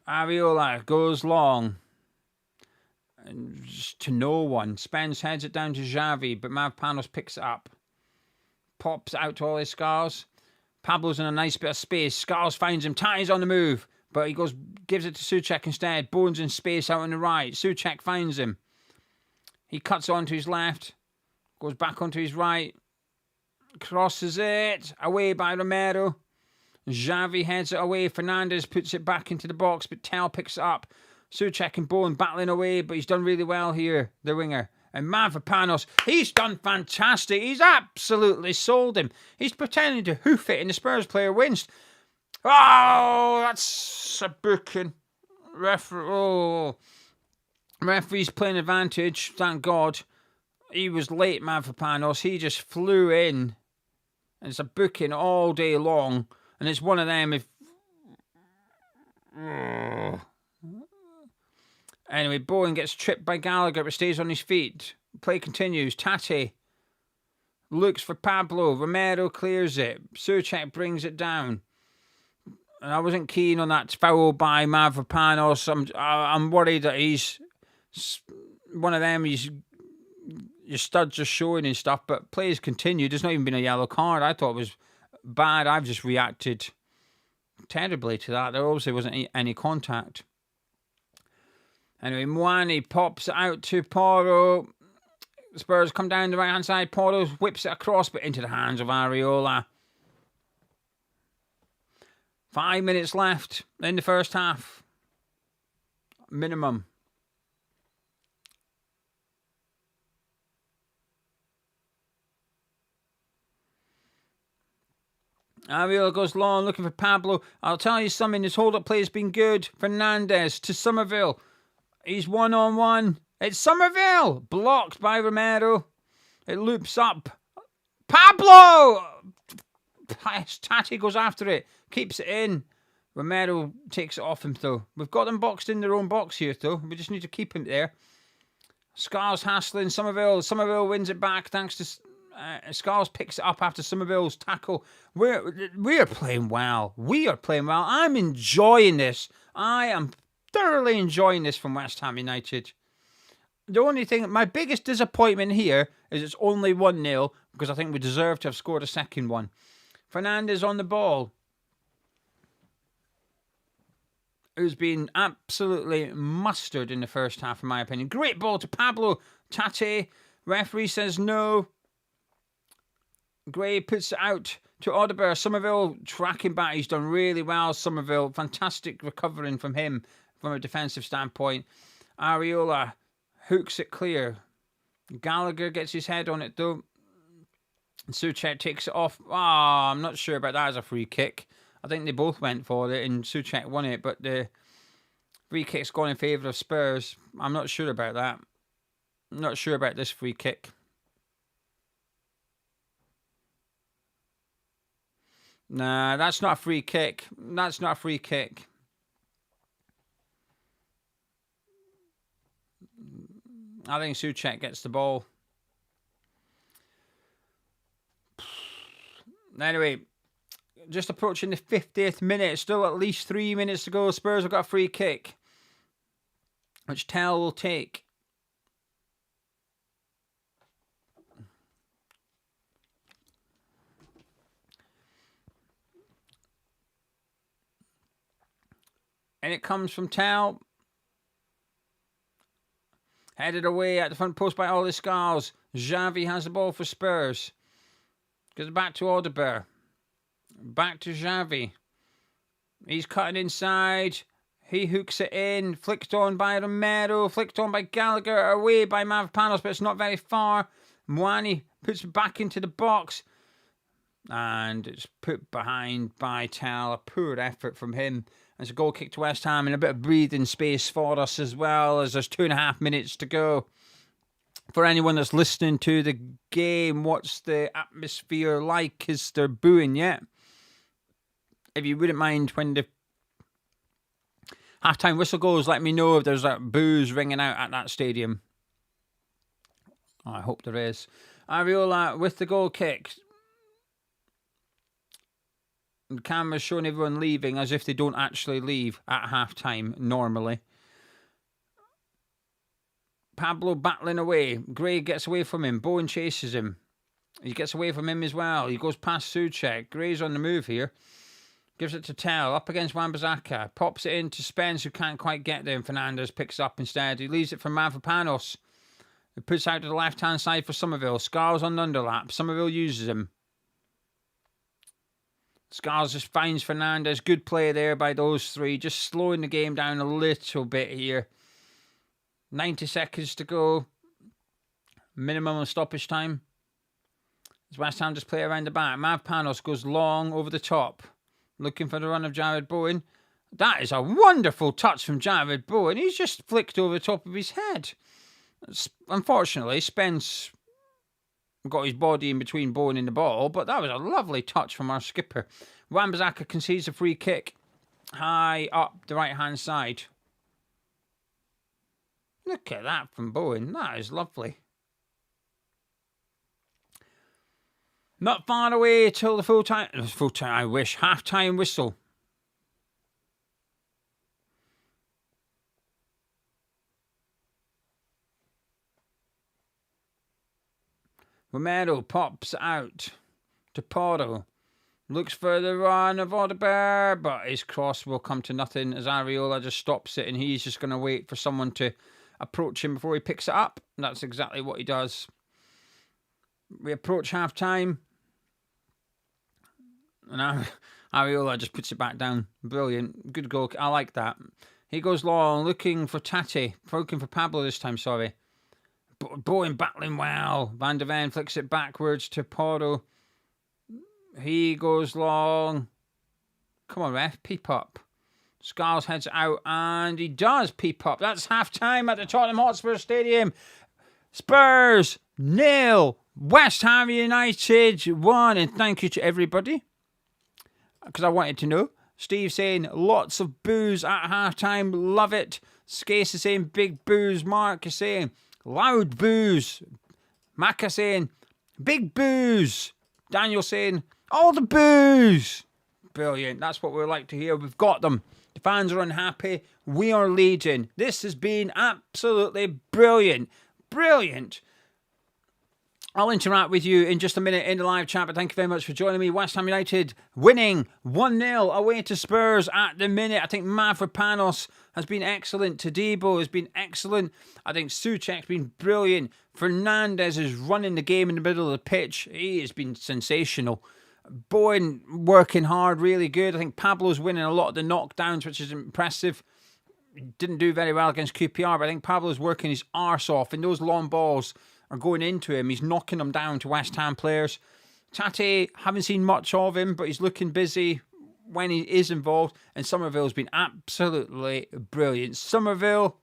Areola goes long. And just to no one. Spence heads it down to Xavi, but Mavropanos picks it up. Pops out to Ollie Scarles. Pablo's in a nice bit of space. Scarles finds him. Tati's on the move, but he gives it to Souček instead. Bowen's in space out on the right. Souček finds him. He cuts onto his left. Goes back onto his right. Crosses it. Away by Romero. Xavi heads it away. Fernandes puts it back into the box, but Tel picks it up. Souček and Bowen battling away, but he's done really well here, the winger. And Mavropanos, he's done fantastic. He's absolutely sold him. He's pretending to hoof it, and the Spurs player wins. Oh, that's a booking. Referee's playing advantage, thank God. He was late, Mavropanos. He just flew in. And it's a booking all day long. And it's one of them if... Anyway, Bowen gets tripped by Gallagher but stays on his feet. Play continues. Tati looks for Pablo. Romero clears it. Souček brings it down. And I wasn't keen on that foul by Mavropanos. I'm worried that he's one of them. Your studs are showing and stuff, but plays continue. There's not even been a yellow card. I thought it was bad. I've just reacted terribly to that. There obviously wasn't any contact. Anyway, Mwani pops it out to Porto. Spurs come down the right-hand side. Porto whips it across, but into the hands of Areola. 5 minutes left in the first half. Minimum. Areola goes long, looking for Pablo. I'll tell you something, this hold-up play has been good. Fernandes to Somerville. He's one-on-one. It's Somerville. Blocked by Romero. It loops up. Pablo! Tati goes after it. Keeps it in. Romero takes it off him, though. We've got them boxed in their own box here, though. We just need to keep him there. Scarles hassling Somerville. Somerville wins it back thanks to... Scarles picks it up after Somerville's tackle. We're playing well. We are playing well. I'm enjoying this. I am thoroughly enjoying this from West Ham United. The only thing, my biggest disappointment here is it's only 1-0 because I think we deserve to have scored a second one. Fernandes on the ball. Who's been absolutely mustard in the first half, in my opinion. Great ball to Pablo. Tati. Referee says no. Gray puts it out to Odeber. Somerville tracking back. He's done really well, Somerville. Fantastic recovering from him from a defensive standpoint. Areola hooks it clear. Gallagher gets his head on it, though. Souček takes it off. I'm not sure about that as a free kick. I think they both went for it and Souček won it, but the free kick's gone in favour of Spurs. I'm not sure about that. I'm not sure about this free kick. Nah, that's not a free kick. That's not a free kick. I think Souček gets the ball. Anyway, just approaching the 50th minute. Still at least 3 minutes to go. Spurs have got a free kick, which Tell will take. And it comes from Tell. Headed away at the front post by Oli Scars. Xavi has the ball for Spurs. Goes back to Odegaard. Back to Xavi. He's cutting inside. He hooks it in. Flicked on by Romero. Flicked on by Gallagher. Away by Mavropanos, but it's not very far. Mwani puts it back into the box. And it's put behind by Tell. A poor effort from him. It's a goal kick to West Ham and a bit of breathing space for us as well, as there's 2.5 minutes to go. For anyone that's listening to the game, what's the atmosphere like? Is there booing yet? If you wouldn't mind, when the halftime whistle goes, let me know if there's boos ringing out at that stadium. I hope there is. Areola with the goal kick. The camera's showing everyone leaving as if they don't actually leave at halftime normally. Pablo battling away. Gray gets away from him. Bowen chases him. He gets away from him as well. He goes past Souček. Gray's on the move here. Gives it to Tell. Up against Wan-Bissaka. Pops it in to Spence, who can't quite get there. And Fernandez picks up instead. He leaves it for Mavropanos. He puts out to the left-hand side for Somerville. Scars on the underlap. Somerville uses him. Scars just finds Fernandez. Good play there by those three. Just slowing the game down a little bit here. 90 seconds to go. Minimum of stoppage time. As West Ham just play around the back. Mavropanos goes long over the top. Looking for the run of Jared Bowen. That is a wonderful touch from Jared Bowen. He's just flicked over the top of his head. Unfortunately, Spence got his body in between Bowen and the ball, but that was a lovely touch from our skipper. Wan-Bissaka concedes a free kick high up the right-hand side. Look at that from Bowen. That is lovely. Not far away till the half-time whistle. Romero pops out to Porto. Looks for the run of Odegaard, but his cross will come to nothing as Areola just stops it, and he's just going to wait for someone to approach him before he picks it up. And that's exactly what he does. We approach half-time, and Areola just puts it back down. Brilliant. Good goal. I like that. He goes long, looking for Pablo this time, sorry. Bowen battling well. Van der Ven flicks it backwards to Porto. He goes long. Come on, ref, peep up. Scars heads out, and he does peep up. That's half-time at the Tottenham Hotspurs Stadium. Spurs 0. West Ham United 1. And thank you to everybody, because I wanted to know. Steve saying lots of boos at half-time. Love it. Skase is saying big boos. Mark is saying loud boos. Maka saying big boos. Daniel saying all the boos. Brilliant. That's what we like to hear. We've got them. The fans are unhappy. We are leading. This has been absolutely brilliant. Brilliant. I'll interact with you in just a minute in the live chat, but thank you very much for joining me. West Ham United winning 1-0 away to Spurs at the minute. I think Mavropanos has been excellent. Todibo has been excellent. I think Souček's been brilliant. Fernandez is running the game in the middle of the pitch. He has been sensational. Bowen working hard, really good. I think Pablo's winning a lot of the knockdowns, which is impressive. He didn't do very well against QPR, but I think Pablo's working his arse off, and those long balls are going into him. He's knocking them down to West Ham players. Tate, haven't seen much of him, but he's looking busy when he is involved. And Somerville's been absolutely brilliant. Somerville,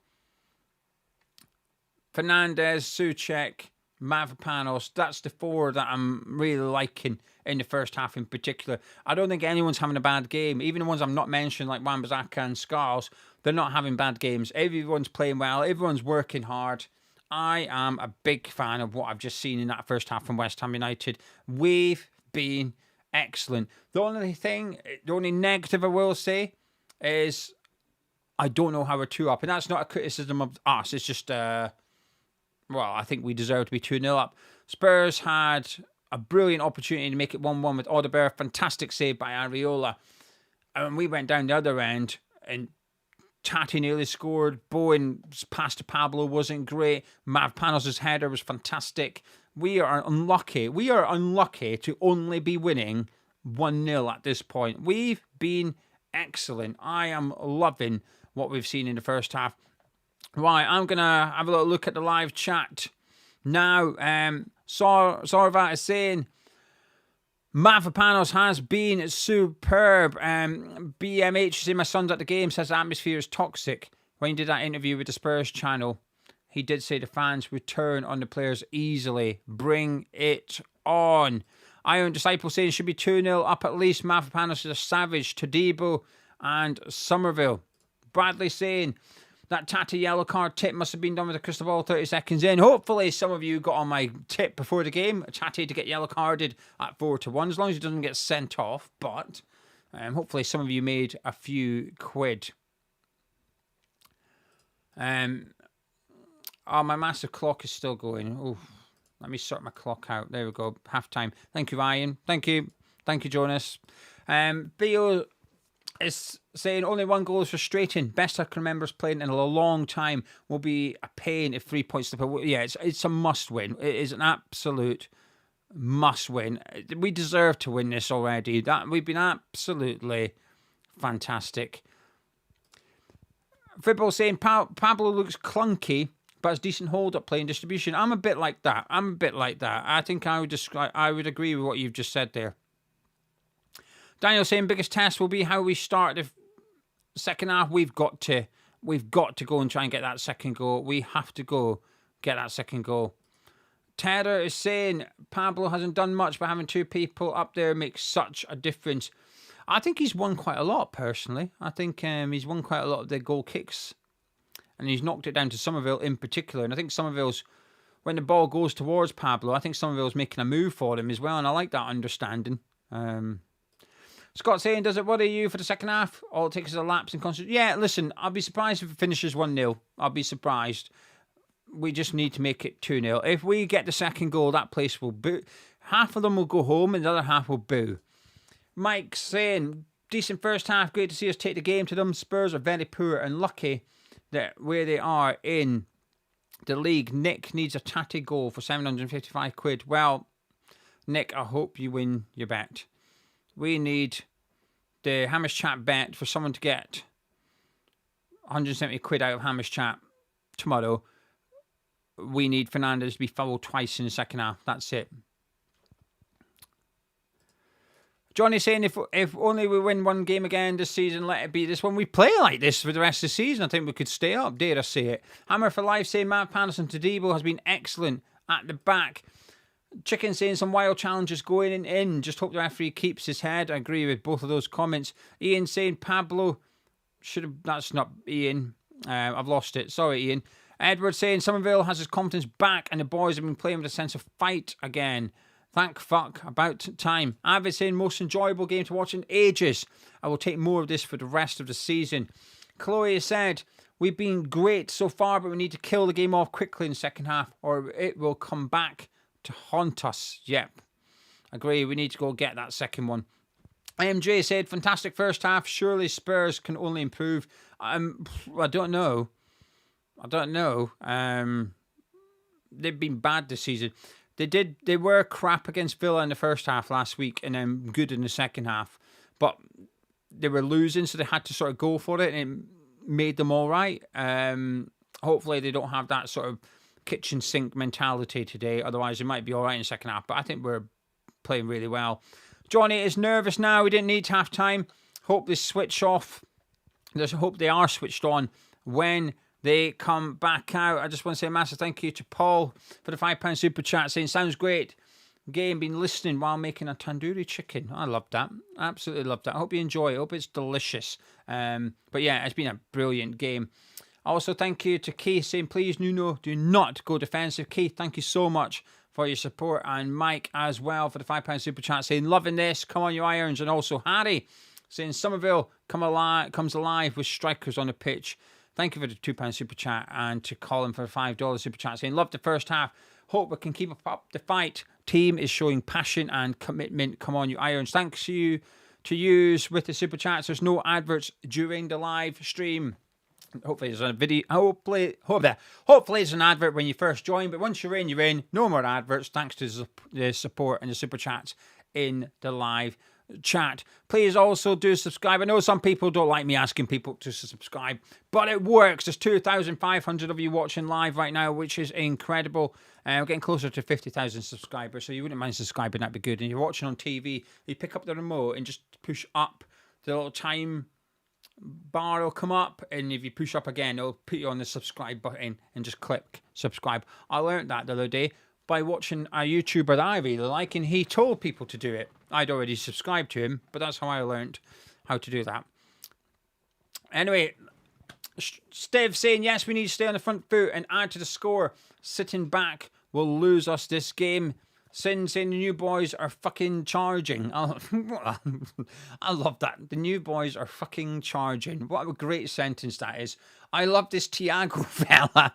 Fernandez, Souček, Mavropanos. That's the four that I'm really liking in the first half in particular. I don't think anyone's having a bad game. Even the ones I'm not mentioning, like Wan-Bissaka and Scars, they're not having bad games. Everyone's playing well. Everyone's working hard. I am a big fan of what I've just seen in that first half from West Ham United. We've been excellent. The only negative I will say is I don't know how we're 2-up. And that's not a criticism of us. It's just, I think we deserve to be 2-0 up. Spurs had a brilliant opportunity to make it 1-1 with Audebert. Fantastic save by Areola. And we went down the other end and Tati nearly scored. Bowen's pass to Pablo wasn't great. Mavropanos' header was fantastic. We are unlucky. We are unlucky to only be winning 1-0 at this point. We've been excellent. I am loving what we've seen in the first half. Right, I'm going to have a little look at the live chat now. Sorvat is saying, Mavropanos has been superb. BMH saying, my son's at the game, says the atmosphere is toxic. When he did that interview with the Spurs channel, he did say the fans would turn on the players easily. Bring it on. Iron Disciple saying should be 2-0 up at least. Mavropanos is a savage. Todibo and Somerville. Bradley saying that Tati yellow card tip must have been done with a crystal ball 30 seconds in. Hopefully some of you got on my tip before the game. Tati to get yellow carded at 4-1 as long as he doesn't get sent off. But hopefully some of you made a few quid. My massive clock is still going. Oh, let me sort my clock out. There we go. Half time. Thank you, Ryan. Thank you. Thank you, Jonas. Theo is saying only one goal is frustrating. Best I can remember us playing in a long time. Will be a pain if 3 points slip away. Yeah, it's a must win. It is an absolute must win. We deserve to win this already. We've been absolutely fantastic. Fibble saying Pablo looks clunky, but has decent hold-up play and distribution. I'm a bit like that. I think I would agree with what you've just said there. Daniel saying biggest test will be how we start the second half. We've got to go and try and get that second goal. We have to go get that second goal. Terra is saying Pablo hasn't done much, but having two people up there makes such a difference. I think he's won quite a lot, personally. I think he's won quite a lot of their goal kicks. And he's knocked it down to Somerville in particular. And I think Somerville's, when the ball goes towards Pablo, I think Somerville's making a move for him as well. And I like that understanding. Scott saying, does it worry you for the second half? All it takes is a lapse in concentration. Yeah, listen, I'll be surprised if it finishes 1-0. I'll be surprised. We just need to make it 2-0. If we get the second goal, that place will boo. Half of them will go home and the other half will boo. Mike saying, decent first half. Great to see us take the game to them. Spurs are very poor and lucky that where they are in the league. Nick needs a tatty goal for 755 quid. Well, Nick, I hope you win your bet. We need the Hamish Chat bet for someone to get 170 quid out of Hamish Chat tomorrow. We need Fernandes to be fouled twice in the second half. That's it. Johnny saying if only we win one game again this season, let it be this one. We play like this for the rest of the season. I think we could stay up. Dare I say it. Hammer for Life saying Mavropanos and Todibo has been excellent at the back. Chicken saying some wild challenges going in. Just hope the referee keeps his head. I agree with both of those comments. Ian saying Pablo should have. That's not Ian. I've lost it. Sorry, Ian. Edward saying Somerville has his confidence back and the boys have been playing with a sense of fight again. Thank fuck. About time. Avid saying most enjoyable game to watch in ages. I will take more of this for the rest of the season. Chloe said, we've been great so far, but we need to kill the game off quickly in the second half or it will come back to haunt us. Yep. Agree. We need to go get that second one. MJ said, fantastic first half. Surely Spurs can only improve. I don't know. They've been bad this season. They were crap against Villa in the first half last week and then good in the second half. But they were losing, so they had to sort of go for it and it made them all right. Hopefully they don't have that sort of kitchen sink mentality today. Otherwise, they might be all right in the second half. But I think we're playing really well. Johnny is nervous now. We didn't need half time. Hope they switch off. Hope they are switched on when they come back out. I just want to say a massive thank you to Paul for the £5 super chat saying, sounds great. Game, been listening while making a tandoori chicken. I love that. Absolutely love that. I hope you enjoy it. I hope it's delicious. But yeah, it's been a brilliant game. Also, thank you to Keith saying, please, Nuno, do not go defensive. Keith, thank you so much for your support. And Mike as well for the £5 super chat saying, loving this. Come on, you Irons. And also Harry saying, Somerville comes alive with strikers on the pitch. Thank you for the £2 super chat. And to Colin for the $5 super chat saying, love the first half. Hope we can keep up the fight. Team is showing passion and commitment. Come on, you Irons. Thanks to use with the super chats. There's no adverts during the live stream. Hopefully there's a video. Hopefully there's an advert when you first join. But once you're in, you're in. No more adverts. Thanks to the support and the super chats in the live chat. Please also do subscribe. I know some people don't like me asking people to subscribe, but it works. There's 2,500 of you watching live right now, which is incredible. We're getting closer to 50,000 subscribers, so you wouldn't mind subscribing. That'd be good. And you're watching on TV, you pick up the remote and just push up. The little time bar will come up, and if you push up again, it'll put you on the subscribe button and just click subscribe. I learned that the other day by watching a YouTuber that I really like, and he told people to do it. I'd already subscribed to him, but that's how I learned how to do that. Anyway, Steve saying, yes, we need to stay on the front foot and add to the score. Sitting back will lose us this game. Sin saying the new boys are fucking charging. I love that. The new boys are fucking charging. What a great sentence that is. I love this Thiago fella.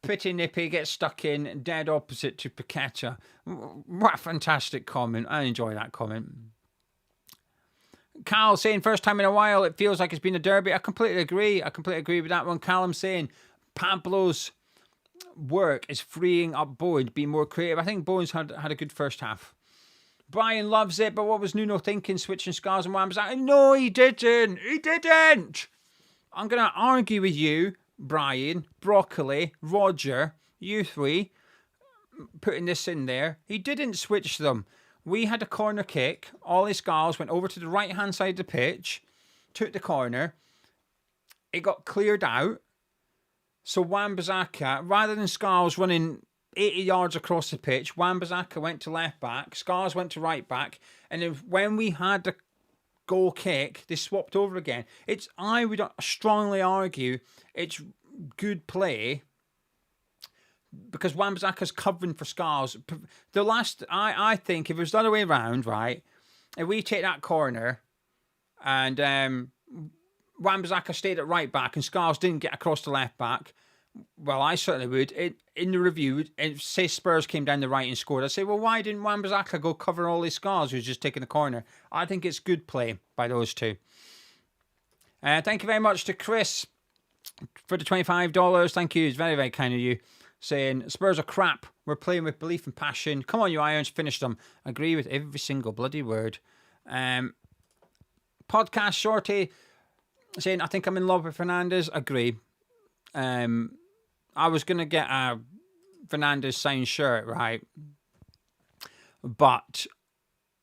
Pity Nippy gets stuck in dead opposite to Paqueta. What a fantastic comment. I enjoy that comment. Cal saying, first time in a while, it feels like it's been a derby. I completely agree. With that one. Callum saying, Pablo's work is freeing up Bowen to be more creative. I think Bowen's had a good first half. Brian loves it, but what was Nuno thinking, switching Scars and Wan-Bissaka? No, he didn't. I'm going to argue with you, Brian, Broccoli, Roger, you three, putting this in there. He didn't switch them. We had a corner kick. Ollie Scars went over to the right-hand side of the pitch, took the corner. It got cleared out. So Wan-Bissaka, rather than Scars running 80 yards across the pitch, Wan-Bissaka went to left back, Scars went to right back, and then when we had the goal kick, they swapped over again. I would strongly argue it's good play because Wan-Bissaka's covering for Scars. I think if it was the other way around, right, if we take that corner and Wan-Bissaka stayed at right back and Scars didn't get across to left back, well, I certainly would. In the review, say Spurs came down the right and scored, I'd say, well, why didn't Wan-Bissaka go cover all these Scars who's just taking the corner? I think it's good play by those two. Thank you very much to Chris for the $25. Thank you. It's very, very kind of you. Saying, Spurs are crap. We're playing with belief and passion. Come on, you Irons, finish them. Agree with every single bloody word. Podcast Shorty saying, I think I'm in love with Fernandes. Agree. I was going to get a Fernandes signed shirt, right? But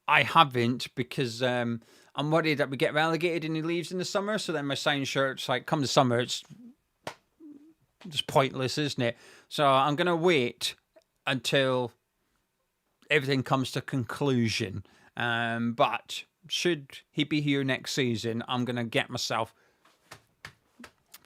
I haven't because I'm worried that we get relegated and he leaves in the summer. So then my signed shirt's like, come the summer, it's just pointless, isn't it? So I'm going to wait until everything comes to conclusion. But should he be here next season, I'm going to get myself.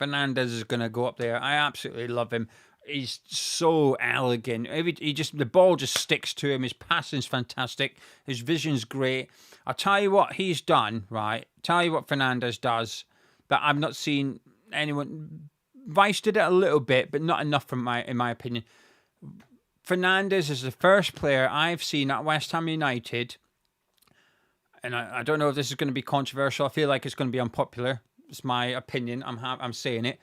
Fernandes is going to go up there. I absolutely love him. He's so elegant. The ball just sticks to him. His passing's fantastic. His vision's great. I'll tell you what he's done, right? Tell you what Fernandes does that I've not seen anyone. Vice did it a little bit, but not enough in my opinion. Fernandes is the first player I've seen at West Ham United, and I don't know if this is going to be controversial. I feel like it's going to be unpopular. It's my opinion. I'm saying it.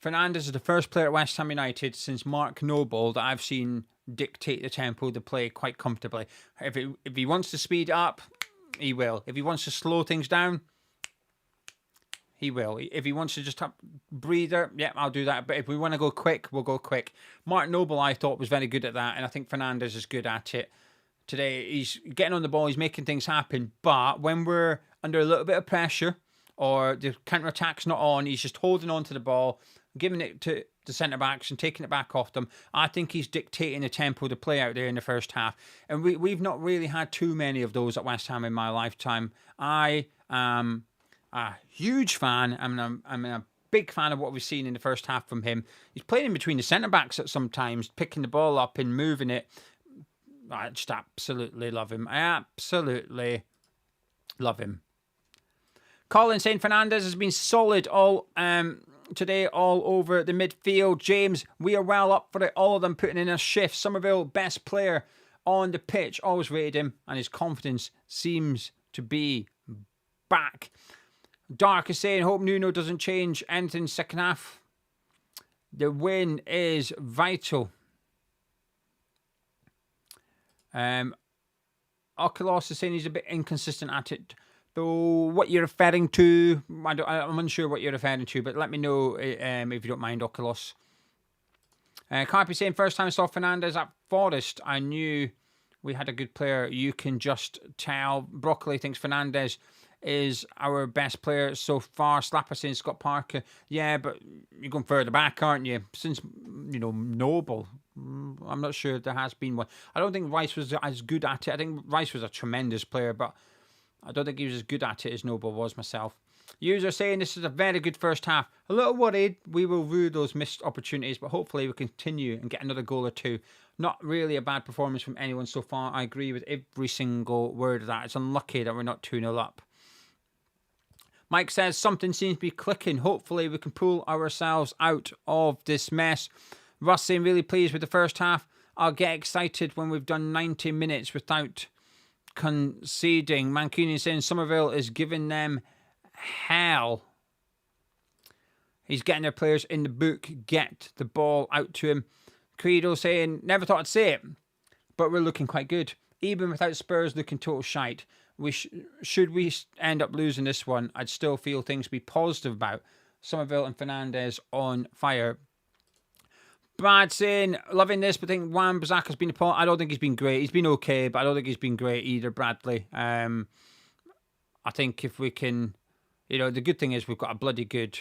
Fernandes is the first player at West Ham United since Mark Noble that I've seen dictate the tempo of the play quite comfortably. If he wants to speed up, he will. If he wants to slow things down, he will. If he wants to just have breather, yeah, I'll do that. But if we want to go quick, we'll go quick. Mark Noble, I thought, was very good at that, and I think Fernandes is good at it. Today, he's getting on the ball, he's making things happen. But when we're under a little bit of pressure, or the counter-attack's not on, he's just holding on to the ball, giving it to the centre-backs and taking it back off them. I think he's dictating the tempo to play out there in the first half. And we've not really had too many of those at West Ham in my lifetime. I am a huge fan. I'm a big fan of what we've seen in the first half from him. He's playing in between the centre-backs at some times, picking the ball up and moving it. I just absolutely love him. I absolutely love him. Colin saying Fernandes has been solid all today, all over the midfield. James, we are well up for it. All of them putting in a shift. Somerville, best player on the pitch. Always rated him, and his confidence seems to be back. Dark is saying, hope Nuno doesn't change anything second half. The win is vital. Oculos is saying he's a bit inconsistent at it. So what you're referring to, I'm unsure what you're referring to, but let me know if you don't mind, Oculos. Carpe saying, first time I saw Fernandes at Forest, I knew we had a good player. You can just tell. Broccoli thinks Fernandes is our best player so far. Slapper saying Scott Parker. Yeah, but you're going further back, aren't you? Since, Noble. I'm not sure there has been one. I don't think Rice was as good at it. I think Rice was a tremendous player, but I don't think he was as good at it as Noble was myself. User saying this is a very good first half. A little worried we will rue those missed opportunities, but hopefully we continue and get another goal or two. Not really a bad performance from anyone so far. I agree with every single word of that. It's unlucky that we're not 2-0 up. Mike says something seems to be clicking. Hopefully we can pull ourselves out of this mess. Russ saying really pleased with the first half. I'll get excited when we've done 90 minutes without conceding. Mancunian saying Somerville is giving them hell. He's getting their players in the book. Get the ball out to him. Credo saying, never thought I'd say it, but we're looking quite good. Even without Spurs looking total shite. Should we end up losing this one, I'd still feel things to be positive about. Somerville and Fernandes on fire. Brad saying, loving this, but I think Wan-Bissaka's been a part. I don't think he's been great. He's been okay, but I don't think he's been great either, Bradley. I think if we can, the good thing is we've got a bloody good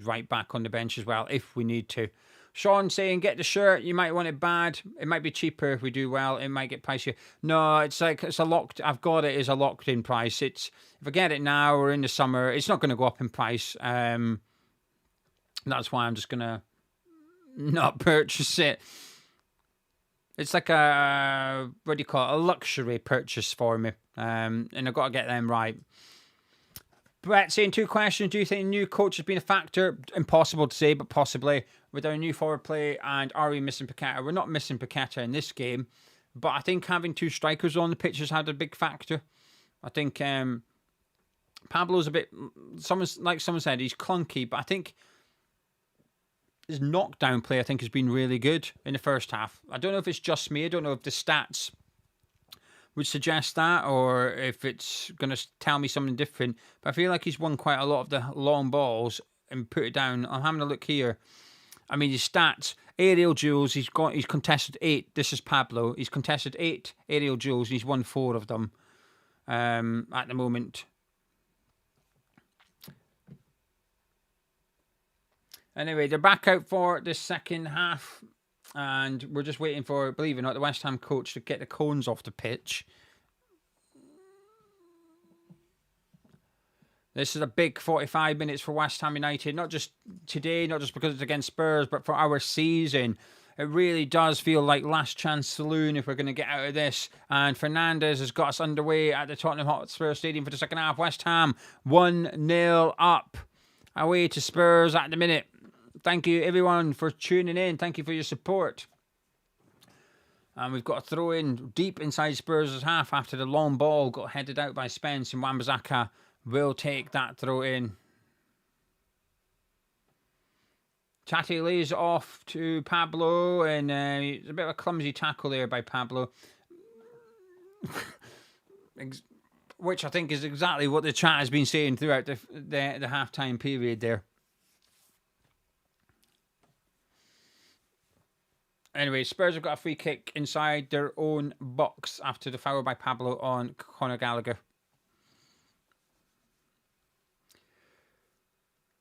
right back on the bench as well, if we need to. Sean saying, get the shirt. You might want it bad. It might be cheaper if we do well. It might get pricier. No, it's a locked. I've got it as a locked in price. If I get it now or in the summer, it's not going to go up in price. That's why I'm just gonna not purchase it. It's like a luxury purchase for me. And I've got to get them right. Brett saying 2 questions. Do you think the new coach has been a factor? Impossible to say, but possibly. With our new forward play, and are we missing Paqueta? We're not missing Paqueta in this game, but I think having 2 strikers on the pitch has had a big factor. I think Pablo's a bit, someone said, he's clunky, but I think his knockdown play, has been really good in the first half. I don't know if it's just me. I don't know if the stats would suggest that, or if it's going to tell me something different. But I feel like he's won quite a lot of the long balls and put it down. I'm having a look here. I mean, his stats, aerial duels, he's contested 8. This is Pablo. He's contested 8 aerial duels, and he's won 4 of them at the moment. Anyway, they're back out for the second half, and we're just waiting for, believe it or not, the West Ham coach to get the cones off the pitch. This is a big 45 minutes for West Ham United, not just today, not just because it's against Spurs, but for our season. It really does feel like last chance saloon if we're going to get out of this. And Fernandes has got us underway at the Tottenham Hotspurs Stadium for the second half. West Ham 1-0 up away to Spurs at the minute. Thank you everyone for tuning in. Thank you for your support. And we've got a throw in deep inside Spurs' half after the long ball got headed out by Spence, and Wan-Bissaka will take that throw in. Chatty lays off to Pablo, and it's a bit of a clumsy tackle there by Pablo. Which I think is exactly what the chat has been saying throughout the half-time period there. Anyway, Spurs have got a free kick inside their own box after the foul by Pablo on Conor Gallagher.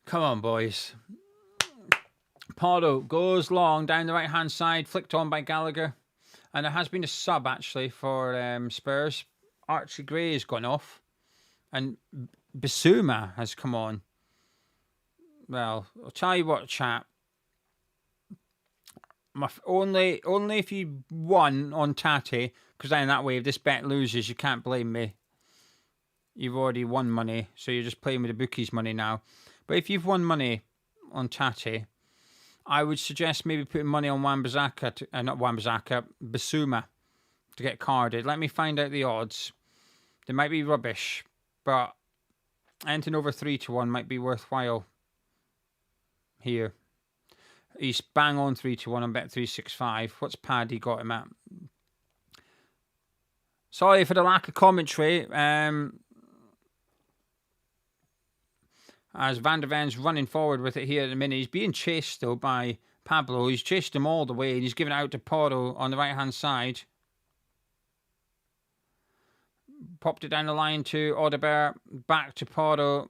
Come on, boys. Pardo goes long down the right-hand side, flicked on by Gallagher. And there has been a sub, actually, for Spurs. Archie Gray has gone off. And Bissouma has come on. Well, I'll tell you what, chat. Only if you won on Tati, because then that way, if this bet loses, you can't blame me. You've already won money, so you're just playing with the bookies' money now. But if you've won money on Tati, I would suggest maybe putting money on Bissouma to get carded. Let me find out the odds. They might be rubbish, but anything over 3-1 might be worthwhile here. He's bang on 3-1 on Bet365. What's Paddy got him at? Sorry for the lack of commentary. As Van der Ven's running forward with it here at the minute. He's being chased, though, by Pablo. He's chased him all the way, and he's given it out to Porto on the right-hand side. Popped it down the line to Audebert. Back to Porto.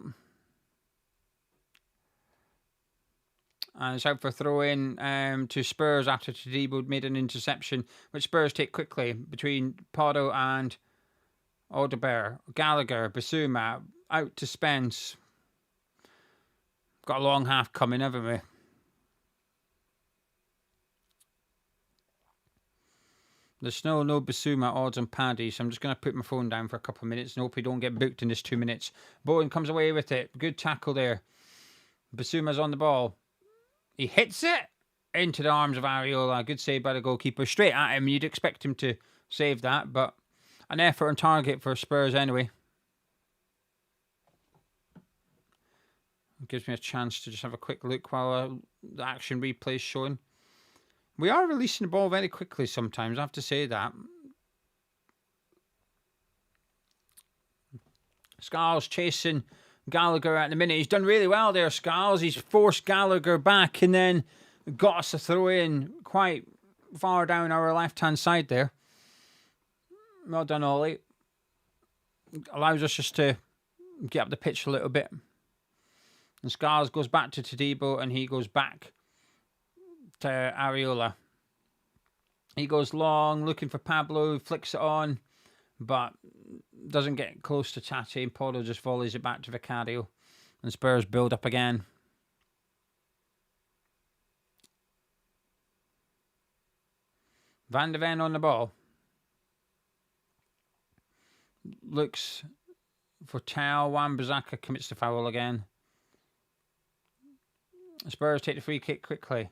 And it's out for throw-in to Spurs after Tadibo made an interception, which Spurs take quickly between Porto and Audebert. Gallagher, Bissouma, out to Spence. Got a long half coming, haven't we? There's no Bissouma odds on Paddy, so I'm just going to put my phone down for a couple of minutes and hope we don't get booked in this 2 minutes. Bowen comes away with it. Good tackle there. Bissouma's on the ball. He hits it into the arms of Areola. Good save by the goalkeeper. Straight at him. You'd expect him to save that, but an effort on target for Spurs anyway. It gives me a chance to just have a quick look while the action replay is showing. We are releasing the ball very quickly sometimes, I have to say that. Scarles chasing Gallagher at the minute. He's done really well there, Scarles. He's forced Gallagher back and then got us to throw in quite far down our left-hand side there. Well done, Ollie. Allows us just to get up the pitch a little bit. And Scarles goes back to Tadibo and he goes back to Areola. He goes long, looking for Pablo, flicks it on, but doesn't get close to Tati, and Porto just volleys it back to Vicario. And Spurs build up again. Van der Ven on the ball. Looks for Tao. Wan-Bissaka commits the foul again. Spurs take the free kick quickly.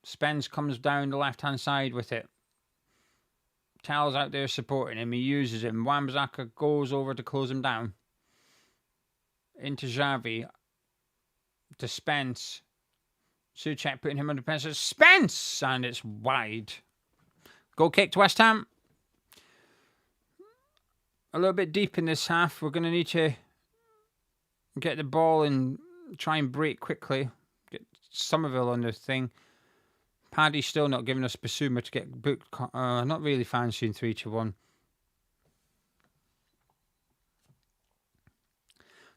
Spence comes down the left-hand side with it. Tao's out there supporting him. He uses him. Wan-Bissaka goes over to close him down. Into Xavi. To Spence. Souček putting him under pressure. Spence! And it's wide. Goal kick to West Ham. A little bit deep in this half. We're going to need to get the ball and try and break quickly. Get Somerville on the thing. Paddy's still not giving us Bissouma to get booked. Not really fancying 3-1.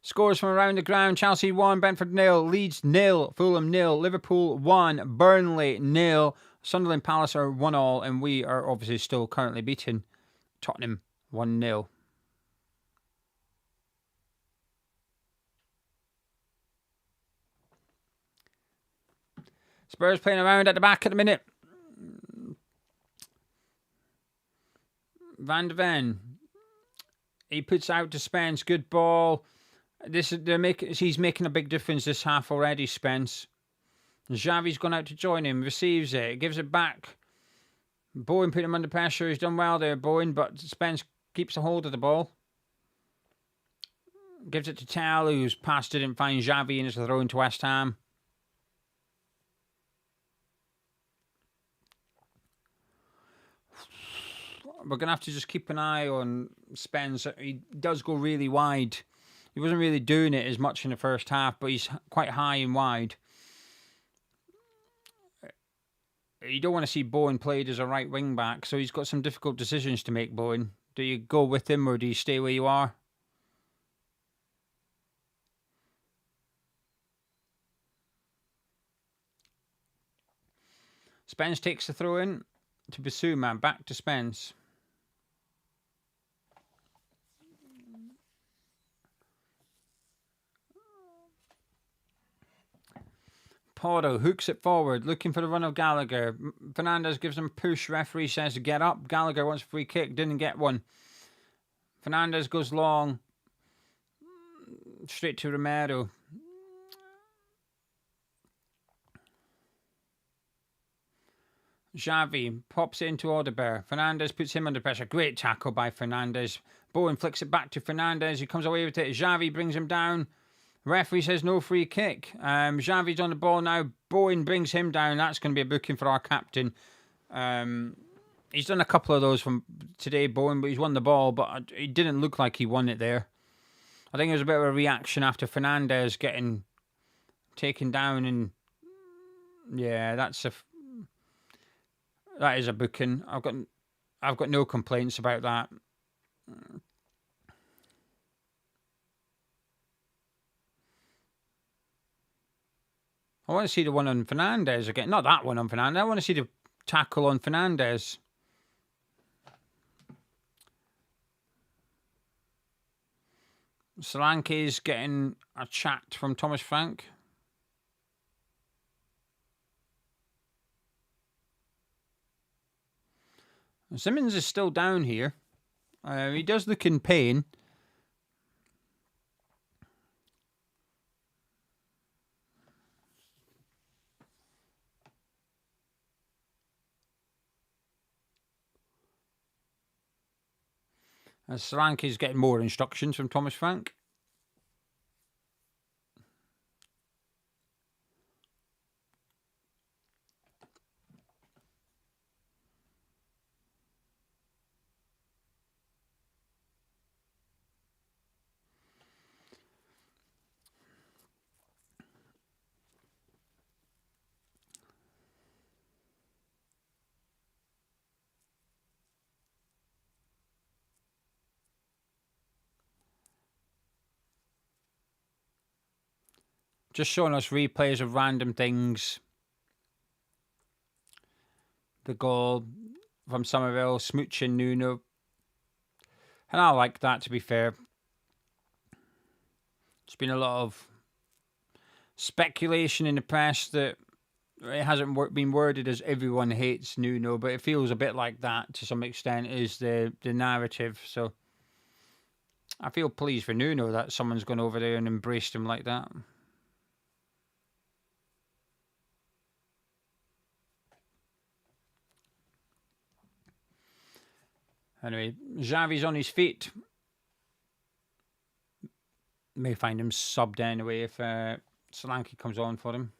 Scores from around the ground. Chelsea 1, Brentford 0, Leeds 0, Fulham 0, Liverpool 1, Burnley 0, Sunderland Palace are 1-1, and we are obviously still currently beating Tottenham 1-0. Spurs playing around at the back at the minute. Van der Ven. He puts out to Spence. Good ball. He's making a big difference this half already, Spence. Xavi's gone out to join him. Receives it. Gives it back. Bowen put him under pressure. He's done well there, Bowen, but Spence keeps a hold of the ball. Gives it to Tal, who's passed it and finds Xavi and it's a throw into West Ham. We're going to have to just keep an eye on Spence. He does go really wide. He wasn't really doing it as much in the first half, but he's quite high and wide. You don't want to see Bowen played as a right wing back, so he's got some difficult decisions to make, Bowen. Do you go with him or do you stay where you are? Spence takes the throw in to Bissouma, back to Spence. Porto hooks it forward, looking for the run of Gallagher. Fernandes gives him a push. Referee says to get up. Gallagher wants a free kick, didn't get one. Fernandes goes long, straight to Romero. Xavi pops it into Audebert. Fernandes puts him under pressure. Great tackle by Fernandes. Bowen flicks it back to Fernandes. He comes away with it. Xavi brings him down. Referee says no free kick. Xavi's on the ball now. Bowen brings him down. That's going to be a booking for our captain. He's done a couple of those from today, Bowen, but he's won the ball, but it didn't look like he won it there. I think it was a bit of a reaction after Fernandes getting taken down, and yeah, that is a booking. I've got no complaints about that. I want to see the one on Fernandes again. Not that one on Fernandes. I want to see the tackle on Fernandes. Solanke's getting a chat from Thomas Frank. Simmons is still down here. He does look in pain. As Solanke's getting more instructions from Thomas Frank. Just showing us replays of random things. The goal from Somerville, smooching Nuno. And I like that, to be fair. There's been a lot of speculation in the press that it hasn't been worded as everyone hates Nuno, but it feels a bit like that to some extent is the narrative. So I feel pleased for Nuno that someone's gone over there and embraced him like that. Anyway, Xavi's on his feet. May find him subbed anyway if Solanke comes on for him.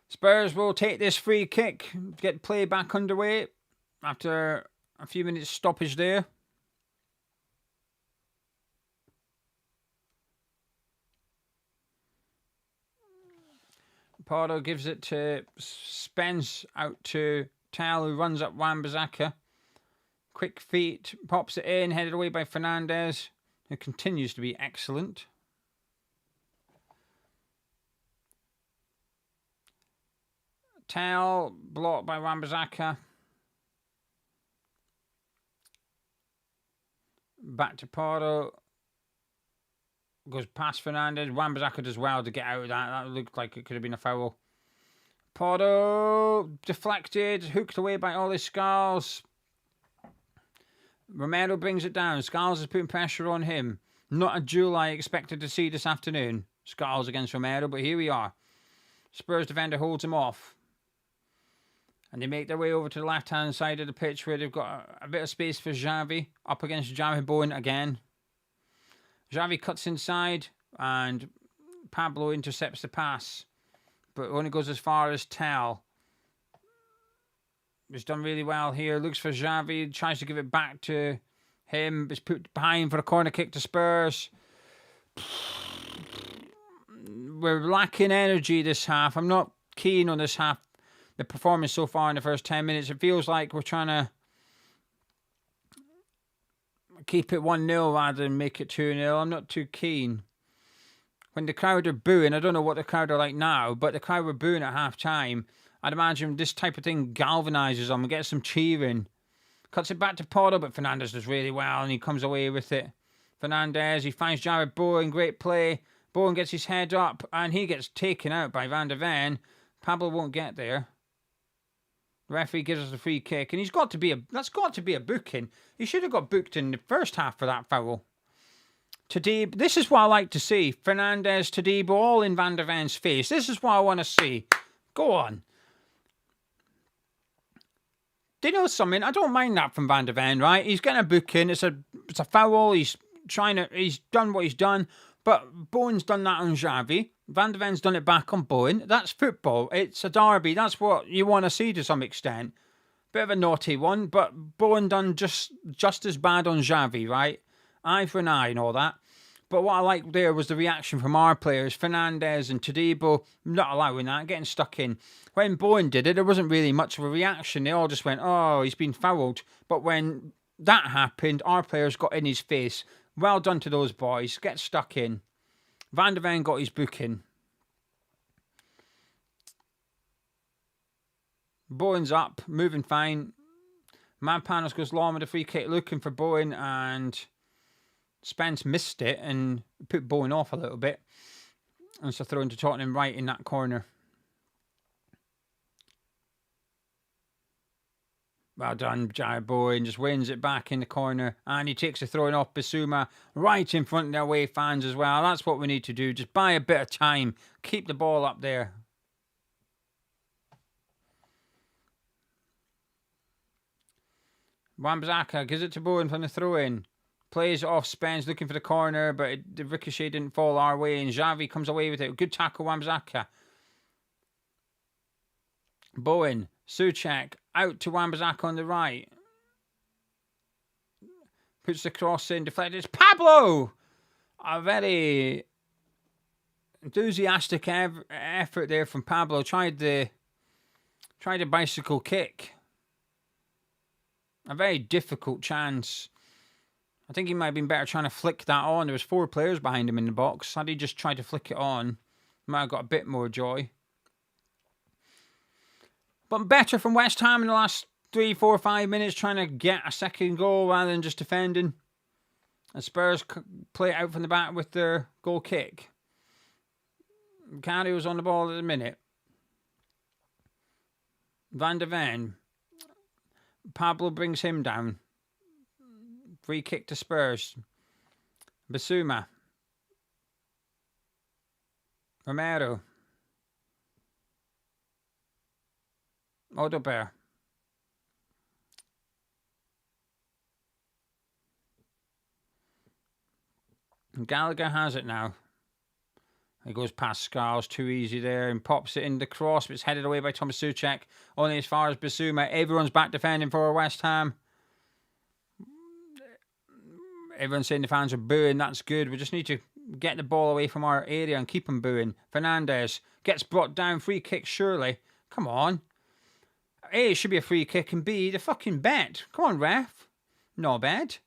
Spurs will take this free kick, get play back underway after a few minutes stoppage there. Pardo gives it to Spence, out to Tal, who runs up Wan-Bissaka. Quick feet, pops it in, headed away by Fernandes, who continues to be excellent. Tal, blocked by Wan-Bissaka. Back to Pardo. Goes past Fernandes. Wan-Bissaka does well to get out of that. That looked like it could have been a foul. Pardo deflected, hooked away by Oli Scarles. Romero brings it down. Scarles is putting pressure on him. Not a duel I expected to see this afternoon. Scarles against Romero, but here we are. Spurs defender holds him off. And they make their way over to the left-hand side of the pitch where they've got a bit of space for Xavi. Up against Xavi Bowen again. Xavi cuts inside and Pablo intercepts the pass. But only goes as far as Tal. He's done really well here. Looks for Xavi. Tries to give it back to him. It's put behind for a corner kick to Spurs. We're lacking energy this half. I'm not keen on this half. The performance so far in the first 10 minutes, it feels like we're trying to keep it 1-0 rather than make it 2-0. I'm not too keen. When the crowd are booing, I don't know what the crowd are like now, but the crowd were booing at half-time. I'd imagine this type of thing galvanises them and gets them cheering. Cuts it back to Porto, but Fernandes does really well and he comes away with it. Fernandes, he finds Jared Bowen, great play. Bowen gets his head up and he gets taken out by Van der Ven. Pablo won't get there. The referee gives us a free kick and that's got to be a booking. He should have got booked in the first half for that foul. Tadibo, this is what I like to see. Fernandes, Tadibo, all in Van der Ven's face. This is what I want to see. Go on. Do you know something? I don't mind that from Van der Ven, right? He's getting a booking. It's a foul. He's done what he's done. But Bowen's done that on Xavi. Van der Ven's done it back on Bowen. That's football. It's a derby. That's what you want to see to some extent. Bit of a naughty one, but Bowen done just as bad on Xavi, right? Eye for an eye and all that. But what I liked there was the reaction from our players, Fernandes and Tadibo, not allowing that, getting stuck in. When Bowen did it, there wasn't really much of a reaction. They all just went, oh, he's been fouled. But when that happened, our players got in his face. Well done to those boys. Get stuck in. Van der Ven got his booking. Bowen's up, moving fine. Manpanos goes long with a free kick, looking for Bowen, and Spence missed it and put Bowen off a little bit. And so thrown to Tottenham right in that corner. Well done, Jared Bowen just wins it back in the corner. And he takes a throw off Bissouma right in front of their away fans as well. That's what we need to do. Just buy a bit of time. Keep the ball up there. Wan-Bissaka gives it to Bowen from the throw-in. Plays it off Spence, looking for the corner, but the ricochet didn't fall our way, and Xavi comes away with it. Good tackle, Wan-Bissaka. Bowen, Souček, out to Wan-Bissaka on the right. Puts the cross in, deflected. It's Pablo! A very enthusiastic effort there from Pablo. Tried the bicycle kick. A very difficult chance. I think he might have been better trying to flick that on. There was 4 players behind him in the box. Had he just tried to flick it on, he might have got a bit more joy. But better from West Ham in the last 3, 4, 5 minutes, trying to get a second goal rather than just defending. And Spurs play it out from the back with their goal kick. Cario's on the ball at the minute. Van der Ven. Pablo brings him down. Free kick to Spurs. Bissouma. Romero. Odobert. Gallagher has it now. He goes past Scarles, too easy there, and pops it in the cross, but it's headed away by Thomas Souček. Only as far as Bissouma. Everyone's back defending for West Ham. Everyone's saying the fans are booing. That's good. We just need to get the ball away from our area and keep them booing. Fernandes gets brought down. Free kick, surely. Come on. A, it should be a free kick, and B, the fucking bet. Come on, ref. Not bad.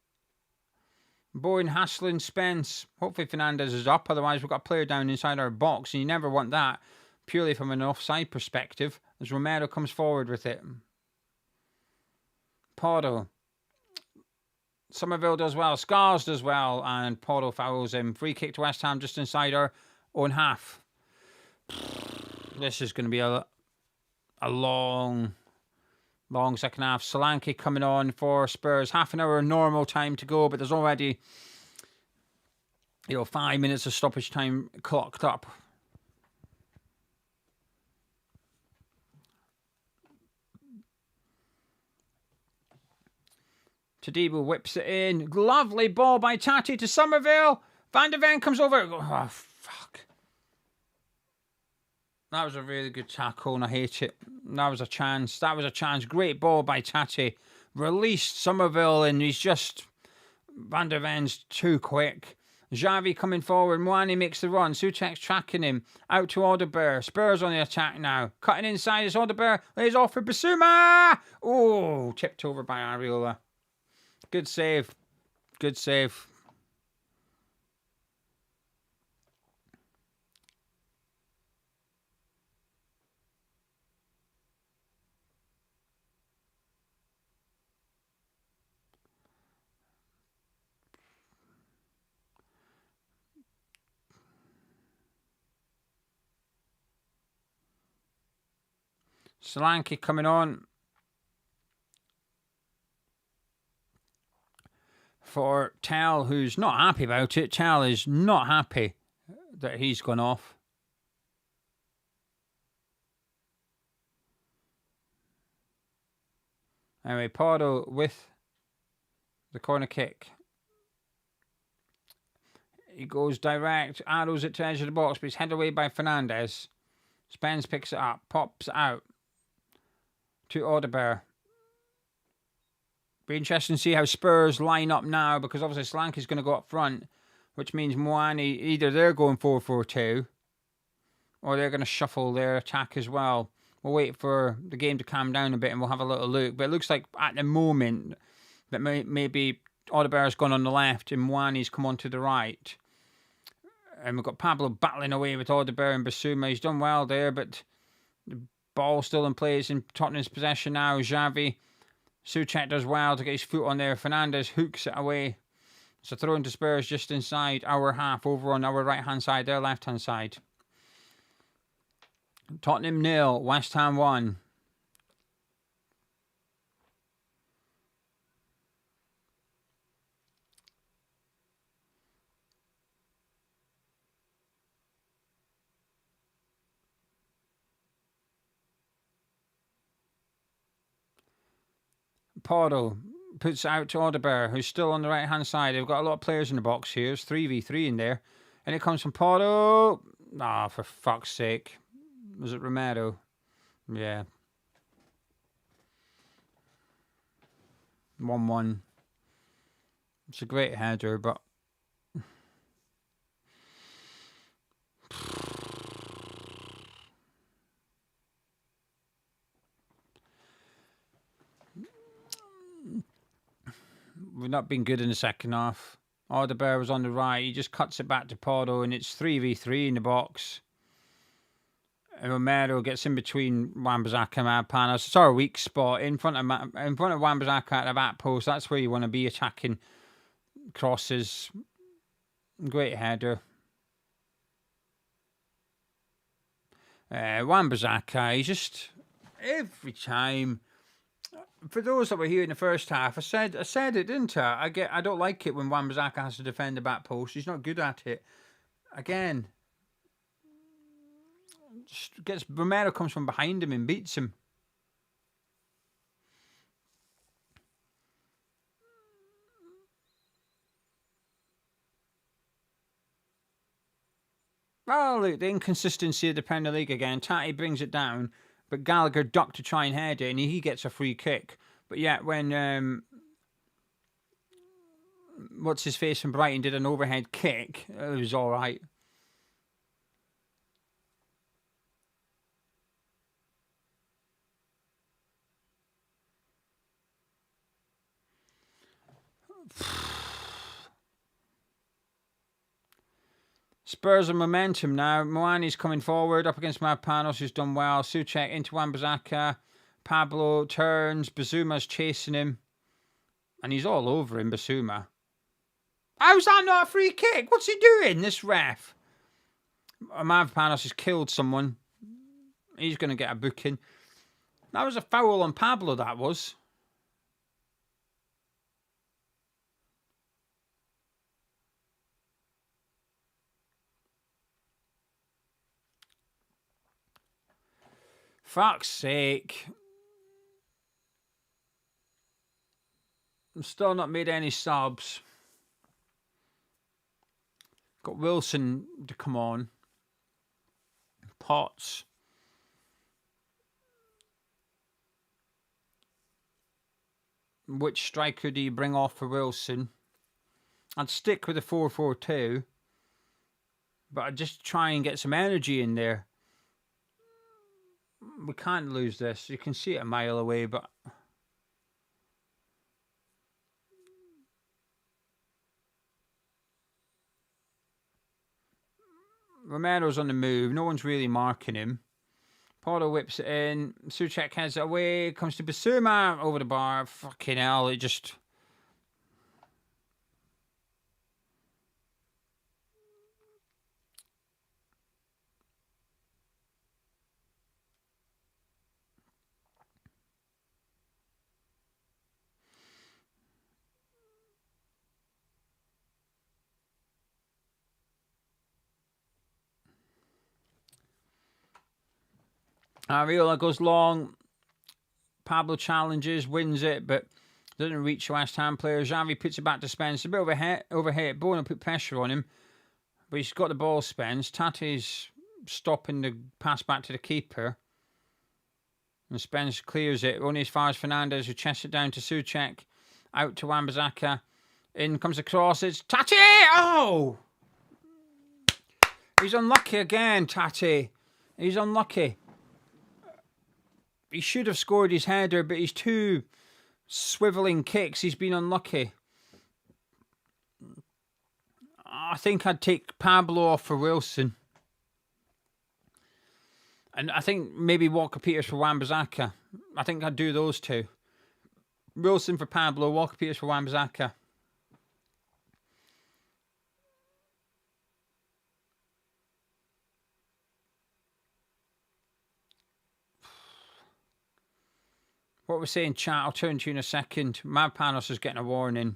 Bowen hassling Spence. Hopefully Fernandes is up. Otherwise, we've got a player down inside our box, and you never want that. Purely from an offside perspective. As Romero comes forward with it. Porto. Somerville does well. Scarles does well. And Porto fouls him. Free kick to West Ham just inside our own half. This is going to be a long second half. Solanke coming on for Spurs. Half an hour normal time to go, but there's already 5 minutes of stoppage time clocked up. Tadibo whips it in. Lovely ball by Tati to Somerville. Van der Ven comes over. Oh, fuck. That was a really good tackle, and I hate it. That was a chance. Great ball by Tati. Released Somerville, and he's just... Van der Ven's too quick. Xavi coming forward. Moani makes the run. Souček's tracking him. Out to Odobert. Spurs on the attack now. Cutting inside is Odobert. Lays off for Bissouma. Oh, tipped over by Areola. Good save. Good save. Solanke coming on for Tal, who's not happy about it. Tal is not happy that he's gone off. Anyway, Pardo with the corner kick. He goes direct, arrows it to the edge of the box, but he's headed away by Fernandez. Spence picks it up, pops it out to Odebear. Be interesting to see how Spurs line up now, because obviously Solanke's going to go up front, which means Moani, either they're going 4-4-2 or they're going to shuffle their attack as well. We'll wait for the game to calm down a bit and we'll have a little look. But it looks like at the moment that maybe Odebear's gone on the left and Moani's come on to the right. And we've got Pablo battling away with Odebear and Basuma. He's done well there, but the ball still in play. It's in Tottenham's possession now. Xavi. Souček does well to get his foot on there. Fernandez hooks it away. It's a throw into Spurs just inside our half, over on our right-hand side, their left-hand side. Tottenham 0, West Ham 1. Porto puts out to Odebear, who's still on the right-hand side. They've got a lot of players in the box here. It's 3v3 in there. And it comes from Porto. Ah, for fuck's sake. Was it Romero? Yeah. 1-1. It's a great header, but... we've not been good in the second half. Odebear was on the right. He just cuts it back to Porto, and it's 3v3 in the box. And Romero gets in between Wan-Bissaka and Marpanos. It's our weak spot in front of Wan-Bissaka at the back post. That's where you want to be attacking crosses. Great header. Wan-Bissaka, he's just every time. For those that were here in the first half, I said it, didn't I? I don't like it when Wan-Bissaka has to defend the back post. He's not good at it. Again, Romero comes from behind him and beats him. Well, look, the inconsistency of the Premier League again. Tati brings it down, but Gallagher ducked to try and head it, and he gets a free kick. But yet, when what's his face from Brighton did an overhead kick, it was all right. Spurs of momentum now. Moani's coming forward up against Marpanos, who's done well. Souček into Wan-Bissaka. Pablo turns. Bazuma's chasing him. And he's all over him, Basuma. How's that not a free kick? What's he doing, this ref? Marpanos has killed someone. He's going to get a booking. That was a foul on Pablo, that was. Fuck's sake. I'm still not made any subs. Got Wilson to come on. Potts. Which striker do you bring off for Wilson? I'd stick with the 4-4-2. But I'd just try and get some energy in there. We can't lose this. You can see it a mile away, but... Romero's on the move. No one's really marking him. Porto whips it in. Souček heads it away. Comes to Basuma over the bar. Fucking hell. It just... Ariola goes long. Pablo challenges, wins it, but doesn't reach the West Ham player. Xavi puts it back to Spence. A bit overhit. Bono put pressure on him, but he's got the ball, Spence. Tate's stopping the pass back to the keeper. And Spence clears it. Only as far as Fernandez, who chests it down to Souček. Out to Wan-Bissaka. In comes the cross. It's Tate! Oh! He's unlucky again, Tate. He's unlucky. He should have scored his header, but he's two swivelling kicks. He's been unlucky. I think I'd take Pablo off for Wilson. And I think maybe Walker-Peters for Wan-Bissaka. I think I'd do those two. Wilson for Pablo, Walker-Peters for Wan-Bissaka. What we're saying, chat, I'll turn to you in a second. Mavpanos is getting a warning.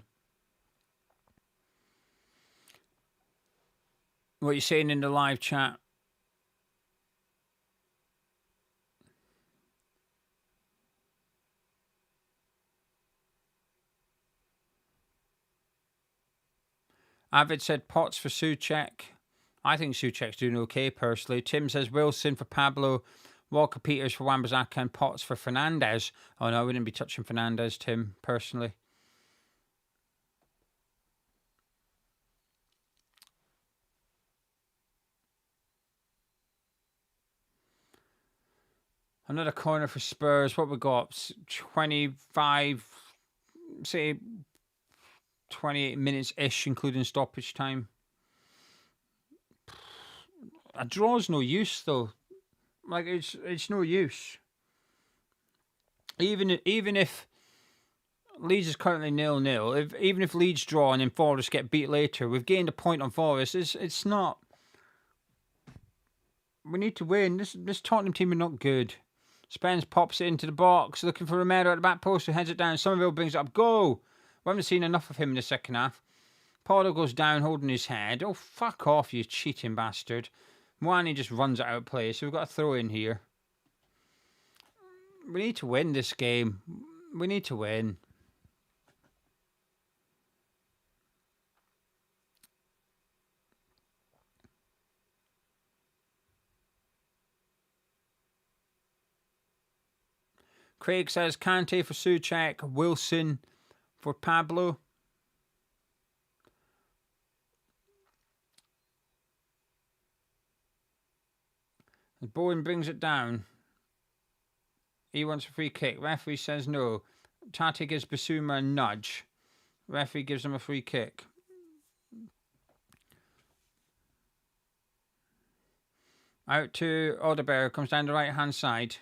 What are you saying in the live chat? Avid said Potts for Souček. I think Souček's doing okay, personally. Tim says Wilson for Pablo, Walker-Peters for Wan-Bissaka, and Potts for Fernandez. Oh no, I wouldn't be touching Fernandez, Tim, personally. Another corner for Spurs. What we got? 25, say 28 minutes-ish, including stoppage time. A draw's no use, though. Like, it's no use. Even if Leeds is currently 0-0, even if Leeds draw and then Forest get beat later, we've gained a point on Forest. It's not. We need to win. This Tottenham team are not good. Spence pops it into the box, looking for Romero at the back post, who heads it down. Somerville brings it up. Go! We haven't seen enough of him in the second half. Porto goes down, holding his head. Oh, fuck off, you cheating bastard. Mwani just runs it out of play, so we've got a throw in here. We need to win this game. We need to win. Craig says Kante for Souček, Wilson for Pablo. Bowen brings it down. He wants a free kick. Referee says no. Tate gives Basuma a nudge. Referee gives him a free kick. Out to Odeberg. Comes down the right-hand side.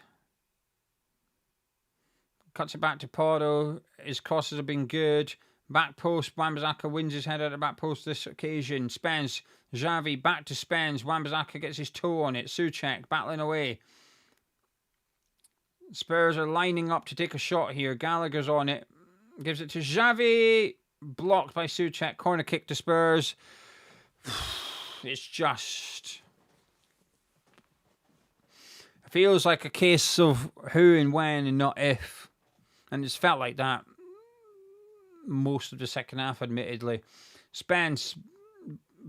Cuts it back to Porto. His crosses have been good. Back post. Wan-Bissaka wins his head at the back post this occasion. Spence. Xavi back to Spence. Wan-Bissaka gets his toe on it. Souček battling away. Spurs are lining up to take a shot here. Gallagher's on it. Gives it to Xavi. Blocked by Souček. Corner kick to Spurs. It's just... It feels like a case of who and when and not if. And it's felt like that most of the second half, admittedly. Spence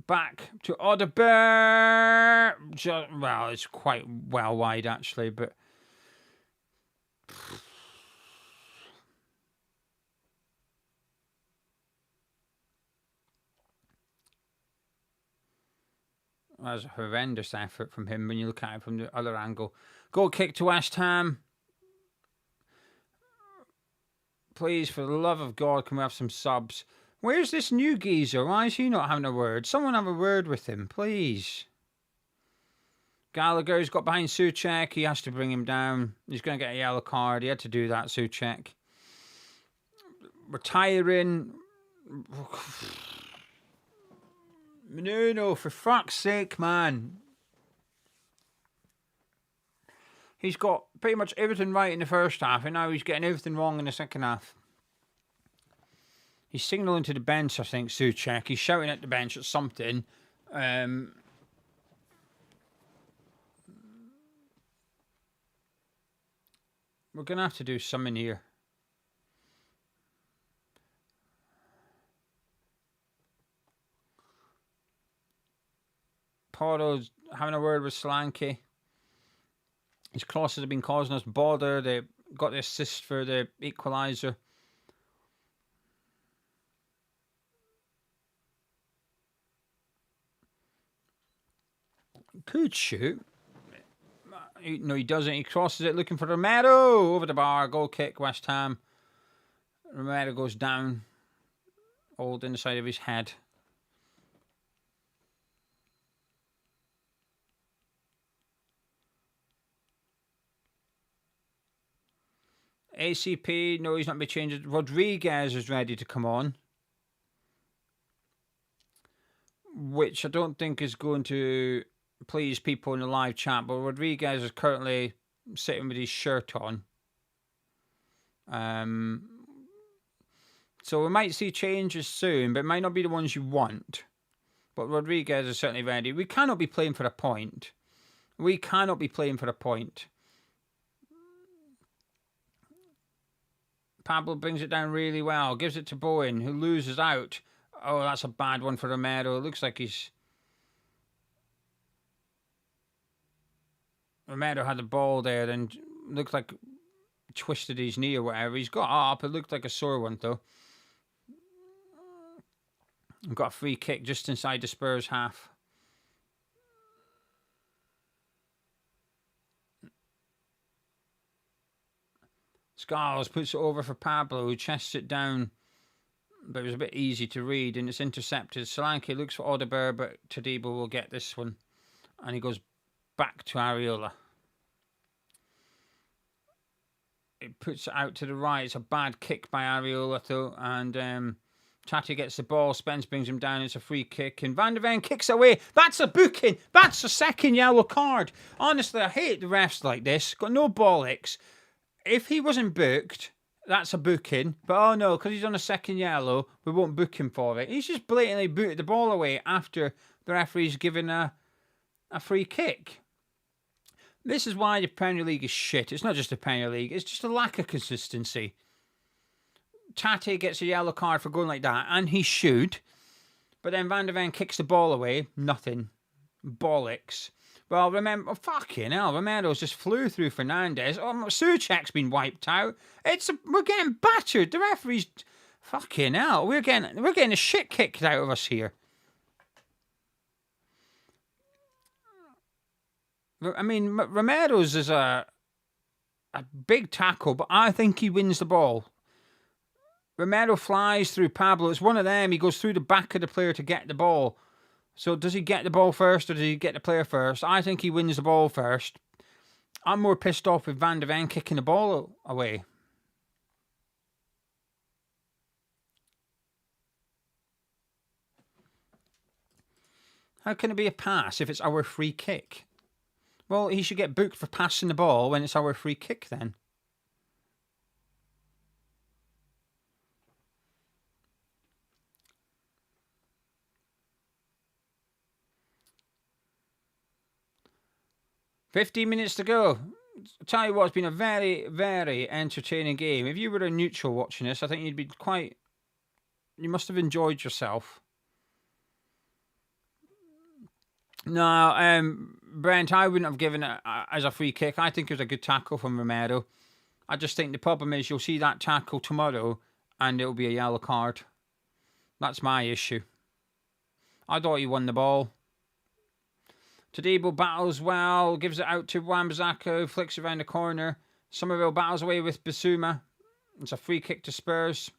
back to Odeberg. Well, it's quite well wide, actually, but... That was a horrendous effort from him when you look at it from the other angle. Goal kick to West Ham. Please, for the love of God, can we have some subs? Where's this new geezer? Why is he not having a word? Someone have a word with him, please. Gallagher's got behind Souček. He has to bring him down. He's going to get a yellow card. He had to do that, Souček. Retiring. Nuno, for fuck's sake, man. He's got pretty much everything right in the first half, and now he's getting everything wrong in the second half. He's signalling to the bench, I think, Souček. He's shouting at the bench at something. We're going to have to do something here. Porto's having a word with Solanke. His crosses have been causing us bother. They got the assist for the equaliser. Could shoot. No, he doesn't. He crosses it, looking for Romero. Over the bar. Goal kick, West Ham. Romero goes down. Hold in the side of his head. ACP, no, he's not been changed. Rodriguez is ready to come on. Which I don't think is going to please people in the live chat, but Rodriguez is currently sitting with his shirt on. So we might see changes soon, but it might not be the ones you want. But Rodriguez is certainly ready. We cannot be playing for a point. We cannot be playing for a point. Pablo brings it down really well. Gives it to Bowen, who loses out. Oh, that's a bad one for Romero. It looks like he's... Romero had the ball there and looked like twisted his knee or whatever. He's got up. It looked like a sore one, though. We've got a free kick just inside the Spurs half. Scarles puts it over for Pablo, who chests it down. But it was a bit easy to read, and it's intercepted. Solanke looks for Odeberg, but Todibo will get this one. And he goes back to Areola. It puts it out to the right. It's a bad kick by Areola, though. And Tati gets the ball. Spence brings him down. It's a free kick. And Van der Ven kicks away. That's a booking. That's a second yellow card. Honestly, I hate the refs like this. Got no bollocks. If he wasn't booked, that's a booking. But oh no, because he's on a second yellow, we won't book him for it. He's just blatantly booted the ball away after the referee's given a free kick. This is why the Premier League is shit. It's not just the Premier League. It's just a lack of consistency. Tate gets a yellow card for going like that, and he should. But then Van der Ven kicks the ball away. Nothing. Bollocks. Well, remember, oh, fucking hell, Romero's just flew through Fernandes. Oh, Souček's been wiped out. We're getting battered. The referee's fucking hell. We're getting the shit kicked out of us here. I mean, Romero's is a big tackle, but I think he wins the ball. Romero flies through Pablo. It's one of them. He goes through the back of the player to get the ball. So does he get the ball first or does he get the player first? I think he wins the ball first. I'm more pissed off with Van der Ven kicking the ball away. How can it be a pass if it's our free kick? Well, he should get booked for passing the ball when it's our free kick then. "15 minutes to go." I'll tell you what, it's been a very, very entertaining game. If you were a neutral watching this, I think you'd be quite... You must have enjoyed yourself. No, Brent, I wouldn't have given it as a free kick. I think it was a good tackle from Romero. I just think the problem is you'll see that tackle tomorrow and it'll be a yellow card. That's my issue. I thought he won the ball. Todibo battles well, gives it out to Wan-Bissaka, flicks around the corner. Somerville battles away with Bissouma. It's a free kick to Spurs.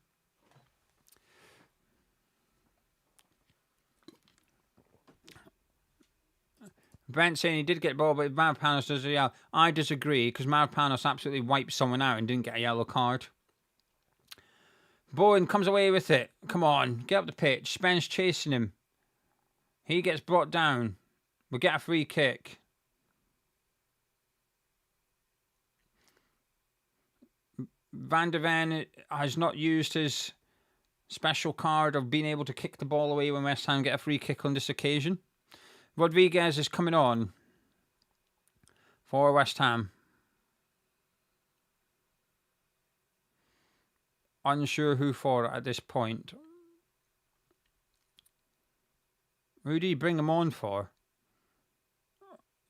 Brent saying he did get the ball, but Mavropanos does a yellow. I disagree, because Mavropanos absolutely wiped someone out and didn't get a yellow card. Bowen comes away with it. Come on, get up the pitch. Spence chasing him. He gets brought down. We'll get a free kick. Van der Ven has not used his special card of being able to kick the ball away when West Ham get a free kick on this occasion. Rodriguez is coming on for West Ham. Unsure who for at this point. Who do you bring him on for?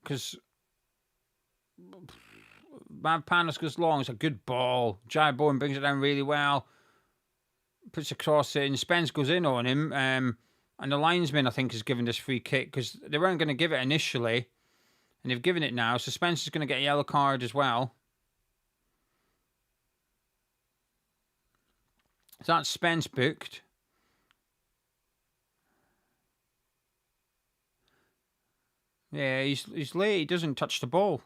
Because Mavropanos goes long. It's a good ball. Jai Bowen brings it down really well. Puts a cross in. Spence goes in on him. And the linesman, I think, has given this free kick because they weren't going to give it initially. And they've given it now. So Spence is going to get a yellow card as well. So that's Spence booked. Yeah, he's late. He doesn't touch the ball.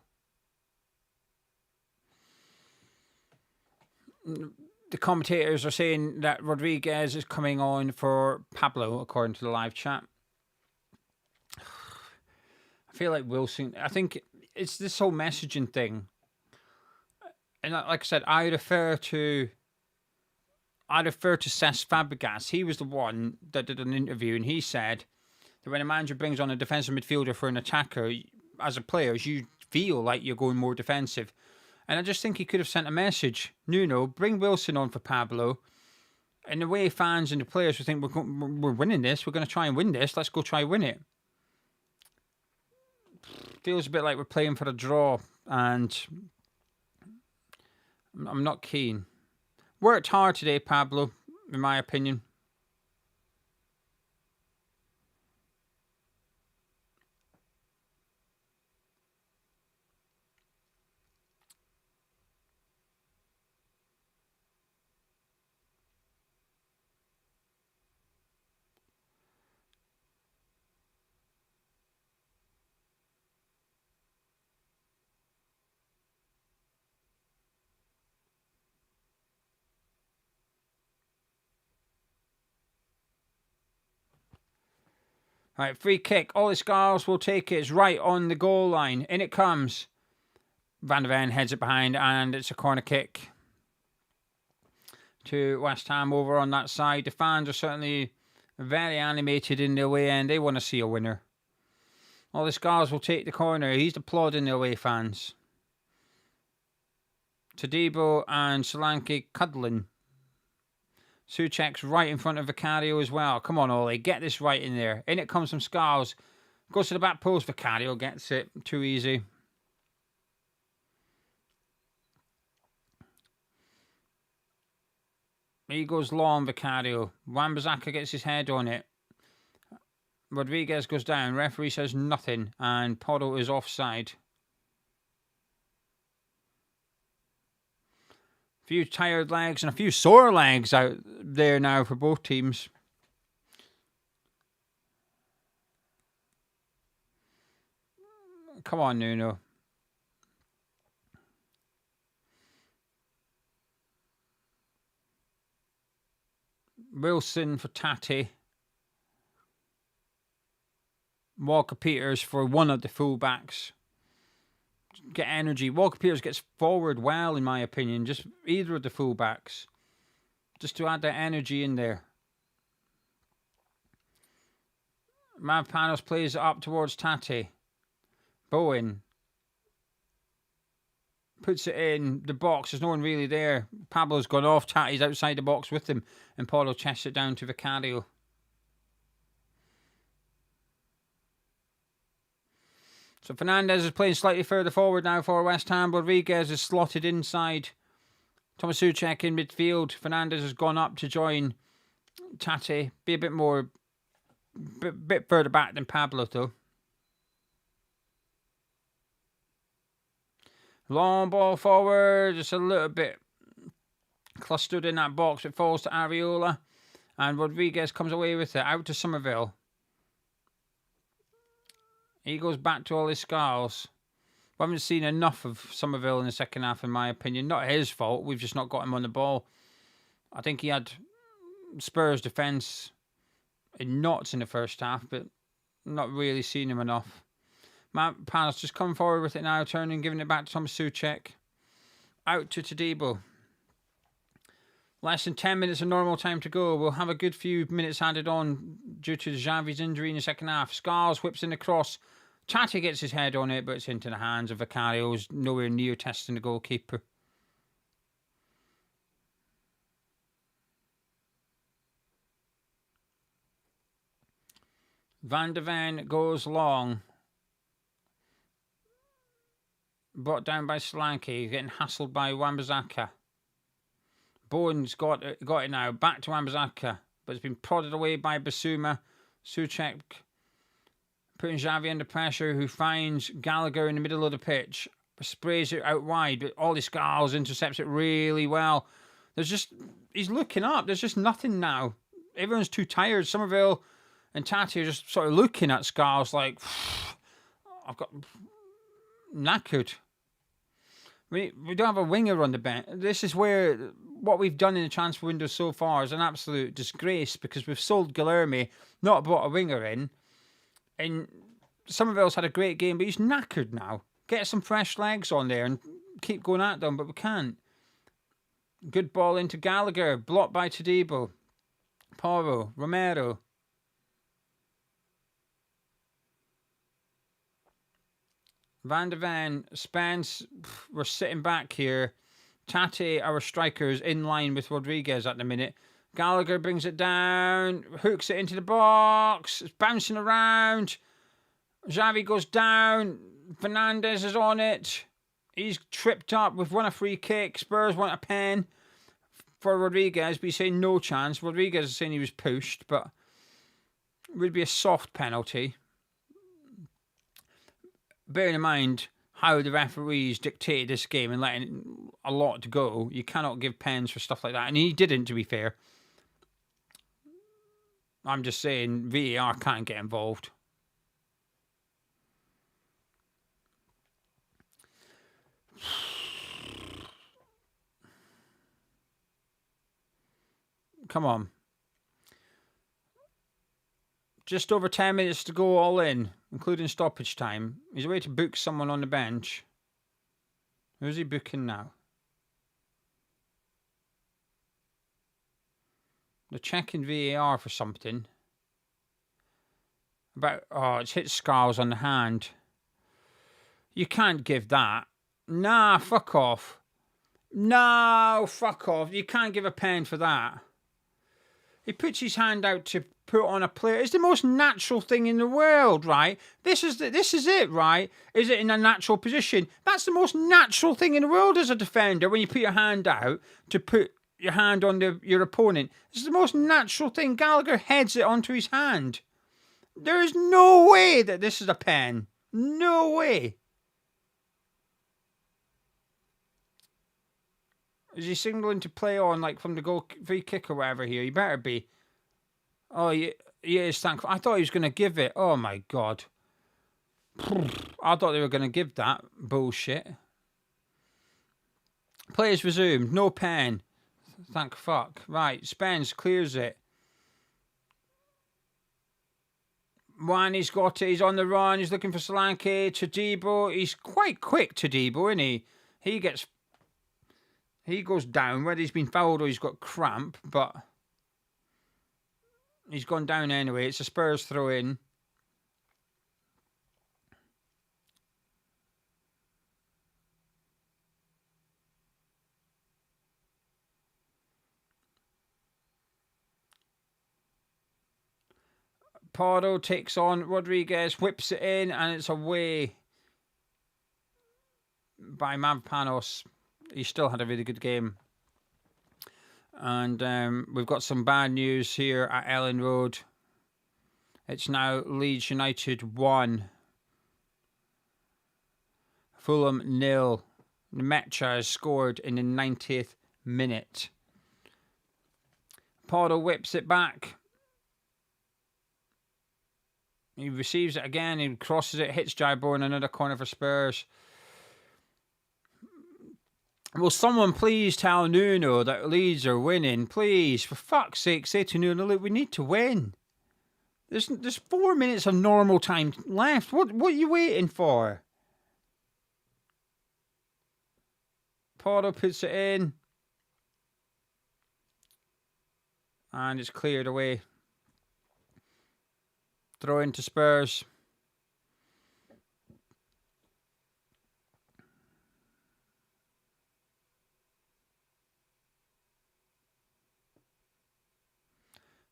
The commentators are saying that Rodriguez is coming on for Pablo, according to the live chat. I feel like Wilson... I think it's this whole messaging thing. And like I said, I refer to Cesc Fabregas. He was the one that did an interview, and he said that when a manager brings on a defensive midfielder for an attacker, as a player, you feel like you're going more defensive. And I just think he could have sent a message. Nuno, bring Wilson on for Pablo. And the way fans and the players would think, we're winning this, we're going to try and win this, let's go try and win it. Feels a bit like we're playing for a draw, and I'm not keen. Worked hard today, Pablo, in my opinion. Right, free kick. Ollie Scarles will take it. It's right on the goal line. In it comes. Van der Ven heads it behind, and it's a corner kick to West Ham over on that side. The fans are certainly very animated in the away end. They want to see a winner. Ollie Scarles will take the corner. He's applauding the away fans. Todibo and Solanke cuddling. Souček's right in front of Vicario as well. Come on, Ollie. Get this right in there. In it comes from Scarles. Goes to the back post. Vicario gets it. Too easy. He goes long, Vicario. Wan-Bissaka gets his head on it. Rodriguez goes down. Referee says nothing. And Porto is offside. A few tired legs and a few sore legs out there now for both teams. Come on, Nuno. Wilson for Tati. Walker-Peters for one of the fullbacks. Get energy. Walker-Peters gets forward well, in my opinion. Just either of the fullbacks. Just to add that energy in there. Mavropanos plays it up towards Tati. Bowen puts it in the box. There's no one really there. Pablo's gone off. Tati's outside the box with him. And Paulo chests it down to Vicario. So Fernandez is playing slightly further forward now for West Ham. Rodriguez is slotted inside. Thomas Souček in midfield. Fernandez has gone up to join Tati. Be a bit further back than Pablo though. Long ball forward. Just a little bit clustered in that box. It falls to Areola. And Rodriguez comes away with it. Out to Somerville. He goes back to Ollie Scarles. We haven't seen enough of Somerville in the second half, in my opinion. Not his fault. We've just not got him on the ball. I think he had Spurs defence in knots in the first half, but not really seen him enough. Matt Panos just come forward with it now, turning, giving it back to Thomas Souček. Out to Todibo. Less than 10 minutes of normal time to go. We'll have a good few minutes added on due to Xavi's injury in the second half. Scarles whips in the cross. Tati gets his head on it, but it's into the hands of Vicario, who's nowhere near testing the goalkeeper. Van de Ven goes long. Brought down by Solanke, getting hassled by Wan-Bissaka. Bowen's got it now. Back to Wan-Bissaka, but it's been prodded away by Basuma. Souček putting Xavi under pressure, who finds Gallagher in the middle of the pitch. Sprays it out wide, but Ollie Scarles intercepts it really well. He's looking up. There's just nothing now. Everyone's too tired. Somerville and Tati are just sort of looking at Scarles like, I've got knackered. We don't have a winger on the bench. This is where what we've done in the transfer window so far is an absolute disgrace, because we've sold Guilherme, not brought a winger in. And Somerville's had a great game, but he's knackered now. Get some fresh legs on there and keep going at them, but we can't. Good ball into Gallagher, blocked by Todibo. Porro, Romero. Van de Ven, Spence, we're sitting back here. Tate, our strikers, in line with Rodriguez at the minute. Gallagher brings it down, hooks it into the box. It's bouncing around. Xavi goes down. Fernandez is on it. He's tripped up. We've won a free kick. Spurs want a pen for Rodriguez, but he's saying no chance. Rodriguez is saying he was pushed, but it would be a soft penalty. Bearing in mind how the referees dictated this game and letting a lot go, you cannot give pens for stuff like that. And he didn't, to be fair. I'm just saying VAR can't get involved. Come on. Just over 10 minutes to go all in, including stoppage time. He's away to book someone on the bench. Who's he booking now? They're checking VAR for something. It's hit Scarles on the hand. You can't give that. Nah, fuck off. No, fuck off. You can't give a pen for that. He puts his hand out to put on a player. It's the most natural thing in the world, right? This is it, right? Is it in a natural position? That's the most natural thing in the world as a defender, when you put your hand out to put your hand on your opponent. It's the most natural thing. Gallagher heads it onto his hand. There is no way that this is a pen. No way. Is he signaling to play on, like, from the goal free kick or whatever here? He better be. Oh, he is thankful. I thought he was going to give it. Oh, my God. I thought they were going to give that bullshit. Players resumed. No pen. Thank fuck. Right, Spence clears it. He's got it. He's on the run. He's looking for Solanke. Todibo. He's quite quick, Todibo, isn't he? He goes down, whether he's been fouled or he's got cramp, but he's gone down anyway. It's a Spurs throw in. Pardo takes on Rodriguez, whips it in, and it's away by Mavpanos. He still had a really good game. And we've got some bad news here at Ellen Road. It's now Leeds United 1. Fulham 0. Mecha has scored in the 90th minute. Pardo whips it back. He receives it again. He crosses it, hits Jaiborn, another corner for Spurs. Will someone please tell Nuno that Leeds are winning? Please, for fuck's sake, say to Nuno, look, we need to win. There's 4 minutes of normal time left. What are you waiting for? Porto puts it in. And it's cleared away. Throw into Spurs.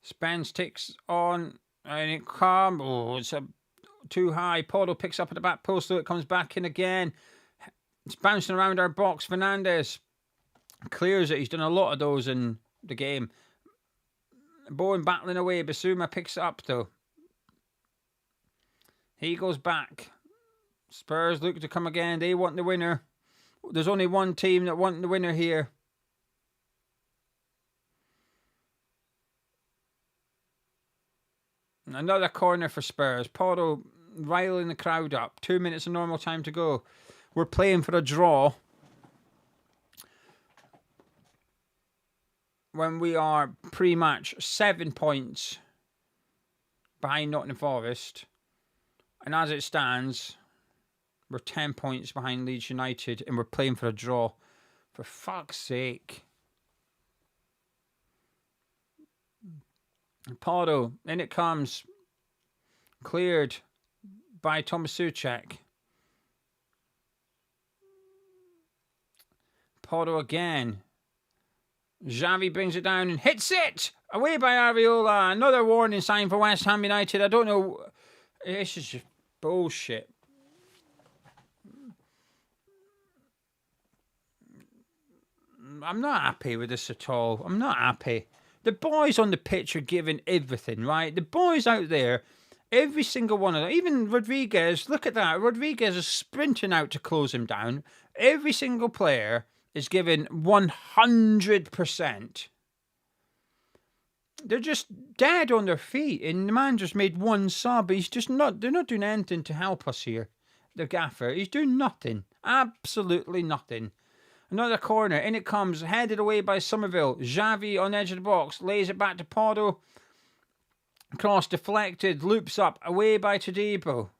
Spence takes on, and it comes. Oh, it's too high. Porto picks up at the back post, so it comes back in again. It's bouncing around our box. Fernandez clears it. He's done a lot of those in the game. Bowen battling away. Basuma picks it up, though. He goes back. Spurs look to come again. They want the winner. There's only one team that want the winner here. Another corner for Spurs. Porto riling the crowd up. 2 minutes of normal time to go. We're playing for a draw. When we are pre-match 7 points behind Nottingham Forest. And as it stands, we're 10 points behind Leeds United and we're playing for a draw. For fuck's sake. Porto, in it comes. Cleared by Thomas Souček. Porto again. Xavi brings it down and hits it! Away by Areola. Another warning sign for West Ham United. I don't know. This is just bullshit. I'm not happy with this at all. I'm not happy. The boys on the pitch are giving everything, right? The boys out there, every single one of them, even Rodriguez, look at that. Rodriguez is sprinting out to close him down. Every single player is giving 100%. They're just dead on their feet, and the man just made one sub. He's just not, they're not doing anything to help us here. The gaffer, he's doing nothing. Absolutely nothing. Another corner, in it comes, headed away by Somerville. Xavi on the edge of the box, lays it back to Porto. Cross deflected, loops up, away by Todibo.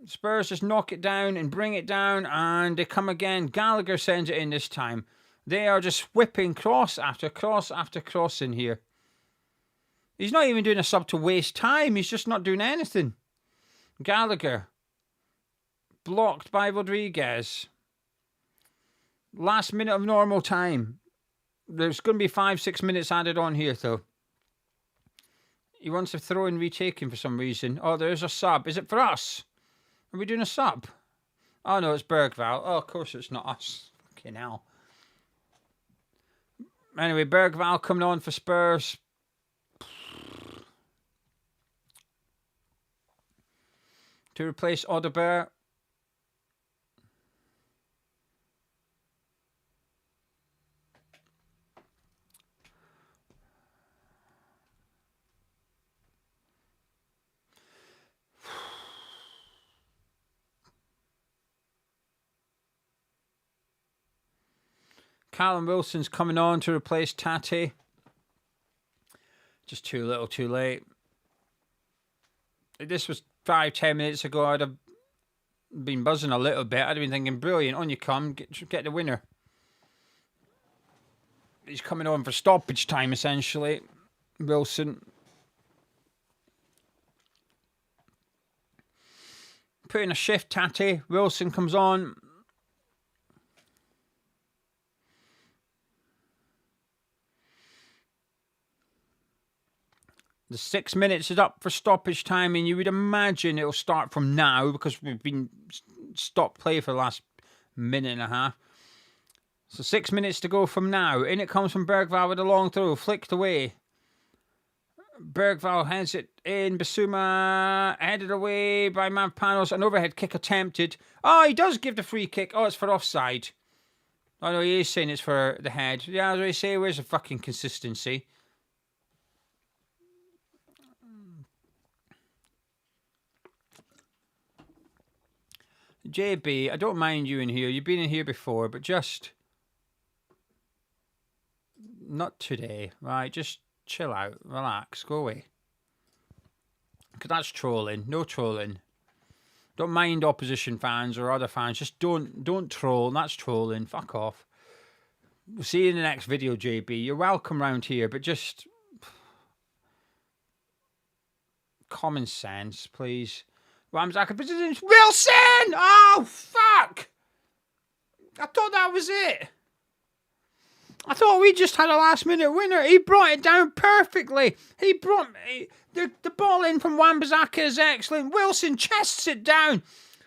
Spurs just knock it down and bring it down, and they come again. Gallagher sends it in this time. They are just whipping cross after cross after cross in here. He's not even doing a sub to waste time. He's just not doing anything. Gallagher. Blocked by Rodriguez. Last minute of normal time. There's going to be 5-6 minutes added on here, though. He wants to throw in retaking for some reason. Oh, there's a sub. Is it for us? Are we doing a sub? Oh, no, it's Bergvall. Oh, of course it's not us. Fucking hell. Anyway, Bergvall coming on for Spurs. To replace Audebert. Callum Wilson's coming on to replace Tate. Just too little, too late. If this was 5-10 minutes ago, I'd have been buzzing a little bit. I'd have been thinking, brilliant, on you come, get the winner. He's coming on for stoppage time, essentially. Wilson. Putting a shift, Tate. Wilson comes on. The 6 minutes is up for stoppage time, and you would imagine it'll start from now because we've been stopped play for the last minute and a half. So 6 minutes to go from now. In it comes from Bergvall with a long throw, flicked away. Bergvall heads it in. Basuma headed away by Mavpanos. An overhead kick attempted. Oh, he does give the free kick. Oh, it's for offside. Oh, no, he is saying it's for the head. Yeah, as I say, where's the fucking consistency? JB, I don't mind you in here. You've been in here before, but just not today, right? Just chill out, relax, go away. Because that's trolling. No trolling. Don't mind opposition fans or other fans. Just don't troll. That's trolling. Fuck off. We'll see you in the next video, JB. You're welcome round here, but just common sense, please. Ramsaka, Wilson! Oh, fuck! I thought that was it. I thought we just had a last-minute winner. He brought it down perfectly. He brought the ball in from Wan-Bissaka is excellent. Wilson chests it down.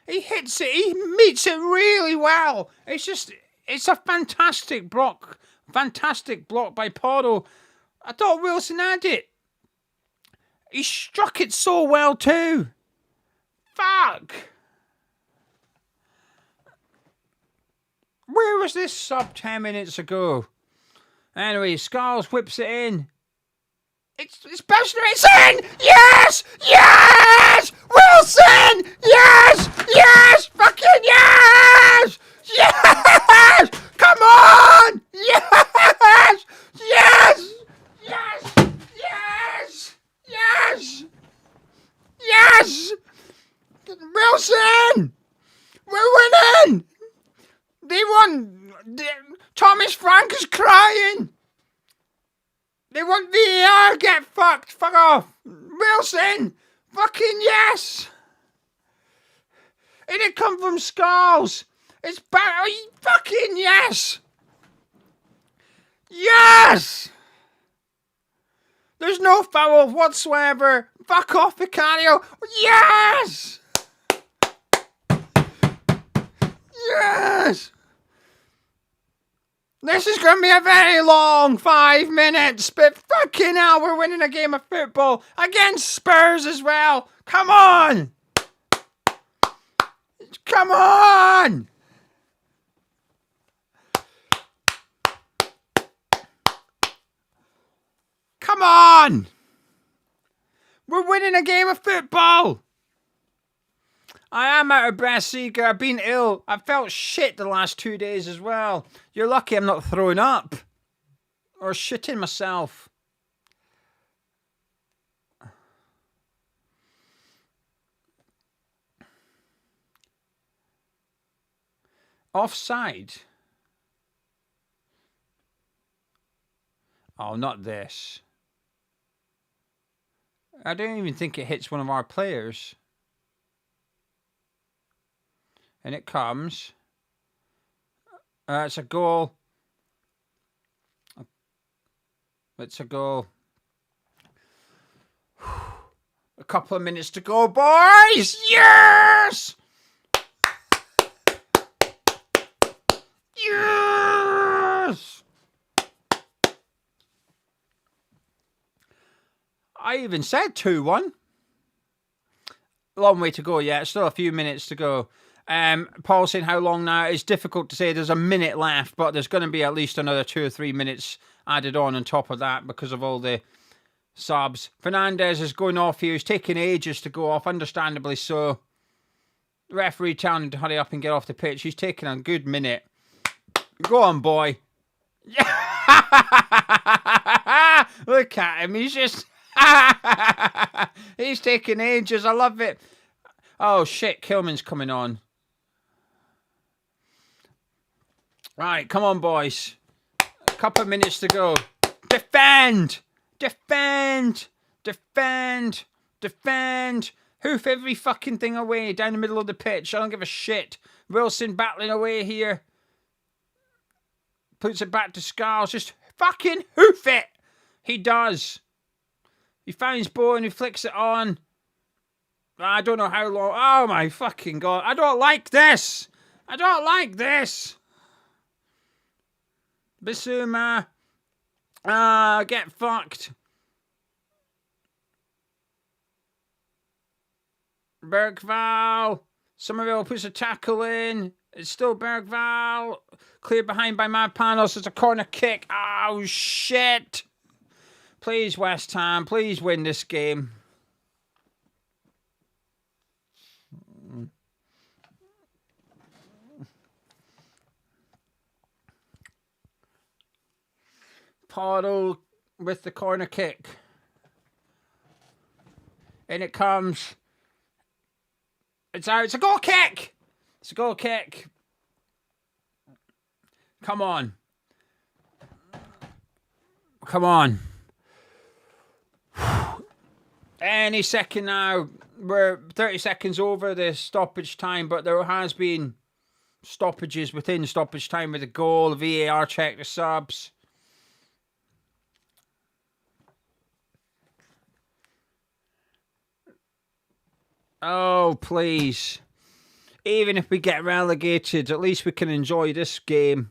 He hits it. He meets it really well. It's a fantastic block. Fantastic block by Porro. I thought Wilson had it. He struck it so well too. Fuck. Where was this sub 10 minutes ago? Anyway, Scarles whips it in. It's Bessner, it's in! Yes! Yes! Wilson! Yes! Yes! Fucking yes! Yes! Come on! Yes! Yes! Yes! Yes! Yes! Yes! Wilson! We're winning! They won! Thomas Frank is crying! They want VAR, get fucked! Fuck off! Wilson! Fucking yes! It didn't come from Scarles! It's back! Fucking yes! Yes! There's no foul whatsoever! Fuck off, Vicario! Yes! Yes! This is going to be a very long 5 minutes, but fucking hell, we're winning a game of football against Spurs as well. Come on! Come on! Come on! We're winning a game of football! I am out of breath, Seeger. I've been ill. I've felt shit the last 2 days as well. You're lucky I'm not throwing up. Or shitting myself. Offside? Oh, not this. I don't even think it hits one of our players. And it comes. It's a goal. It's a goal. A couple of minutes to go, boys! Yes! Yes! I even said 2-1. Long way to go yet. Still a few minutes to go. Paul saying how long now? It's difficult to say. There's a minute left, but there's going to be at least another 2 or 3 minutes added on top of that because of all the subs. Fernandez is going off here. He's taking ages to go off, understandably so. The referee telling him to hurry up and get off the pitch. He's taking a good minute. Go on, boy. Look at him. He's just... He's taking ages. I love it. Oh, shit. Kilman's coming on. Right, come on, boys. A couple of minutes to go. Defend! Defend! Defend! Defend! Hoof every fucking thing away down the middle of the pitch. I don't give a shit. Wilson battling away here. Puts it back to Scarles. Just fucking hoof it! He does. He finds Bowen, he flicks it on. I don't know how long. Oh my fucking God. I don't like this. I don't like this. Bissouma. Get fucked. Bergval. Somerville puts a tackle in. It's still Bergval. Cleared behind by Mavpanos. It's a corner kick. Oh, shit. Please, West Ham. Please win this game. Portal with the corner kick. In it comes. It's out. It's a goal kick. It's a goal kick. Come on. Come on. Any second now. We're 30 seconds over the stoppage time, but there has been stoppages within stoppage time with a goal. The VAR check the subs. Oh, please. Even if we get relegated, at least we can enjoy this game.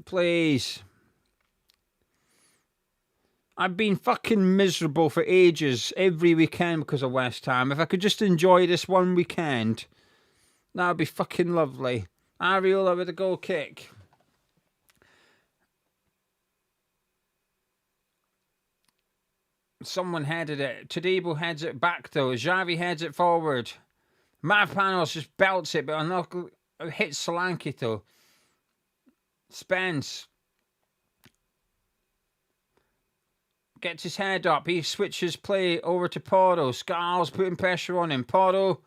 Please. I've been fucking miserable for ages, every weekend because of West Ham. If I could just enjoy this one weekend, that would be fucking lovely. Ariola with a goal kick. Someone headed it. Tadebo heads it back though. Xavi heads it forward. Mavpanos just belts it, but hits Solanke though. Spence gets his head up. He switches play over to Porto. Scarles putting pressure on him. Porto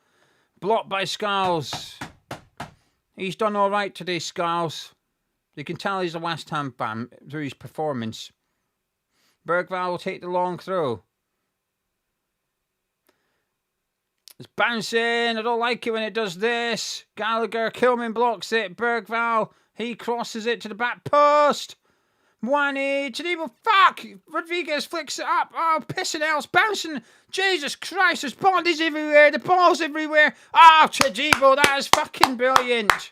blocked by Scarles. He's done all right today, Scarles. You can tell he's a West Ham fan through his performance. Bergvall will take the long throw. It's bouncing. I don't like it when it does this. Gallagher, Kilman blocks it. Bergvall, he crosses it to the back post. Mwani, Tadebo, fuck! Rodriguez flicks it up. Oh, pissing else, bouncing. Jesus Christ, there's bodies everywhere. The ball's everywhere. Oh, Tadebo, that is fucking brilliant.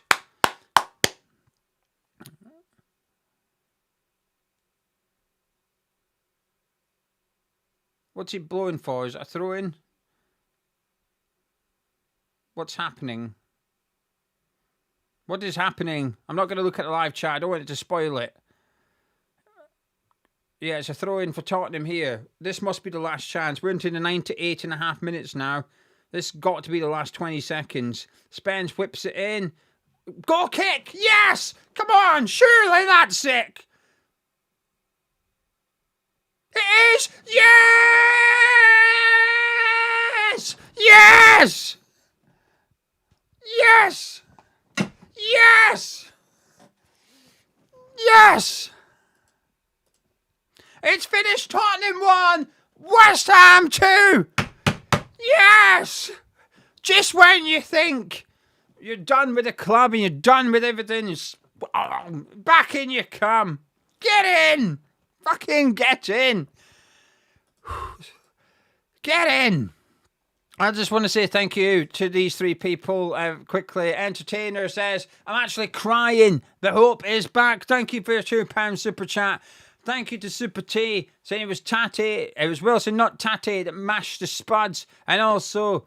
What's he blowing for? Is it a throw-in? What's happening? What is happening? I'm not going to look at the live chat. I don't want it to spoil it. Yeah, it's a throw-in for Tottenham here. This must be the last chance. We're into the 98.5 minutes now. This got to be the last 20 seconds. Spence whips it in. Goal kick! Yes! Come on! Surely that's sick! It is! Yes! Yes! Yes! Yes! Yes! It's finished. Tottenham 1, West Ham 2. Yes! Just when you think you're done with the club and you're done with everything, back in you come. Get in! Fucking get in! Get in! I just want to say thank you to these three people quickly. Entertainer says, I'm actually crying. The hope is back. Thank you for your £2 super chat. Thank you to Super T, saying it was Tate. It was Wilson, not Tate, that mashed the spuds. And also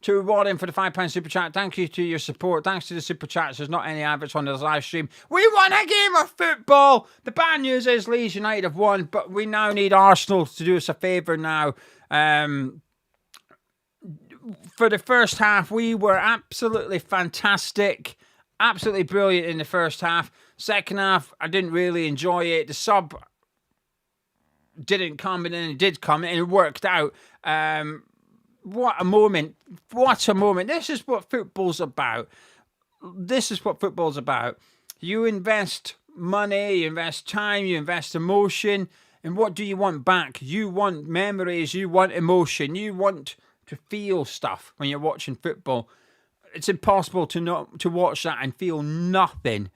to Warren for the £5 super chat. Thank you to your support. Thanks to the super chats. There's not any adverts on this live stream. We won a game of football. The bad news is Leeds United have won, but we now need Arsenal to do us a favour now. For the first half, we were absolutely fantastic. Absolutely brilliant in the first half. Second half, I didn't really enjoy it. The sub didn't come, and then it did come, and it worked out. What a moment. What a moment. This is what football's about. This is what football's about. You invest money, you invest time, you invest emotion, and what do you want back? You want memories, you want emotion, you want to feel stuff when you're watching football. It's impossible to watch that and feel nothing.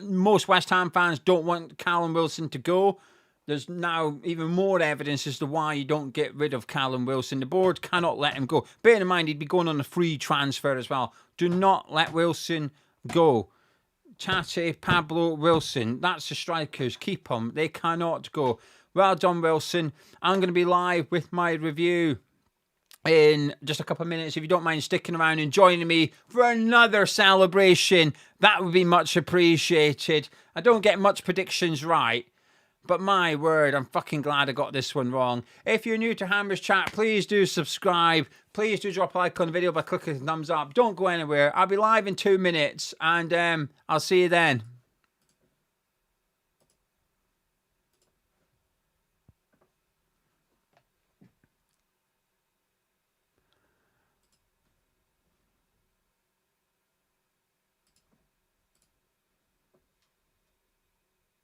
Most West Ham fans don't want Callum Wilson to go. There's now even more evidence as to why you don't get rid of Callum Wilson. The board cannot let him go. Bear in mind, he'd be going on a free transfer as well. Do not let Wilson go. Tate, Pablo, Wilson, that's the strikers. Keep them. They cannot go. Well done, Wilson. I'm going to be live with my review in just a couple of minutes. If you don't mind sticking around and joining me for another celebration, that would be much appreciated. I don't get much predictions right, but my word, I'm fucking glad I got this one wrong. If you're new to Hammers Chat, please do subscribe. Please do drop a like on the video by clicking the thumbs up. Don't go anywhere. I'll be live in 2 minutes, and I'll see you then.